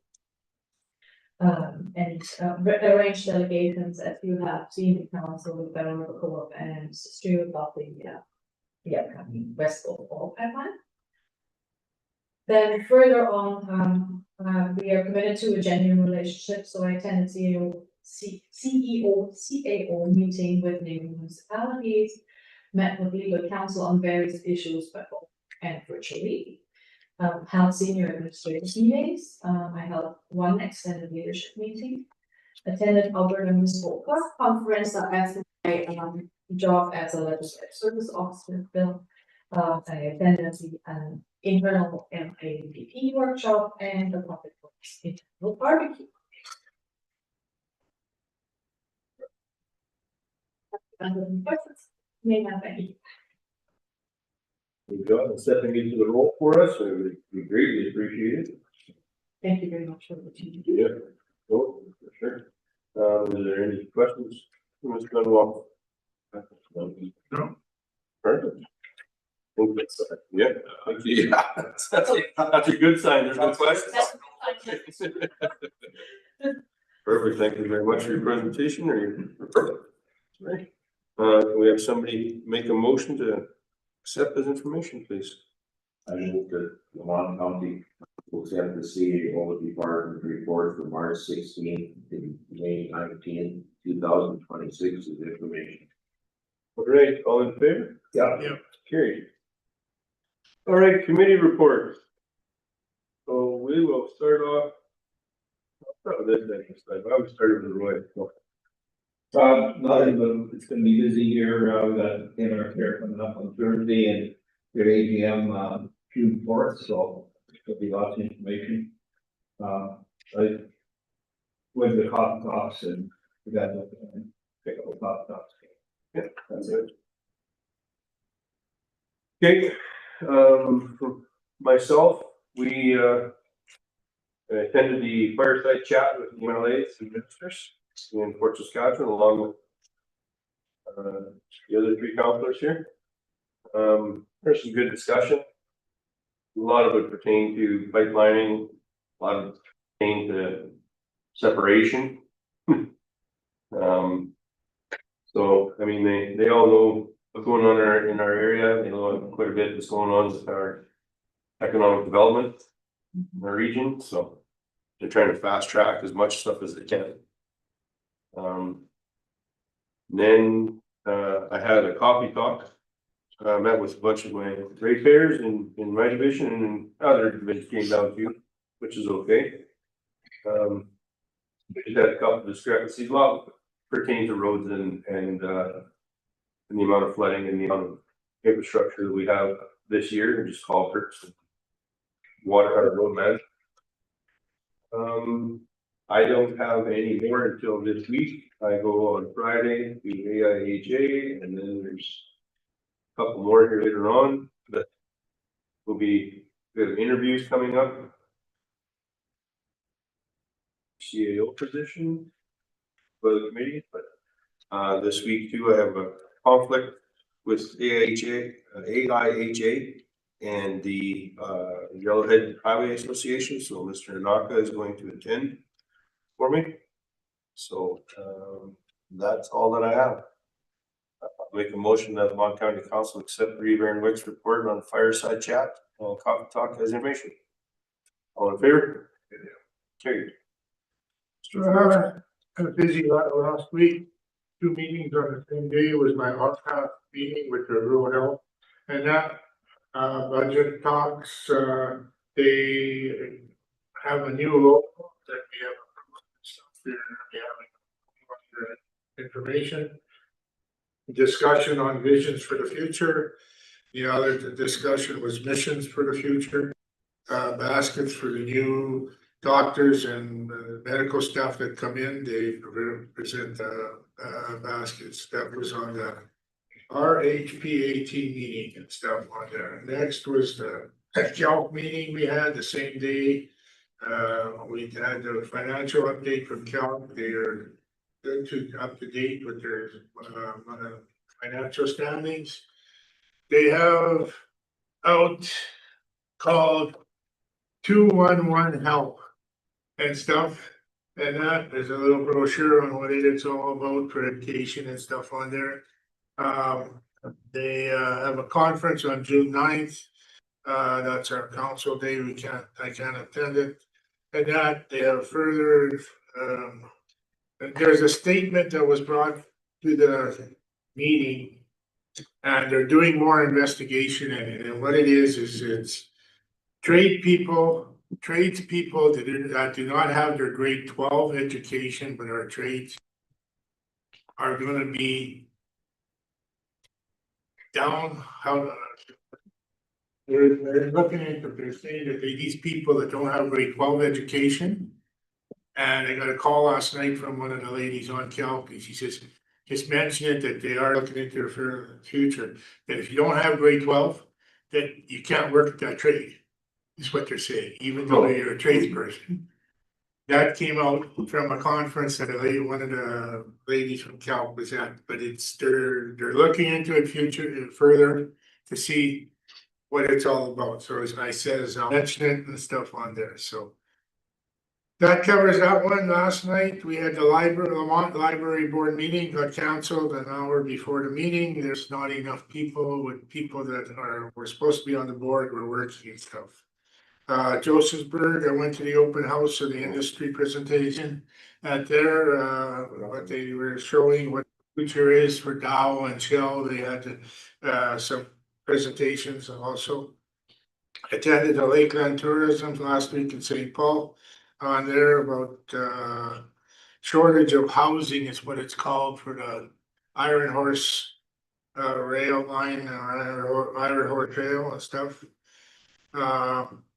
And arrange delegations as you have seen the council with Federal Co-op and Stu about the upcoming West Gold pipeline. Then further on, we are committed to a genuine relationship. So I attended CAO meeting with neighboring municipalities, met with legal counsel on various issues, but and virtually. Held senior administrators meetings. I held 1 extended leadership meeting. Attended Alberta Municipal Clerk Conference as my job as a legislative service officer. I attended the internal MAPP workshop and the public works internal barbecue. May have any. Good job stepping into the role for us, so we greatly appreciate it. Thank you very much for the opportunity. Yeah. Oh, for sure. Is there any questions, Mr. Gunwalt? No. Perfect. Think that's, yeah, thank you. Yeah, that's a good sign, there's no questions. Perfect, thank you very much for your presentation, or your. Right. Can we have somebody make a motion to accept this information, please? I move that Lamont County will accept the CAO Department report for March 16th to May 19th, 2026 as information. All right, all in favor? Yeah. Yeah. Carried. All right, committee reports. So we will start off. I'll start with this next time. I would start with Roy. Nothing, but it's gonna be busy here, we got dinner here coming up on Thursday and your AGM, June 4th, so there'll be lots of information. I went to the coffee talks and we got to pick up the coffee talks. Yeah, that's it. Okay, for myself, we attended the fireside chat with the MLAs and ministers in Fort Saskatchewan, along with the other three councilors here. There's some good discussion. A lot of it pertained to pipelining, a lot of it pertained to separation. So, I mean, they all know what's going on in our area. They know quite a bit what's going on with our economic development in our region. So they're trying to fast track as much stuff as they can. Then I had a coffee talk. I met with a bunch of my ratepayers in my division, and then other divisions came down too, which is okay. We just had a couple of discrepancies. A lot pertain to roads and the amount of flooding and the amount of infrastructure that we have this year, and just culverts, water, road management. I don't have any more until this week. I go on Friday to AIHA, and then there's a couple more here later on, but we'll be, we have interviews coming up. CAO position for the committee, but this week too, I have a conflict with AIHA and the Yellowhead Highway Association, so Mr. Naka is going to attend for me. So that's all that I have. I'll make a motion that the Lamont County Council accept Reeve and Wick's report on fireside chat and coffee talk as information. All in favor? Carried. I was busy last week. 2 meetings on the same day. Was my off-half meeting with the rural health, and that budget talks. They have a new logo that we have stuff there. We have information, discussion on visions for the future. The other discussion was missions for the future. Baskets for the new doctors and medical staff that come in. They present baskets. That was on the RHPAT meeting and stuff on there. Next was the CALC meeting we had the same day. We had the financial update from CALC. They are good to up to date with their financial standings. They have out called 211 help and stuff. And that there's a little brochure on what it's all about for education and stuff on there. They have a conference on June 9th. That's our council day. I can't attend it. And that they have further, there's a statement that was brought to the meeting, and they're doing more investigation in it. And what it is it's tradespeople that do not have their grade 12 education, but are trades, are going to be down. How they're looking into, they're saying that these people that don't have grade 12 education, and I got a call last night from one of the ladies on Calgary. She says, just mention it that they are looking into it for the future. That if you don't have grade 12, that you can't work at that trade. Is what they're saying, even though you're a tradesperson. That came out from a conference that one of the ladies from Cal was at, but they're looking into it further to see what it's all about. So as I said, I'll mention it and stuff on there, so. That covers that one. Last night, we had the Lamont Library Board meeting, got canceled an hour before the meeting. There's not enough people that were supposed to be on the board, were working and stuff. Josephsburg, I went to the open house of the industry presentation at there, what they were showing what the future is for Dow and Shell. They had some presentations also. Attended the Lakeland Tourism last week in St. Paul on there about shortage of housing is what it's called for the Iron Horse rail line, Iron Horse Trail and stuff.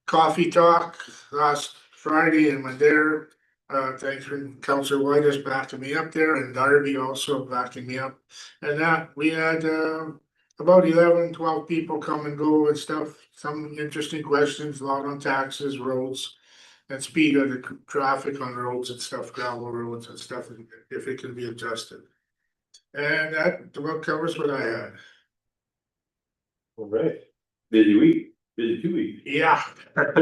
Coffee talk last Friday in Madera. Thanks for Councillor White backing me up there, and Darby also backing me up. And that we had about 11, 12 people come and go and stuff. Some interesting questions, a lot on taxes, roads, and speed of the traffic on roads and stuff, gravel roads and stuff, if it can be adjusted. And that about covers what I had. All right, busy week, busy 2 weeks. Yeah. That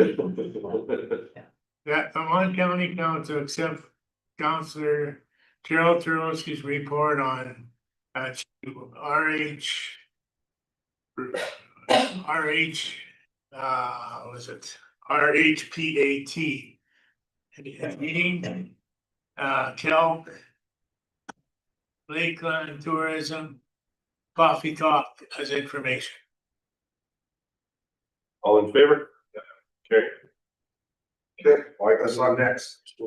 Lamont County Council accept Councillor Gerald Turowski's report on was it RHPAT? Meeting, Kel, Lakeland Tourism, Coffee Talk as information. All in favor? Carry. Okay, well, I guess I'm next. I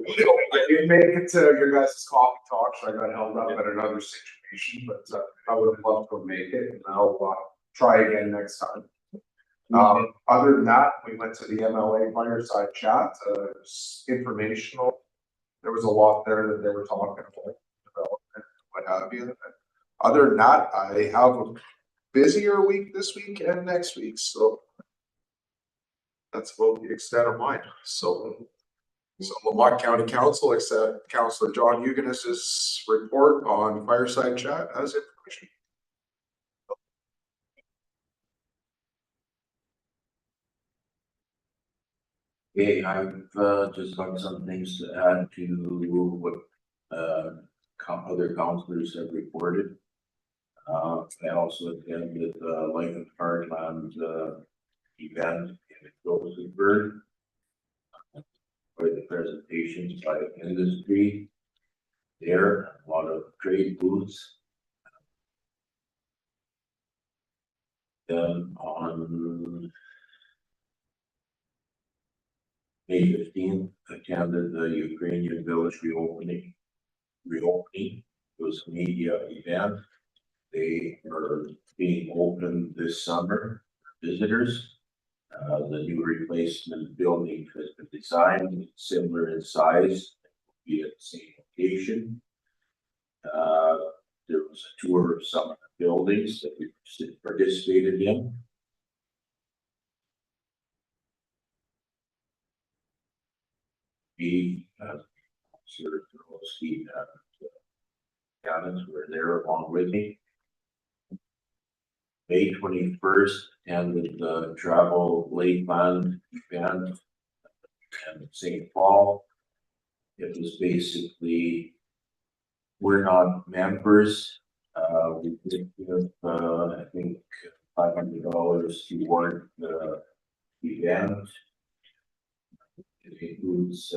did make it to your guys' coffee talk, so I got held up at another situation, but I would have loved to make it, and I'll try again next time. Other than that, we went to the MLA fireside chat, informational. There was a lot there that they were talking about development, what have you. Other than that, I have a busier week this week and next week, so that's about the extent of mine. So Lamont County Council accept Councillor John Huguenas's report on fireside chat as information. Okay, I've just got some things to add to what other councillors have reported. I also attended the Life of Parkland event in Josephsburg for the presentations by industry there, a lot of trade booths. Then on May 15th, attended the Ukrainian village reopening. It was a media event. They are being opened this summer for visitors. The new replacement building has been designed similar in size, be at the same location. There was a tour of some of the buildings that we participated in. We, Sir Steve, Gavins were there along with me. May 21st, attended the travel Lakeland event in St. Paul. It was basically, we're not members. We did give, I think, $500 toward the event. It includes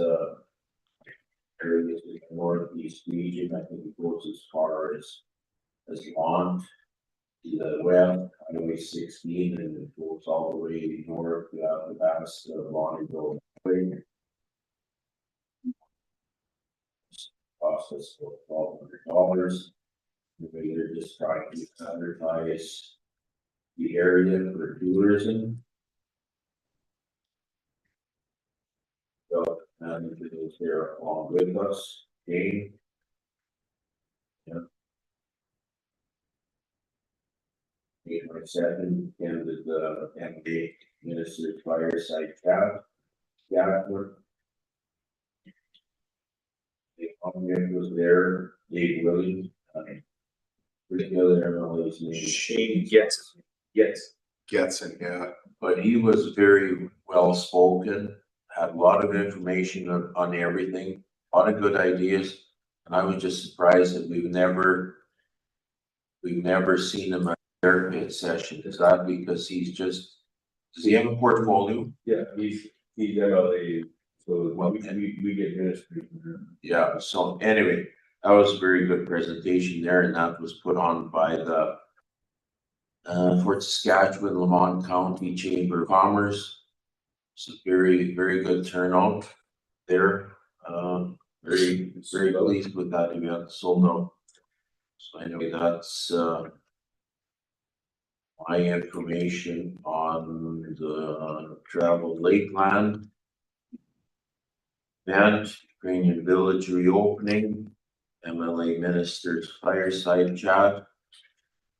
areas in the northeast region. I think it goes as far as Lamont, to the west, Highway 16, and it goes all the way north, past Bonneville. Cost us $1,200. They're just trying to advertise the area for tourism. So, and it was there along with us, Jane. Yeah. May 22nd, attended the MD Minister's Fireside Chat. It was there, Dave Williams. Where's the other, I don't know his name. Shane gets Gets it, yeah. But he was very well spoken, had a lot of information on everything, a lot of good ideas. And I was just surprised that we've never seen him at their pit session. Is that because does he have a portfolio? Yeah, he's MLA, so we get ministry from him. Yeah, so anyway, that was a very good presentation there, and that was put on by the Fort Saskatchewan Lamont County Chamber of Commerce. It's a very, very good turnout there. Very pleased with that event, sold out. So anyway, that's my information on the travel Lakeland event, Ukrainian Village reopening, MLA Minister's fireside chat,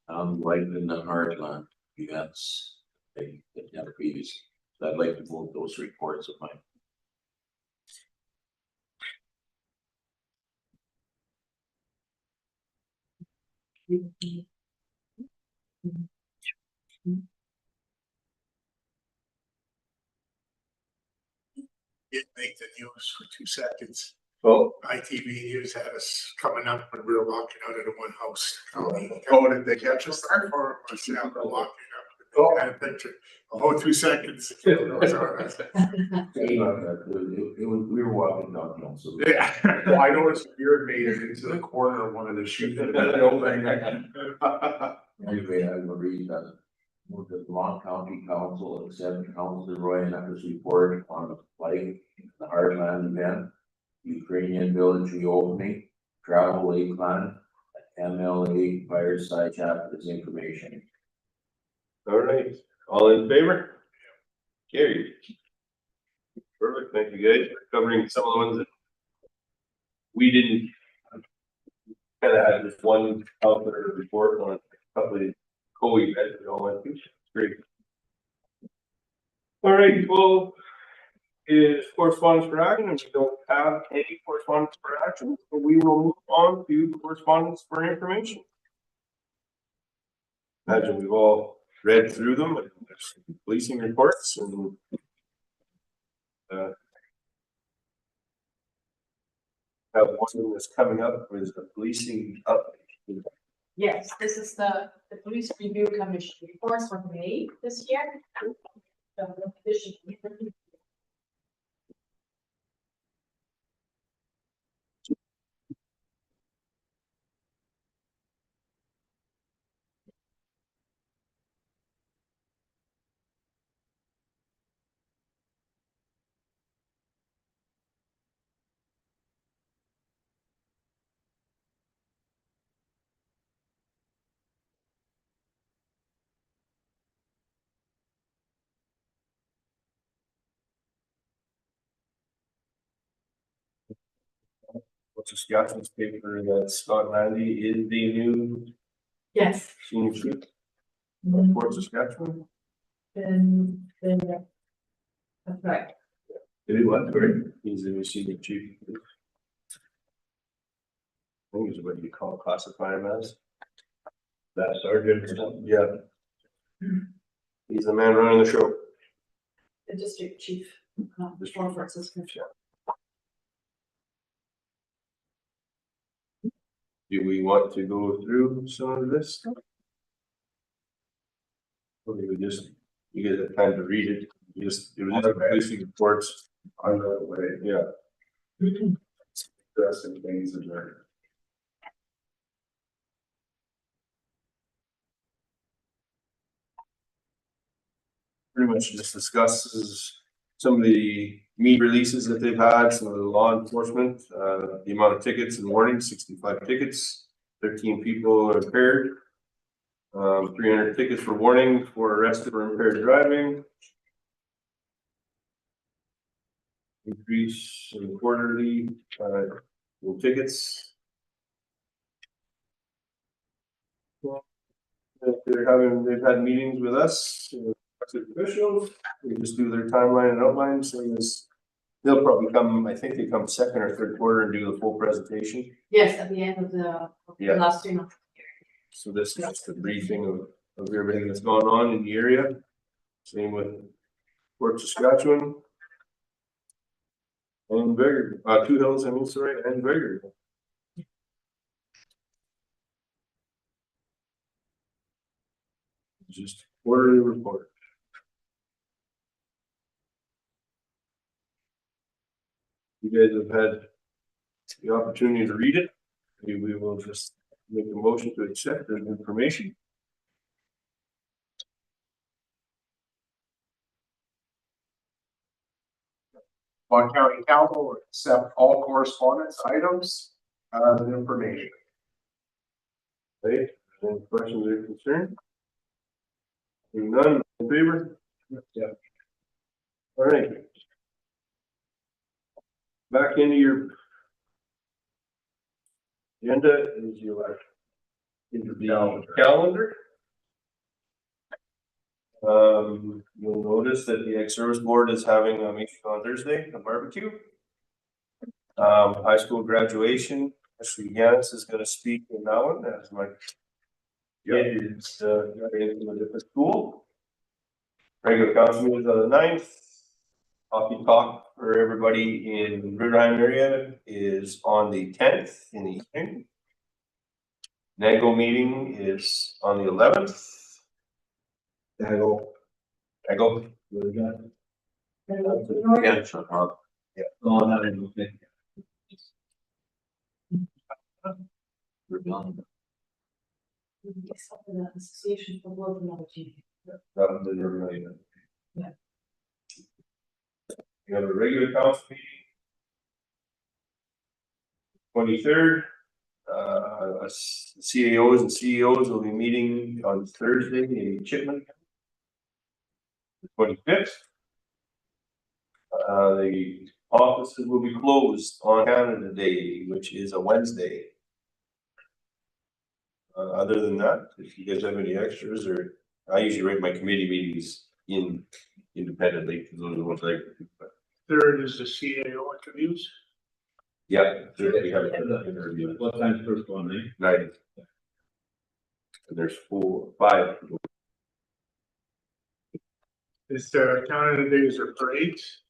life in the heartland events. They had previously. So I'd like to move those reports of mine. Didn't make the news for 2 seconds. Oh, ITV News had us coming up when we were walking out of the one house. Oh, did they catch us there? Or us, yeah, we're walking up. Oh, had a picture. Oh, 2 seconds. It was on us. We were walking down, so. Yeah, well, I noticed Beard made it into the corner of one of the sheets of the building. Anyway, I will read that. Move the Lamont County Council accept Councilor Roy Necker's report on the flight, the Heartland event, Ukrainian Village reopening, travel Lakeland, MLA fireside chat with information. all right, all in favor? Carried. Perfect, thank you guys for covering some of the ones that we didn't. Kind of had just one out there report on a couple of co-events we all went to. Great. All right, well, is correspondence for action, and we don't have any correspondence for action, so we will move on to correspondence for information. Imagine we've all read through them, and there's policing reports and have one that's coming up is the policing update. Yes, this is the police review commission reports from May this year. What's Saskatchewan's paper that Scott Landy is the new Yes. senior chief for Saskatchewan? That's right. Did he what? Right. He's the new senior chief. I think is what you call classify him as. That sergeant or something, yeah. He's the man running the show. The district chief, for Francisco. Do we want to go through some of this stuff? Or do we just, you guys have time to read it, it was just policing reports. I read the way, Yeah. interesting things in there. Pretty much just discusses some of the meat releases that they've had, some of the law enforcement, the amount of tickets and warnings, 65 tickets, 13 people are impaired. 300 tickets for warning for arrested for impaired driving. Increase in quarterly, tickets. They've had meetings with us, officials, we just do their timeline and outline, same as They'll probably come, I think they come second or third quarter and do the full presentation. Yes, at the end of the Yeah. last 3 months. So this is just a briefing of everything that's gone on in the area. Same with Fort Saskatchewan. And Vigor, Two Hills, I mean, sorry, and Vigor. Just quarterly report. You guys have had the opportunity to read it. We will just make a motion to accept the information. Mon County Council will accept all correspondence items, and information. Okay, any questions or concerns? Hearing none, in favor? Yeah. All right. Back into your agenda is your calendar. You'll notice that the ex-service board is having a meeting on Thursday, a barbecue. High school graduation, Mr. Yanis is gonna speak in that one, as my kid is, into a different school. Regular council meeting is on the 9th. Coffee talk for everybody in Riverheim area is on the 10th in the evening. NAGO meeting is on the 11th. NAGO. What is that? Yeah, sure. Yeah. Oh, that is okay. We're done. Except for the Association for World Knowledge. That was the Riverheim. Yeah. We have a regular council meeting. 23rd. CAOs and CEOs will be meeting on Thursday in Chipman. The 25th. The offices will be closed on Canada Day, which is a Wednesday. Other than that, if you guys have any extras, or I usually write my committee meetings independently, because those are the ones I. Third is the CAO interviews. Yeah. We have interview. What time's first one, eh? 9. And there's 5. Is there Canada Day, is there parades?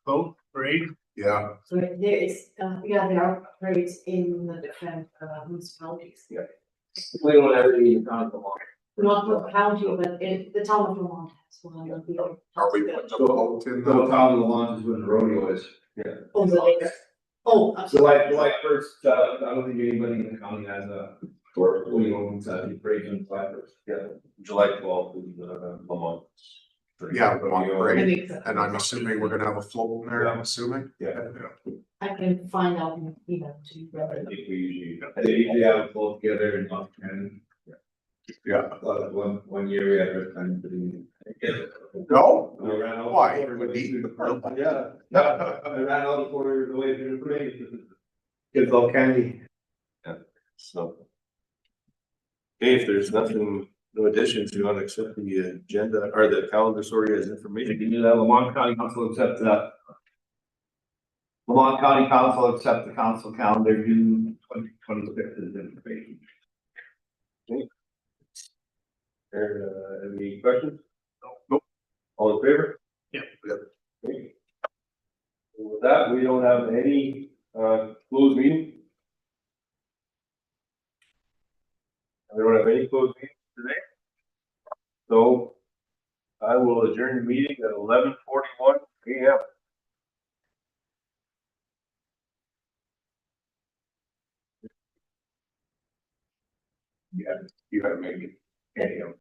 Vote parade? Yeah. So there is, there are parades in the different municipalities. Yeah. We don't have any council. Not for county, but in the town of Lamont has one. Are we putting the vote in No, the? town of Lamont is when the rodeo is. Yeah. Oh, the latest. Oh, absolutely. July 1st, I don't think anybody in the county has a, or, the parade on July 1st. Yeah. July 12th is Lamont. Yeah, one That parade, makes sense. and I'm assuming we're gonna have a float in there, I'm assuming. Yeah. I can find out and email to you. I think we usually have it both together in North Canada. Yeah. One year we had our time to do. No? We ran out. Why? It would be the park. Yeah, I ran out before the way through the parade. It's all candy. So. Okay, if there's nothing, no additions, you want to accept the agenda or the calendar, sorry, as You information. can do that, Lamont County Council accept that. Lamont County Council accept the council calendar June 2026 as information. Any questions? Nope. All in favor? Yep. Okay. With that, we don't have any closed meeting. We don't have any closed meetings today. So I will adjourn the meeting at 11:41 a.m. You gotta make it. Anyhow.